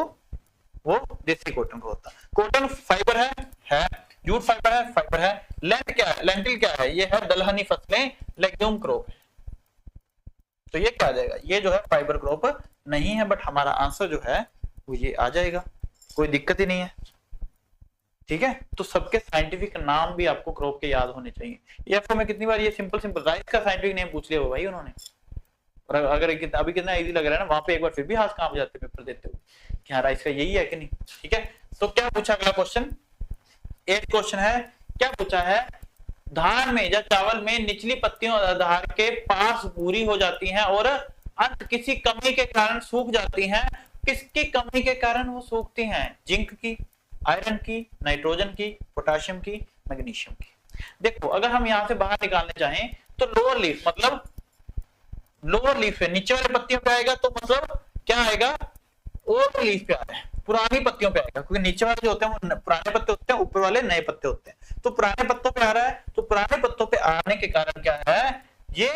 वो देसी कॉटन का होता। कॉटन फाइबर है, जूट फाइबर है। लेंट क्या है, लेंटिल क्या है, ये है दलहनी फसलें, लेग्यूम क्रॉप है। तो ये क्या आ जाएगा, ये जो है फाइबर क्रॉप नहीं है, बट हमारा आंसर जो है वो ये आ जाएगा, कोई दिक्कत ही नहीं है, ठीक है। तो सबके साइंटिफिक नाम भी आपको क्रॉप के याद होने चाहिए। ये में कितनी बार ये सिंपल राइस का साइंटिफिक नेम पूछ लिया भाई उन्होंने, और अगर अभी कितना इजी लग रहा है ना, वहां पे एक बार फिर भी हाथ कांप जाते पेपर देते हुए कि हाँ राइस का यही है कि नहीं, ठीक है। तो क्या पूछा अगला क्वेश्चन, 8 क्वेश्चन है, क्या पूछा है, धान में या चावल में निचली पत्तियों आधार के पास भूरी हो जाती हैं और अंत किसी कमी के कारण सूख जाती हैं। किसकी कमी के कारण वो सूखती हैं? जिंक की, आयरन की, नाइट्रोजन की, पोटाशियम की, मैग्नीशियम की। देखो अगर हम यहां से बाहर निकालने चाहें तो लोअर लीफ, मतलब लोअर लीफ है, नीचे वाले पत्तियों पे आएगा तो मतलब क्या आएगा, ओल्ड लीफ पे आ रहा है, पुरानी पत्तियों पे आएगा, क्योंकि नीचे वाले जो होते हैं वो पुराने पत्ते होते हैं, ऊपर वाले नए पत्ते होते हैं। तो पुराने पत्तों पे आ रहा है, तो पुराने पत्तों पे आने के कारण क्या है, ये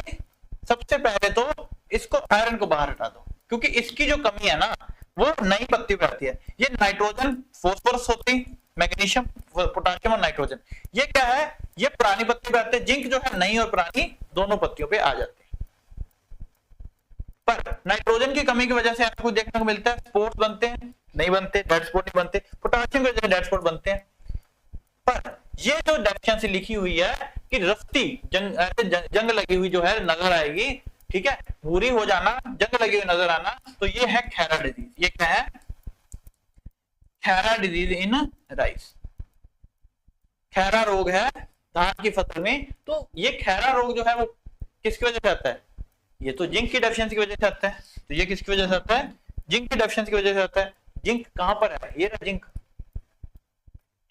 सबसे पहले तो इसको आयरन को बाहर हटा दो, क्योंकि इसकी जो कमी है ना वो नई पत्ती पे आती है। ये नाइट्रोजन फॉस्फोरस होती, मैग्नीशियम, पोटाशियम और नाइट्रोजन, ये क्या है, ये पुरानी पत्ती पे आते हैं। जिंक जो है नई और पुरानी दोनों पत्तियों पे आ जाती है। पर नाइट्रोजन की कमी की वजह से आपको देखने को मिलता है स्पॉट बनते हैं, नहीं बनते, डेड स्पॉट नहीं बनते, पोटाशियम की वजह से डेड स्पॉट बनते हैं। पर ये जो डेफिशिएंसी लिखी हुई है कि रफ्ती जंग लगी हुई जो है नजर आएगी, ठीक है, भूरी हो जाना, जंग लगी हुई नजर आना, तो ये है खैरा डिजीज। ये क्या है, Khaira disease in rice. Khaira रोग है धान की फसल में। तो ये खैरा रोग जो है वो किसकी वजह से आता है, ये तो जिंक की डेफिशिएंसी की वजह से आता है। तो ये किसकी वजह से आता है, जिंक की डेफिशिएंसी की वजह से आता है। जिंक कहां पर है, ये रहा जिंक।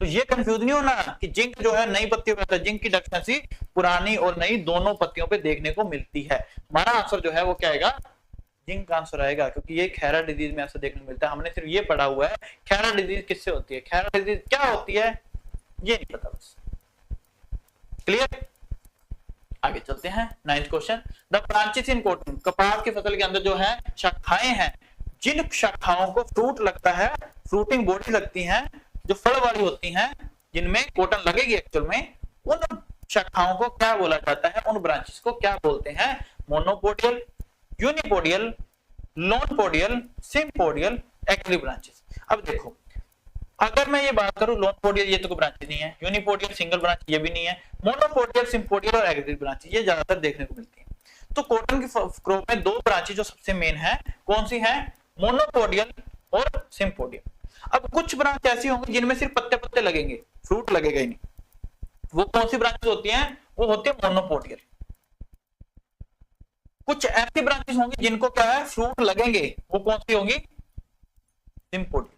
तो ये कंफ्यूज नहीं होना कि जिंक जो है नई पत्तियों पे आता है, जिंक की डेफिशिएंसी पुरानी और नई दोनों पत्तियों पे देखने को मिलती है। हमारा आंसर जो है वो क्या आएगा, जिंक का आंसर आएगा, क्योंकि ये खैरा डिजीज में ऐसा देखने को मिलता है। हमने सिर्फ ये पढ़ा हुआ है खैरा डिजीज किससे होती है, खैरा डिजीज क्या होती है ये नहीं पता बस। क्लियर, आगे चलते हैं। 9th question, the branches in cotton, कपास की फसल के अंदर जो है शाखाएं हैं, जिन शाखाओं को फ्रूट लगता है, फ्रूटिंग बॉडी लगती है, जो फल वाली होती हैं, जिनमें कॉटन लगेगी एक्चुअल में, उन शाखाओं को क्या बोला जाता है, उन ब्रांचेस को क्या बोलते हैं, मोनोपोडियल, यूनिपोडियल, लोनपोडियल, सिम्पोडियल, एक्सियल ब्रांचेस। अब देखो अगर मैं ये बात करूं लोनपोडियल, ये तो कोई ब्रांचेस नहीं है, यूनिपोडियल सिंगल ब्रांच ये भी नहीं है, मोनोपोडियल, सिम्पोडियल और एक्सियल ब्रांचेस ये ज्यादातर देखने को मिलती है। तो कॉटन की क्रॉप में दो ब्रांचेस जो सबसे मेन है कौन सी है, मोनोपोडियल और सिम्पोडियल। अब कुछ ब्रांच ऐसी होंगी जिनमें सिर्फ पत्ते पत्ते लगेंगे, फ्रूट लगेगा ही नहीं, वो कौन सी ब्रांचेस होती हैं, वो होती है मोनोपोडियल। कुछ ऐसी ब्रांचेस होंगी जिनको क्या है फ्रूट लगेंगे, वो कौन सी होंगी, सिम्पोडियल।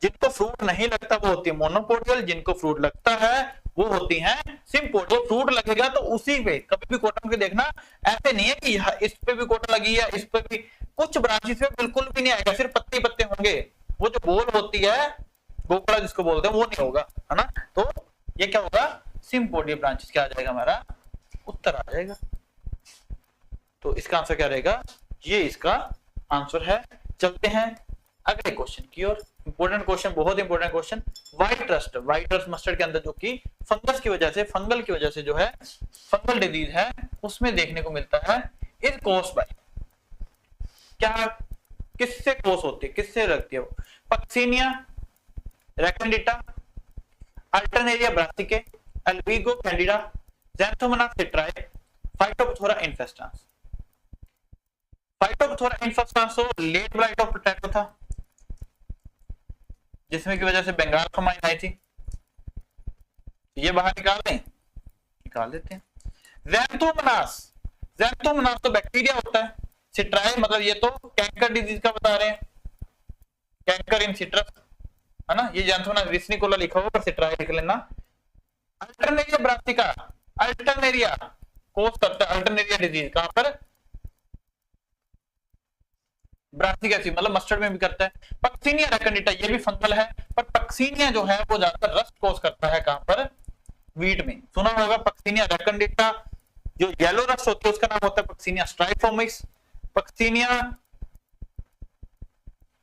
जिनको फ्रूट नहीं लगता वो होती है मोनोपोडियल, जिनको फ्रूट लगता है वो होती है सिम्पोडियल। फ्रूट लगेगा तो उसी पे, कभी भी कॉटन के देखना ऐसे नहीं है कि इस पे भी कॉटन लगी है, इस पे भी, कुछ ब्रांचेस पे बिल्कुल भी नहीं आएगा, सिर्फ पत्ते पत्ते होंगे, वो जो बोल होती है गोकड़ा जिसको बोलते हैं वो नहीं होगा, है ना। तो ये क्या होगा, सिम्पोडियल ब्रांचेस क्या आ जाएगा, हमारा उत्तर आ जाएगा। तो इसका आंसर क्या रहेगा, ये इसका आंसर है। चलते हैं अगले क्वेश्चन की ओर। इंपॉर्टेंट क्वेश्चन, बहुत important question. White rust, white rust mustard के अंदर जो कि फंगस की वजह से, फंगल की वजह से जो है फंगल डिजीज है उसमें देखने को मिलता है। इज कॉज्ड बाय, क्या किससे कॉज होती है, किससे लगती है वो, Puccinia recondita, Alternaria brassicae, Albugo candida, Xanthomonas citri, Phytophthora infestans. Phytophthora infestans तो लेट ब्लाइट ऑफ पोटैटो था, जिसमें की वजह से बंगाल फमाइन आई थी, ये बाहर निकाल दें, निकाल देते हैं। ज़ैंथोमोनास, ज़ैंथोमोनास तो बैक्टीरिया होता है, सिट्राए मतलब ये तो कैंकर डिजीज का बता रहे हैं, कैंकर इन सिट्रस, है ना। ये ज़ैंथोमोनास विस्निकोला लिखा होगा, सिट्राए लिख लेना। अल्टरनेरिया ब्रासिका, अल्टरनेरिया कोस करता है, अल्टरनेरिया डिजीज कहां पर, ब्रासिका सी मतलब मस्टर्ड में भी करता है। पक्सीनिया रैकेंडिटा ये भी फंगल है, पर पक्सीनिया जो है वो ज्यादातर रस्ट कोस करता है, कहां पर, वीट में। सुना होगा पक्सीनिया रैकेंडिटा, जो येलो रस्ट होती है उसका नाम होता है पक्सीनिया स्ट्राइफोमिस। पक्सीनिया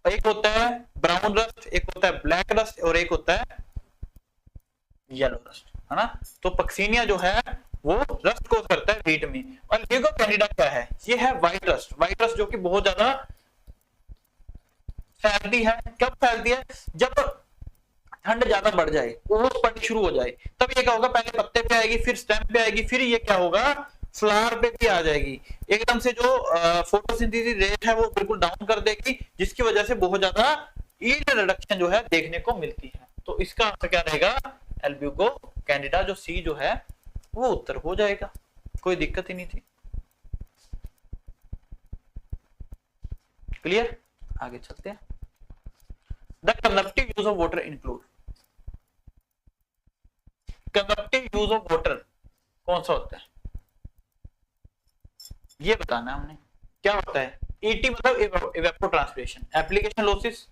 एक होता है ब्राउन रस्ट, एक होता है ब्लैक रस्ट और एक होता है येलो रस्ट, है ना। तो पक्सीनिया जो है वो रस्ट कोस करता है वीट में। और अल्बिगो कैंडिडा क्या है, ये है व्हाइट रस्ट, व्हाइट रस्ट जो कि बहुत ज्यादा फैलती है। कब फैलती है, जब ठंड ज्यादा बढ़ जाए, ओस पड़नी शुरू हो जाए, तब ये क्या होगा, पहले पत्ते पे आएगी, फिर स्टेम पे आएगी, फिर ये क्या होगा फ्लावर पे भी आ जाएगी। एकदम से जो फोटोसिंथेसिस रेट है वो बिल्कुल डाउन कर देगी, जिसकी वजह से बहुत ज्यादा यील्ड रिडक्शन जो है देखने को मिलती है। तो इसका आंसर क्या रहेगा, एल्ब्यूको कैंडिडा, जो सी जो है वो उत्तर हो जाएगा, कोई दिक्कत ही नहीं थी। क्लियर, आगे चलते हैं। The consumptive use of water include, consumptive use of water कौन सा होता है ये बताना है हमने। क्या होता है, ईटी मतलब evapotranspiration, application losses,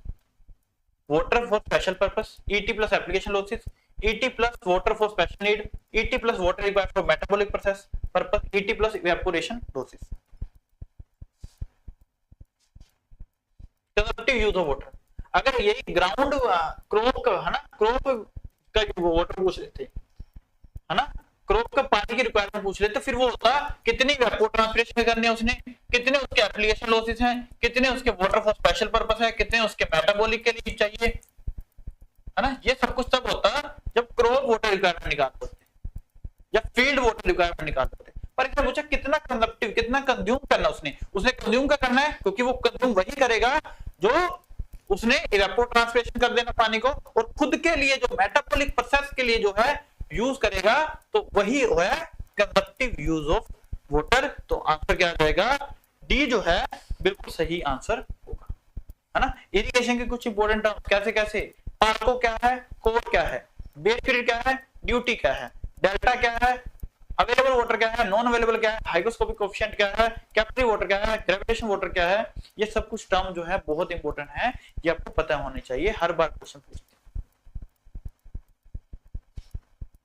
water for special purpose, ET plus application losses, ET plus water for special need, ET plus water required for metabolic process purpose, ET plus evaporation losses. Consumptive use of water, अगर यही ground crop का है ना, crop का water पूछ रहे थे है ना, क्रॉप का पानी की रिक्वायरमेंट पूछ रहे थे, फिर वो होता कितनी इवेपोट्रांसपिरेशन करनी है उसने, कितने उसके एप्लीकेशन लॉसेस हैं, कितने उसके वाटर फॉर स्पेशल पर्पस है, कितने उसके मेटाबॉलिक के लिए चाहिए, है ना। ये सब कुछ तब होता जब क्रॉप वाटर रिक्वायरमेंट निकालते थे या फील्ड वाटर रिक्वायरमेंट निकालते थे। पर इसने पूछा कितना कंजप्टिव, कितना कंज्यूम करना उसने कंज्यूम का करना है, क्योंकि वो कंज्यूम वही करेगा जो उसने इवेपोट्रांसपिरेशन कर देना पानी को, और खुद के लिए जो मेटाबॉलिक प्रोसेस के लिए जो है यूज करेगा, तो वही है कंजप्टिव यूज ऑफ वाटर। तो आंसर क्या आ जाएगा, डी जो है बिल्कुल सही आंसर होगा, है ना। इरिगेशन के कुछ इंपोर्टेंट टर्म्स कैसे कैसे, पार्को क्या है, कोर क्या है, बेस पीरियड क्या है, ड्यूटी क्या है, डेल्टा क्या है, अवेलेबल वाटर क्या है, नॉन अवेलेबल क्या है, हाइग्रोस्कोपिक कोएफिशिएंट क्या है, कैपिलरी वाटर क्या है, ग्रेविटेशन वाटर क्या है, ये सब कुछ टर्म जो है बहुत इंपॉर्टेंट है, ये आपको पता होने चाहिए, हर बार क्वेश्चन पूछते हैं।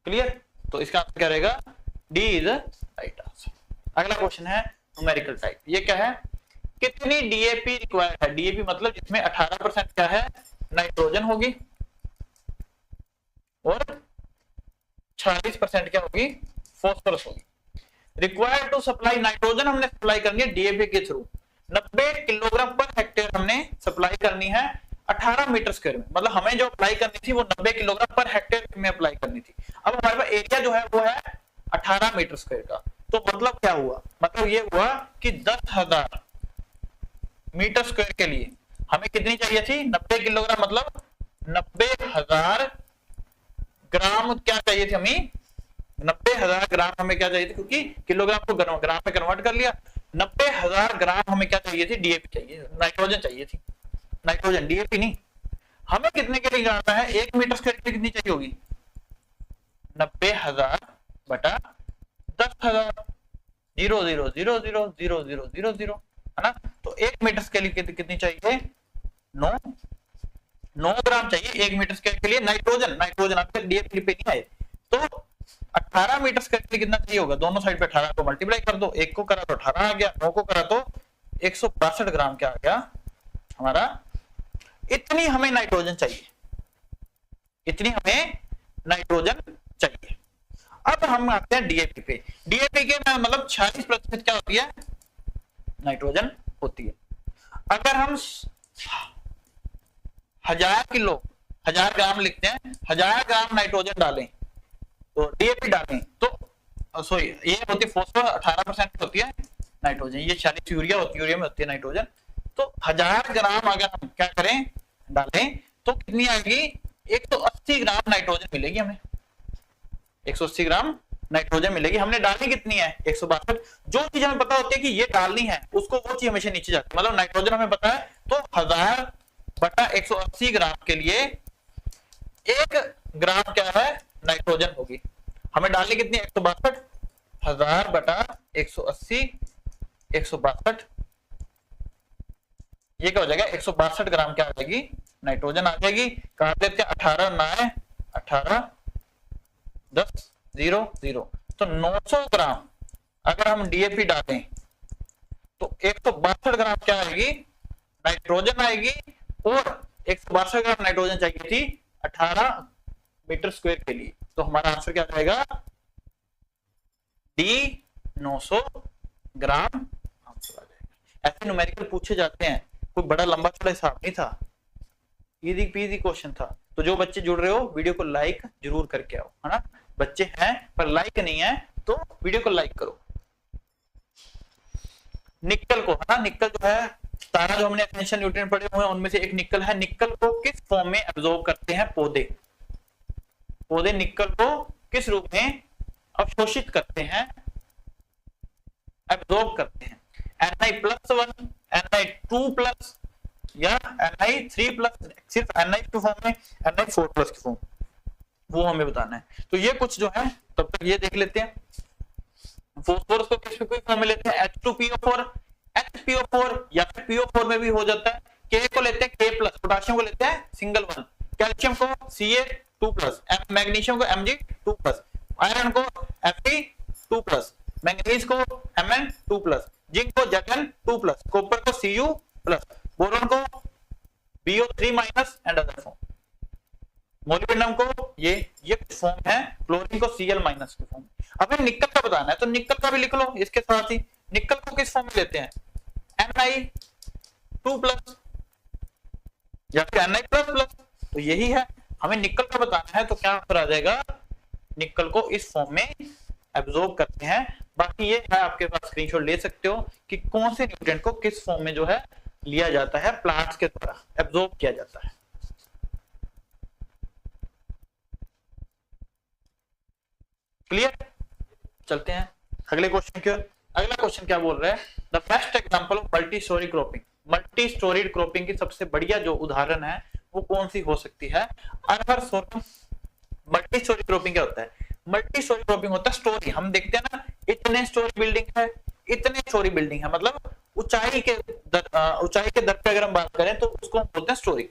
क्लियर, तो इसका आंसर क्या रहेगा, डी इज राइट आंसर। अगला क्वेश्चन है न्यूमेरिकल टाइप, ये क्या है, कितनी डीएपी रिक्वायर्ड है, डीएपी मतलब जिसमें 18% क्या है, नाइट्रोजन होगी और 46% क्या होगी, फॉस्फोरस होगी। रिक्वायर्ड टू सप्लाई नाइट्रोजन हमने सप्लाई करनी है डीएपी के थ्रू 90 किलोग्राम पर हेक्टेयर हमने सप्लाई करनी है 18 मीटर स्क्वायर में, मतलब हमें जो अप्लाई करनी थी वो 90 किलोग्राम पर हेक्टेयर में अप्लाई करनी थी। अब हमारे पास एरिया जो है वो है 18 मीटर स्क्वायर का, तो मतलब क्या हुआ, मतलब ये हुआ कि 10,000 मीटर स्क्वायर के लिए हमें कितनी चाहिए थी, 90 किलोग्राम, मतलब 90,000 ग्राम क्या चाहिए थी हमें, 90,000 ग्राम हमें क्या चाहिए थी, क्योंकि किलोग्राम को ग्राम में कन्वर्ट कर लिया। 90,000 ग्राम हमें क्या चाहिए थी, डीएपी चाहिए, नाइट्रोजन चाहिए थी, नाइट्रोजन, डीएपी नहीं। हमें कितने के लिए जाना है, 1 मीटर स्क्वायर के लिए कितनी चाहिए होगी, 90,000 बटा 10,000, 0.0000000 है ना। तो 1 मीटर के लिए कितनी चाहिए, 9 ग्राम चाहिए 1 मीटर स्क्वायर के लिए नाइट्रोजन आपके डीएपी पे नहीं आए, तो 18 मीटर स्क्वायर के लिए कितना चाहिए होगा, दोनों साइड पे 18 को मल्टीप्लाई कर दो, 1 को करा तो 18 आ गया, 9 को करा तो 162 ग्राम क्या आ गया हमारा। इतनी हमें नाइट्रोजन चाहिए, इतनी हमें नाइट्रोजन चाहिए। अब हम आते हैं डीएपी पे, डीएपी के मतलब 46% क्या होती है, नाइट्रोजन होती है। अगर हम 1000 ग्राम लिखते हैं, 1000 ग्राम नाइट्रोजन डालें तो डीएपी डालें तो सॉरी ये होती है फॉस्फोरस 18% होती है नाइट्रोजन, ये 40 यूरिया होती है, यूरिया में होती है नाइट्रोजन। तो 1000 ग्राम अगर हम क्या करें डालें तो कितनी आएगी, 180 ग्राम नाइट्रोजन मिलेगी हमें, 180 ग्राम नाइट्रोजन मिलेगी। हमने डालनी कितनी है, 162। जो चीज हमें पता होती है कि ये डालनी है उसको वो चीज हमेशा नीचे जाती है, मतलब नाइट्रोजन हमें पता है, तो 1000 बटा 180 ग्राम के लिए 1 ग्राम क्या है नाइट्रोजन होगी। हमें डालनी कितनी, 162, 1000 बटा 180, 162, ये क्या हो जाएगा, 162 ग्राम क्या आ जाएगी, नाइट्रोजन आ जाएगी। काट लेते हैं, 18 9 18 10 0 0, तो 900 ग्राम अगर हम डीएपी डालें तो 162 ग्राम क्या आएगी, नाइट्रोजन आएगी, और 162 ग्राम नाइट्रोजन चाहिए थी 18 मीटर स्क्वायर के लिए। तो हमारा आंसर क्या आएगा, डी 900 ग्राम आंसर आ जाएगा। ऐसे न्यूमेरिकल पूछे जाते हैं, कोई बड़ा लंबा चौड़ा हिसाब नहीं था, इजी पीजी क्वेश्चन था। तो जो बच्चे जुड़ रहे हो वीडियो को लाइक जरूर करके आओ, है ना। बच्चे हैं पर लाइक नहीं है तो वीडियो को लाइक करो। निकल को, है ना, निकल जो है सारा जो हमने एसेंशियल न्यूट्रिएंट पढ़े हुए हैं उनमें से एक निकल है। निकल को किस फॉर्म में एब्जॉर्ब करते हैं पौधे, पौधे निकल को किस रूप में अवशोषित करते हैं, एब्जॉर्ब करते हैं। Na+1, Na2+ या Na3+, सिर्फ Na के फॉर्म में, Na4+ के फॉर्म, वो हमें बताना है। तो ये कुछ जो है तब तक ये देख लेते हैं। फॉस्फोरस को किस फॉर्म में लेते हैं, H2PO4, HPO4 या फिर PO4 में भी हो जाता है। K को लेते हैं K+, पोटेशियम को लेते हैं सिंगल 1, कैल्शियम को Ca2+, मैग्नीशियम को Mg2+, आयरन को Fe2+, मैंगनीज को Mn2+, जिंक को Zn2+, कॉपर को Cu+, बोरॉन को BO3- and other form, molybdenum को ये फॉर्म है, क्लोरीन को Cl- के फॉर्म। अब निकल का बताना है तो निकल का भी लिख लो इसके साथ ही। निकल को किस फॉर्म में लेते हैं, Ni2+ या फिर Na++, तो यही है हमें निकल का बताना है। तो क्या आंसर आ जाएगा, निकल को इस फॉर्म में एब्जॉर्ब करते हैं। बाकी ये है आपके पास, स्क्रीनशॉट ले सकते हो कि कौन से न्यूट्रिएंट को किस फॉर्म में जो है लिया जाता है, प्लांट्स के द्वारा एब्जॉर्ब किया जाता है। क्लियर, चलते हैं अगले क्वेश्चन की ओर। अगला क्वेश्चन क्या बोल रहा है, the best example of multi storey cropping, multi storeyed cropping की सबसे बढ़िया जो उदाहरण है वो कौन सी हो सकती है, अरहर सोरगम। मल्टी स्टोरी क्रॉपिंग क्या होता है, मल्टी स्टोरी क्रॉपिंग होता है स्टोरी, हम देखते हैं ना इतने स्टोरी बिल्डिंग है, इतने स्टोरी बिल्डिंग है, मतलब ऊंचाई के दर पे अगर हम बात करें तो उसको हम बोलते हैं स्टोरी।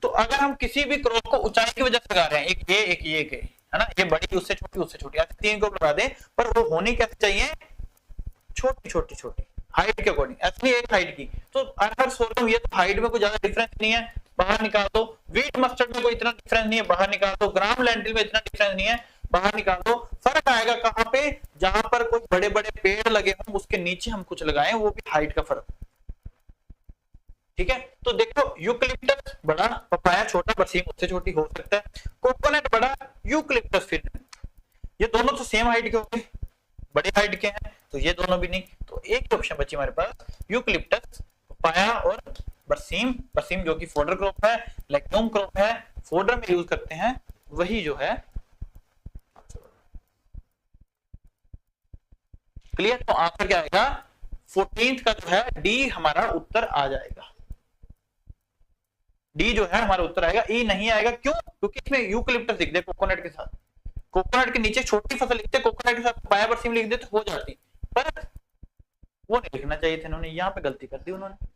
तो अगर हम किसी भी क्रॉप को ऊंचाई की वजह से लगा रहे हैं, एक ये है ना, ये बड़ी उससे छोटी उससे छोटी, ऐसे तीन क्रॉप लगा दें, पर वो होनी कैसे चाहिए, छोटी छोटी छोटी हाइट के अकॉर्डिंग, ऐसी एक हाइट की। तो अरहर सोरगम ये तो हाइट में कोई ज्यादा डिफरेंस नहीं है, बाहर निकाल दो। व्हीट मस्टर्ड में कोई इतना डिफरेंस नहीं है, बाहर निकाल दो। ग्राम लेंटिल में इतना डिफरेंस नहीं है, बाहर निकाल दो। फर्क आएगा कहां पे, जहां पर कोई बड़े बड़े पेड़ लगे हों उसके नीचे हम कुछ लगाएं, वो भी हाइट का फर्क। ठीक है, तो देखो यूकलिप्टस बड़ा, पपाया छोटा, बरसीम उससे छोटी हो सकता है, कोकोनट बड़ा, यूकलिप्टस फिर, ये दोनों तो सेम हाइट के होंगे, बड़े हाइट के हैं, तो ये दोनों भी नहीं। तो एक ऑप्शन बची हमारे पास, यूकलिप्टस, पपाया और बरसीम। बरसीम जो कि फोडर क्रॉप है, लेग्यूम क्रॉप है, फोडर में यूज करते हैं, वही जो है। क्लियर, तो आंसर क्या आएगा, 14th का जो है डी हमारा उत्तर आ जाएगा। डी जो है हमारा उत्तर आएगा, ई नहीं आएगा। क्यों, क्योंकि इसमें यूकलिप्टस लिख दे कोकोनट के साथ, कोकोनट के नीचे छोटी फसल लिखते, कोकोनट के साथ पपाया बरसीम लिख दे तो हो जाती, पर वो नहीं लिखना चाहिए था इन्होंने, यहाँ पे गलती कर दी उन्होंने।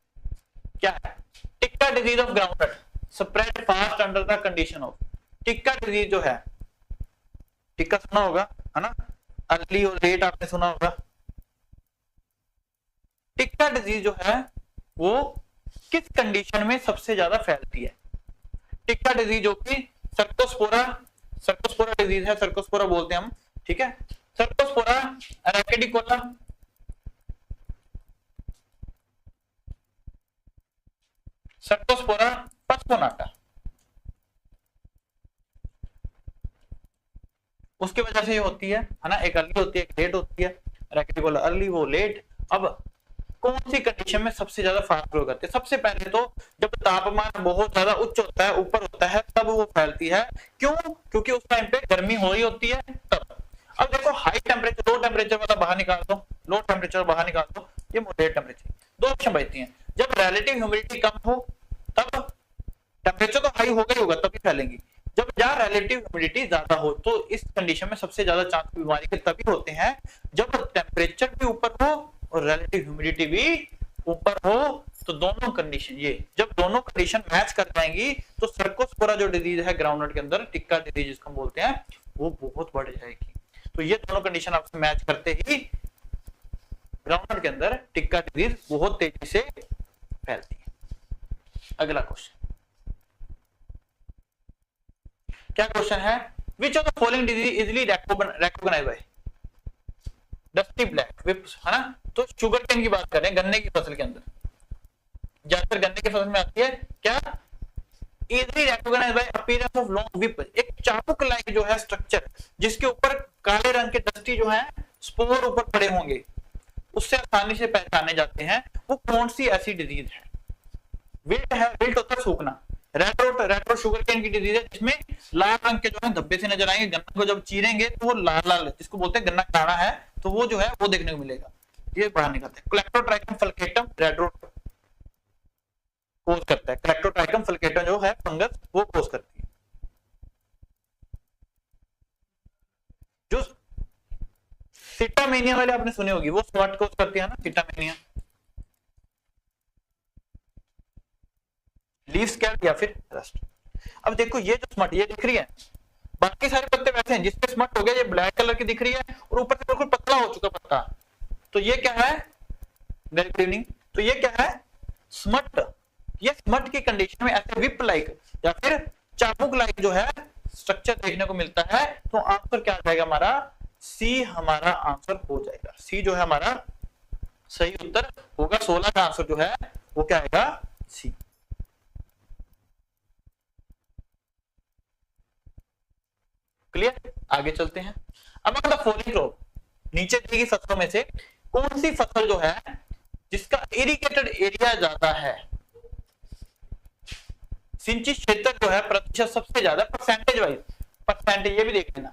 क्या है, tikka disease of groundnut spread fast under the condition of, tikka disease जो है, टिक्का सुना होगा है ना, अर्ली और लेट आपने सुना होगा। टिक्का डिजीज जो है वो किस कंडीशन में सबसे ज्यादा फैलती है, टिक्का डिजीज जो कि सर्कोस्पोरा डिजीज है, सर्कोस्पोरा बोलते हैं हम, ठीक है, सर्कोस्पोरा रैकेडिकोला, सर्कोस्पोरा पस्पोनाटा, उसकी वजह से ये होती है ना, एक अर्ली होती है एक लेट होती है, रैकेडिकोला अर्ली वो लेट। अब कौन सी कंडीशन में सबसे ज्यादा फास्ट ग्रो करते हैं, सबसे पहले तो जब तापमान बहुत ज्यादा उच्च होता है, ऊपर होता है, तब वो फैलती है। क्यों, क्योंकि उस टाइम पे गर्मी हो रही होती है तब। अब देखो हाई टेम्परेचर, लो टेम्परेचर वाला बाहर निकाल दो, लो टेम्परेचर बाहर निकाल दो, ये मॉडरेट टेम्परेचर, दो ऑप्शन बचती हैं। जब रिलेटिव ह्यूमिडिटी कम हो तब टेम्परेचर तो हाई होगा ही होगा, तभी फैलेंगी। जब जहाँ रिलेटिव ह्यूमिडिटी ज्यादा हो, तो इस कंडीशन में सबसे ज्यादा चांस बीमारी के तभी होते हैं जब टेम्परेचर भी ऊपर हो और रिलेटिव ह्यूमिडिटी भी ऊपर हो। तो दोनों कंडीशन, ये जब दोनों कंडीशन मैच कर जाएंगी तो सर्कोस्पोरा जो डिजीज है ग्राउंडनट के अंदर, टिक्का डिजीज जिसको बोलते हैं, वो बहुत बढ़ जाएगी। तो ये दोनों कंडीशन आपसे मैच करते ही ग्राउंडनट के अंदर टिक्का डिजीज बहुत तेजी से फैलती है। अगला क्वेश्चन, क्या क्वेश्चन है, which of the following disease easily recognised by, dusty black whips, है ना, तो शुगर केन की बात कर रहे हैं, गन्ने की फसल के अंदर, ज्यादातर गन्ने की फसल में आती है। क्या, easily recognised by appearance of long whip, एक चाबुक लाइक जो है स्ट्रक्चर, जिसके ऊपर काले रंग के डस्टी जो है स्पोर ऊपर पड़े होंगे, उससे आसानी से पहचाने जाते हैं। वो कौन सी ऐसी डिजीज है, विल्ट है, विल्ट होता है सूखना, रेट्रो शुगर केन की डिजीज है जिसमें लाल रंग के जो है धब्बे से नजर आएंगे, गन्ना को जब चीरेंगे तो वो लाल लाल, जिसको बोलते हैं गन्ना काढ़ा है, तो वो जो है वो देखने को मिलेगा, ये बाहर निकलता है। क्लेक्टोट्राइकम फल्केटम रेट्रो कोज करता है, क्लेक्टोट्राइकम फल्केटम जो है फंगस वो कोज करती है। जो सिटामेनिया वाले आपने सुनी होगी, वो स्मट कोज करती है ना, सिटामेनिया, लीफ स्कैल्प या फिर रस्ट। अब देखो ये जो स्मट ये दिख रही है, बाकी सारे पत्ते वैसे हैं, जिसपे स्मट हो गया ये ब्लैक कलर की दिख रही है और ऊपर से बिल्कुल पतला हो चुका पत्ता, तो ये क्या है, वेरी गुड इवनिंग, तो ये क्या है, स्मट। ये स्मट की कंडीशन में ऐसे विप लाइक या फिर चाबुक लाइक जो है स्ट्रक्चर देखने को मिलता है, तो आंसर क्या आ जाएगा हमारा, सी हमारा आंसर हो जाएगा। सी जो है हमारा सही उत्तर होगा, 16 का आंसर जो है वो क्या आएगा, सी। क्लियर, आगे चलते हैं। अब अगर फॉलोइंग क्रॉप, नीचे दी गई फसलों में से कौन सी फसल जो है जिसका इरिगेटेड एरिया ज्यादा है, सिंचित क्षेत्र जो है प्रतिशत सबसे ज्यादा, परसेंटेज वाइज, परसेंटेज ये भी देख लेना,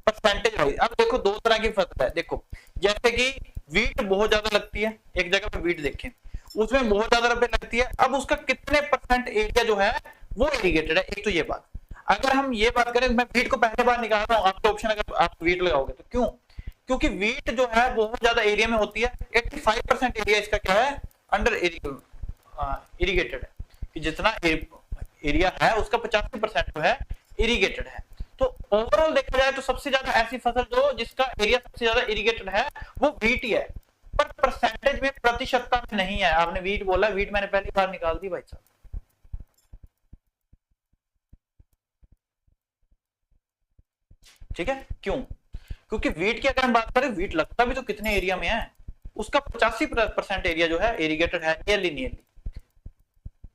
परसेंटेज वाइज। अब देखो दो तरह की फसल है, देखो जैसे कि वीट बहुत ज्यादा लगती है, एक जगह पे वीट देखें उसमें बहुत ज्यादा रुपए लगती है, अब उसका कितने परसेंट एरिया जो है वो इरिगेटेड है, एक तो ये बात। अगर हम ये बात करें, मैं वीट को पहले बार निकाल रहा हूं, आपका ऑप्शन अगर आप वीट लगाओगे तो क्यों, क्योंकि वीट जो है बहुत ज्यादा एरिया में होती है, 85% एरिया इसका क्या है, अंडर इरिगेटेड है, कि जितना एरिया है उसका 85% जो है इरिगेटेड है। तो ओवरऑल देखा जाए तो सबसे ज्यादा ऐसी फसल जो जिसका एरिया सबसे ज्यादा इरिगेटेड है वो वीट ही है, पर परसेंटेज में, प्रतिशतता में नहीं है। आपने वीट बोला, वीट मैंने पहली बार निकाल दी भाई साहब, ठीक है, क्यों, क्योंकि वीट की अगर हम बात करें, वीट लगता भी तो कितने एरिया में है, उसका 85% एरिया जो है इरिगेटेड है, नियरली।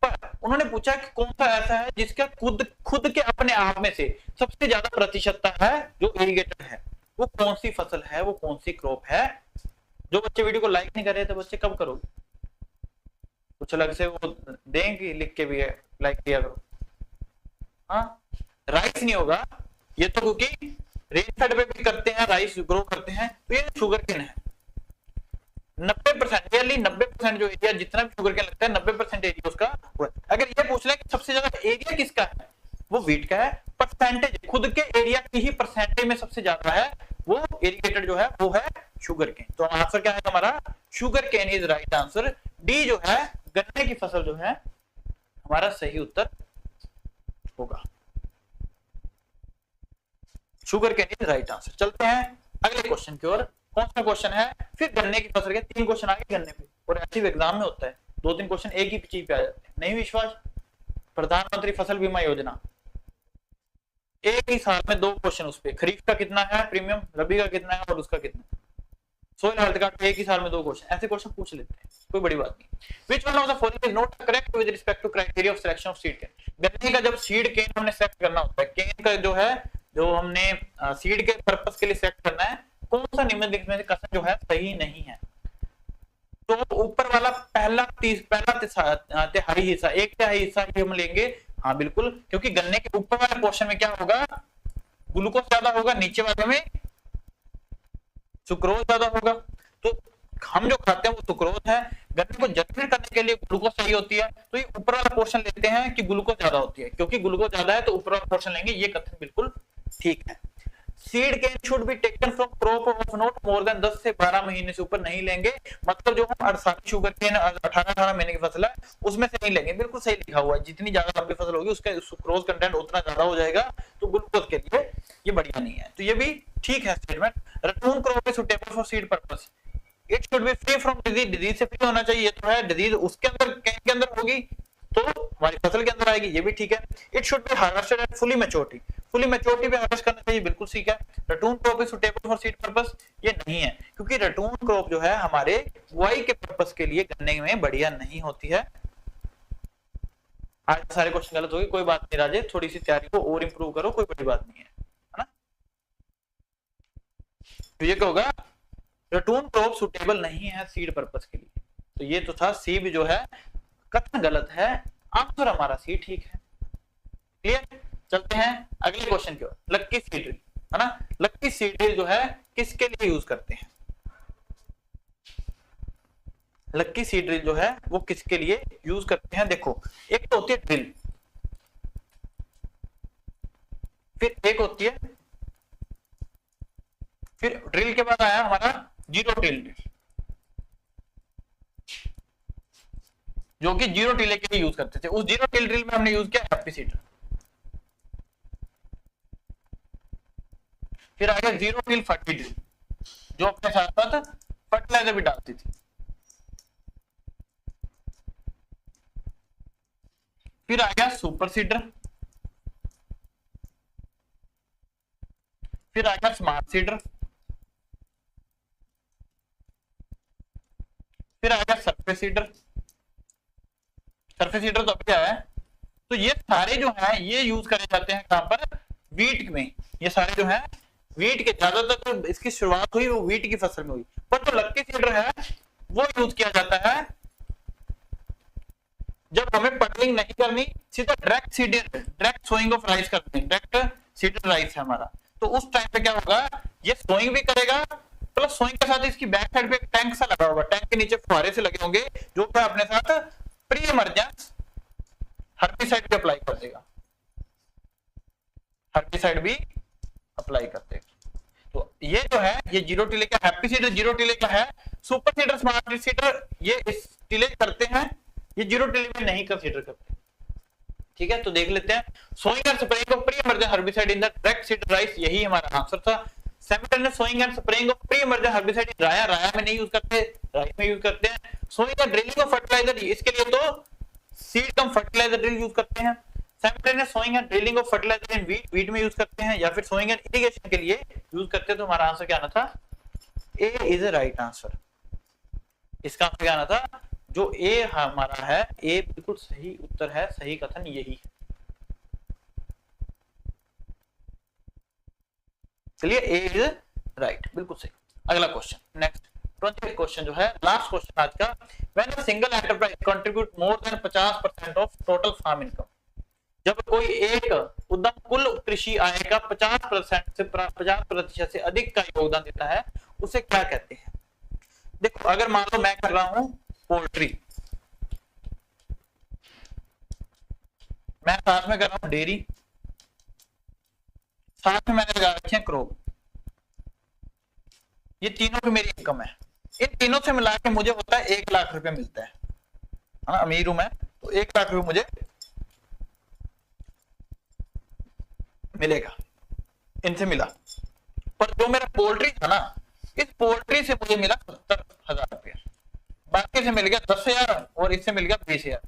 पर उन्होंने पूछा कि कौन सा ऐसा है जिसका खुद के अपने आप में से सबसे ज्यादा प्रतिशतता है जो इरिगेटेड है, वो कौन सी फसल है, वो कौन सी क्रॉप है। जो बच्चे वीडियो को लाइक नहीं कर रहे थे, बच्चे कब करोगे, कुछ अलग से वो देंगे लिख के भी है, लाइक किया करो। हाँ, राइस नहीं होगा ये तो, क्योंकि रेन साइड पे भी करते हैं, राइस ग्रो करते हैं, तो ये शुगर केन है। 90% नियरली 90% जो एरिया जितना भी शुगर केन लगता है 90% एरिया उसका। अगर ये पूछ ले कि सबसे ज्यादा एरिया किसका है, वो वीट का है। परसेंटेज खुद के एरिया की ही परसेंटेज में सबसे ज्यादा है वो इरिगेटेड जो है वो है शुगर केन। तो आंसर क्या है हमारा, sugarcane is right answer. D जो है गन्ने की फसल जो है हमारा सही उत्तर होगा, sugarcane is right answer. चलते हैं अगले क्वेश्चन की ओर। कौन सा क्वेश्चन है, फिर गन्ने की फसल के 3 क्वेश्चन आगे गन्ने पे, और ऐसे एग्जाम में होता है 2-3 क्वेश्चन एक ही चीज पे आ जाते हैं। नहीं विश्वास, प्रधानमंत्री फसल बीमा योजना, एक ही साल में 2 क्वेश्चन उस पे, खरीफ का कितना है प्रीमियम, रबी का कितना है और उसका कितना, सोइल हेल्थ कार्ड पे एक ही साल में 2 क्वेश्चन, ऐसे क्वेश्चन पूछ लेते हैं, कोई बड़ी बात नहीं। Which one of the following is not correct with respect to criteria of selection of seed cane. गन्ने का जब सीड केन हमने सेलेक्ट करना होता है, केन का जो है जो हमने सीड के पर्पस के लिए सेलेक्ट करना है, कौन सा निम्नलिखित में से कथन जो है सही नहीं है। तो ऊपर वाला पहला तिहाई हिस्सा, 1/3 हिस्सा ही हम लेंगे, हाँ बिल्कुल, क्योंकि गन्ने के ऊपर वाले पोर्शन में क्या होगा, ग्लूकोज ज्यादा होगा, नीचे वाले में सुक्रोज ज्यादा होगा। तो हम जो खाते हैं वो सुक्रोज है, गन्ने को जर्मिनेट करने के लिए ग्लूकोज सही होती है, तो ये ऊपर वाला पोर्शन लेते हैं कि ग्लूकोज ज्यादा होती है, क्योंकि ग्लूकोज ज्यादा है तो ऊपर वाला पोर्शन लेंगे, ये कथन बिल्कुल ठीक है। Seed cane should be taken from crop of not more than 10 से 12 महीने से ऊपर नहीं लेंगे, मतलब जो हम 68 शुगर केन 18 महीने की फसल है उसमें से नहीं लेंगे, बिल्कुल सही लिखा हुआ है। जितनी ज्यादा लंबी फसल होगी उसका सुक्रोज कंटेंट उतना ज्यादा हो जाएगा, तो ग्लूकोज के लिए ये बढ़िया नहीं है, तो ये भी ठीक है statement. रटून crop is suitable for seed purpose, it should B free from disease, disease से फ्री होना चाहिए, ये तो है, डिजीज उसके अंदर केन के अंदर होगी तो हमारी फसल के अंदर आएगी, ये भी ठीक है। It should be harvested at fully maturity, fully maturity पे हार्वेस्ट करना चाहिए, बिल्कुल ठीक है। Ratoon crop is suitable for seed purpose, ये नहीं है, क्योंकि रटून क्रॉप जो है हमारे बुआई के पर्पस के लिए गन्ने में बढ़िया नहीं होती है। आज सारे क्वेश्चन गलत हो गए, कोई बात नहीं राजे, थोड़ी सी तैयारी को और इंप्रूव करो, कोई बड़ी बात नहीं है, है ना। तो ये क्या होगा, रटून क्रॉप सुटेबल नहीं है सीड पर्पस के लिए, तो ये तो था सी भी जो है कथन गलत है, आंसर हमारा सी ठीक है। क्लियर। चलते हैं अगले क्वेश्चन की ओर। लक्की सीड ड्रिल है ना, लक्की सीड ड्रिल जो है किसके लिए यूज करते हैं? लक्की सीड ड्रिल जो है वो किसके लिए यूज करते हैं? देखो, एक तो होती है ड्रिल, फिर एक होती है, फिर ड्रिल के बाद आया हमारा जीरो टिल ड्रिल, जो कि जीरो टिले के लिए यूज करते थे। उस जीरो टिल ड्रिल में हमने यूज किया हैप्पी सीडर। फिर आ गया जीरो टिल फर्टी ड्रिल, जो अपने साथ साथ फर्टिलाइजर भी डालती थी। फिर आ गया सुपर सीडर, फिर आ गया स्मार्ट सीडर, फिर आ गया सरफेस सीडर। सरफेस सीडर तो अभी आया है। तो ये सारे जो है ये यूज करे जाते हैं कहां पर? वीट में। ये सारे जो है वीट के, ज्यादातर तो इसकी शुरुआत हुई वो वीट की फसल में हुई, पर जो लक्की सीडर है वो यूज किया जाता है जब हमें पटलिंग नहीं करनी, सीधा direct seeder, direct sowing of rice करते हैं, डायरेक्ट सीडर राइस है हमारा। तो उस टाइम पे क्या होगा, ये सोइंग भी करेगा, प्लस सोइंग के साथ इसकी बैक साइड पे एक टैंक सा लगा होगा, टैंक के नीचे फुहारे से लगे होंगे, जो कि अपने साथ प्री इमरजेंस हर्बिसाइड भी अप्लाई कर देगा, हर्बिसाइड भी अप्लाई कर देगा। तो ये जो है ये जीरो टिले का हैप्पी सीडर, जीरो टिले का है। सुपर सीडर, स्मार्ट सीडर ये इस टिले करते हैं, ये जीरो टिले में नहीं कंसीडर करते। ठीक है, तो देख लेते हैं। Sowing and spraying of pre emergence herbicide in the direct seeder rice, यही हमारा आंसर था। Simultaneous sowing and spraying of pre emergence herbicide in raya, राया में नहीं यूज करते, राइस में यूज करते हैं। Sowing and drilling of fertiliser, इसके लिए तो seed cum fertiliser drill use करते हैं। Simultaneous sowing and drilling of fertiliser in wheat, wheat में यूज करते हैं, या फिर सोइंग एंड इरिगेशन के लिए यूज करते हैं। तो हमारा आंसर क्या आना था? ए इज अ राइट आंसर। इसका आंसर क्या आना था? जो ए हमारा है, ए बिल्कुल सही उत्तर है, सही कथन यही है। चलिए, ए इज राइट, बिल्कुल सही। अगला क्वेश्चन, नेक्स्ट 20th क्वेश्चन जो है, लास्ट क्वेश्चन आज का। When a single enterprise contribute more than 50% of total farm income, जब कोई एक उद्यम कुल कृषि आय का 50% से अधिक का योगदान देता है, उसे क्या कहते हैं? देखो, अगर मान लो मैं कर रहा हूं पोल्ट्री, मैं साथ में कर रहा हूं डेयरी, साथ में मैंने लगा रखे हैं क्रॉप, ये तीनों की मेरी इनकम है। इन तीनों से मिला के मुझे होता है 1 लाख रुपए मिलता है ना, अमीर हूं मैं, तो 1 लाख रुपए मुझे मिलेगा, इनसे मिला। पर जो मेरा पोल्ट्री था ना, इस पोल्ट्री से मुझे मिला 70,000 रुपया, बाकी से मिल गया 10,000 और इससे मिल गया 20,000।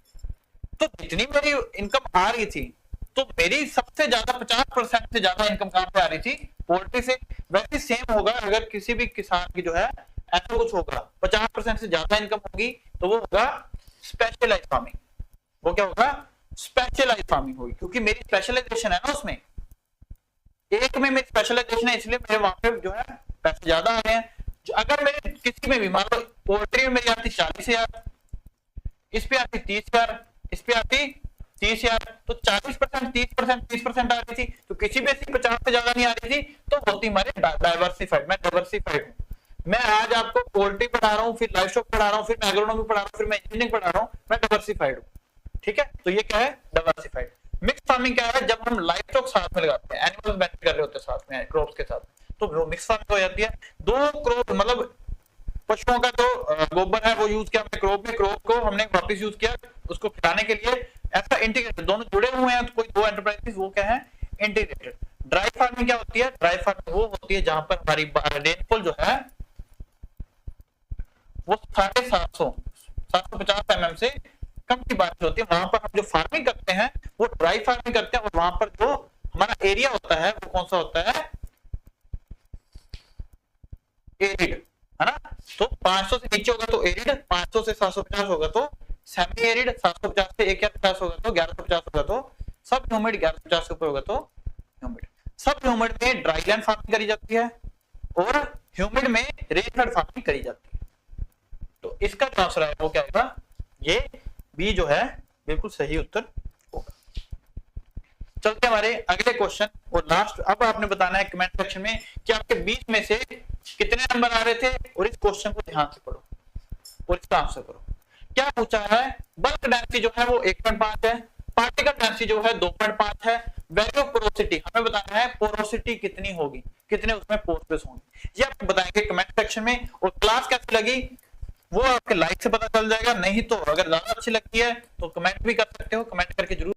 तो जितनी मेरी इनकम आ रही थी, तो मेरी सबसे ज्यादा 50% से ज्यादा इनकम कहां से आ रही थी? पोल्ट्री से। वैसे सेम होगा अगर किसी भी किसान की जो है ऐसा कुछ होगा, 50% से ज्यादा इनकम होगी, तो वो होगा स्पेशलाइज फार्मिंग। वो क्या होगा? स्पेशलाइज फार्मिंग होगी, क्योंकि मेरी स्पेशलाइजेशन है ना उसमें, एक में मेरी स्पेशलाइजेशन है, इसलिए मेरे वहां पे जो है पैसे ज्यादा आ रहे हैं। अगर मेरे किसी में भी, मान लो पोल्ट्री में मेरी आती 40,000, इस पे आती 30,000, इस पे आती 30,000, तो 40%, 30%, 30% आ रही थी, तो किसी भी 50 से ज्यादा नहीं आ रही थी, तो होती हमारे डाइवर्सिफाइड। मैं डाइवर्सिफाइड हूँ। मैं आज आपको पोल्ट्री पढ़ा रहा हूँ, फिर लाइफ स्टॉक पढ़ा रहा हूँ, फिर मैं एग्रोनॉमी पढ़ा रहा हूँ, फिर मैं इंजीनियरिंग पढ़ा रहा हूँ, मैं डाइवर्सिफाइड हूँ। ठीक है, तो ये क्या है? डाइवर्सिफाइड। मिक्स फार्मिंग क्या है? जब हम लाइफ स्टॉक साथ में लगाते हैं, एनिमल्स बेनिफिट कर रहे होते हैं साथ में क्रॉप्स के साथ, तो वो मिक्स फार्मिंग हो जाती है। दो क्रॉप, मतलब पशुओं का जो गोबर है वो यूज किया हमने क्रॉप में, क्रॉप को हमने वापस यूज किया उसको खिलाने के लिए। ऐसा इंटीग्रेटेड, दोनों जुड़े हुए हैं, तो कोई दो एंटरप्राइजेस, वो क्या है? इंटीग्रेटेड। ड्राई फार्मिंग क्या होती है? ड्राई फार्मिंग वो होती है जहां पर हमारी रेनफॉल जो है वो 750 mm से कम की बारिश होती है। वहां पर हम जो फार्मिंग करते हैं वो ड्राई फार्मिंग करते हैं, और वहां पर जो हमारा एरिया होता है वो कौन सा होता है? एरिड, है ना। तो 500 से नीचे होगा तो एरिड, 500 से 750 होगा तो सेमी एरिड, 750 से 1150 होगा तो 1150 होगा तो सब ह्यूमिड, 1150 के ऊपर होगा तो ह्यूमिड। सब ह्यूमिड में ड्राई लैंड फार्मिंग करी जाती है और ह्यूमिड में रेनफेड फार्मिंग करी जाती है। तो इसका जो आंसर है वो क्या होगा? ये बी जो है बिल्कुल सही उत्तर होगा। चलते हमारे अगले क्वेश्चन और लास्ट। अब आपने बताना है कमेंट सेक्शन में कि आपके 20 में से कितने नंबर आ रहे थे, और इस क्वेश्चन को ध्यान से पढ़ो और इसका आंसर करो। क्या पूछा है? बल्क डेंसिटी जो है वो 1.5 है, पार्टिकल डेंसिटी जो है 2.5 है, वैल्यू ऑफ पोरोसिटी हमें बताना है पोरोसिटी कितनी होगी, कितने उसमें पोर्स होंगे, ये आप बताएंगे कमेंट सेक्शन में। और क्लास कैसी लगी वो आपके लाइक से पता चल जाएगा, नहीं तो अगर ज्यादा अच्छी लगती है तो कमेंट भी कर सकते हो, कमेंट करके जरूर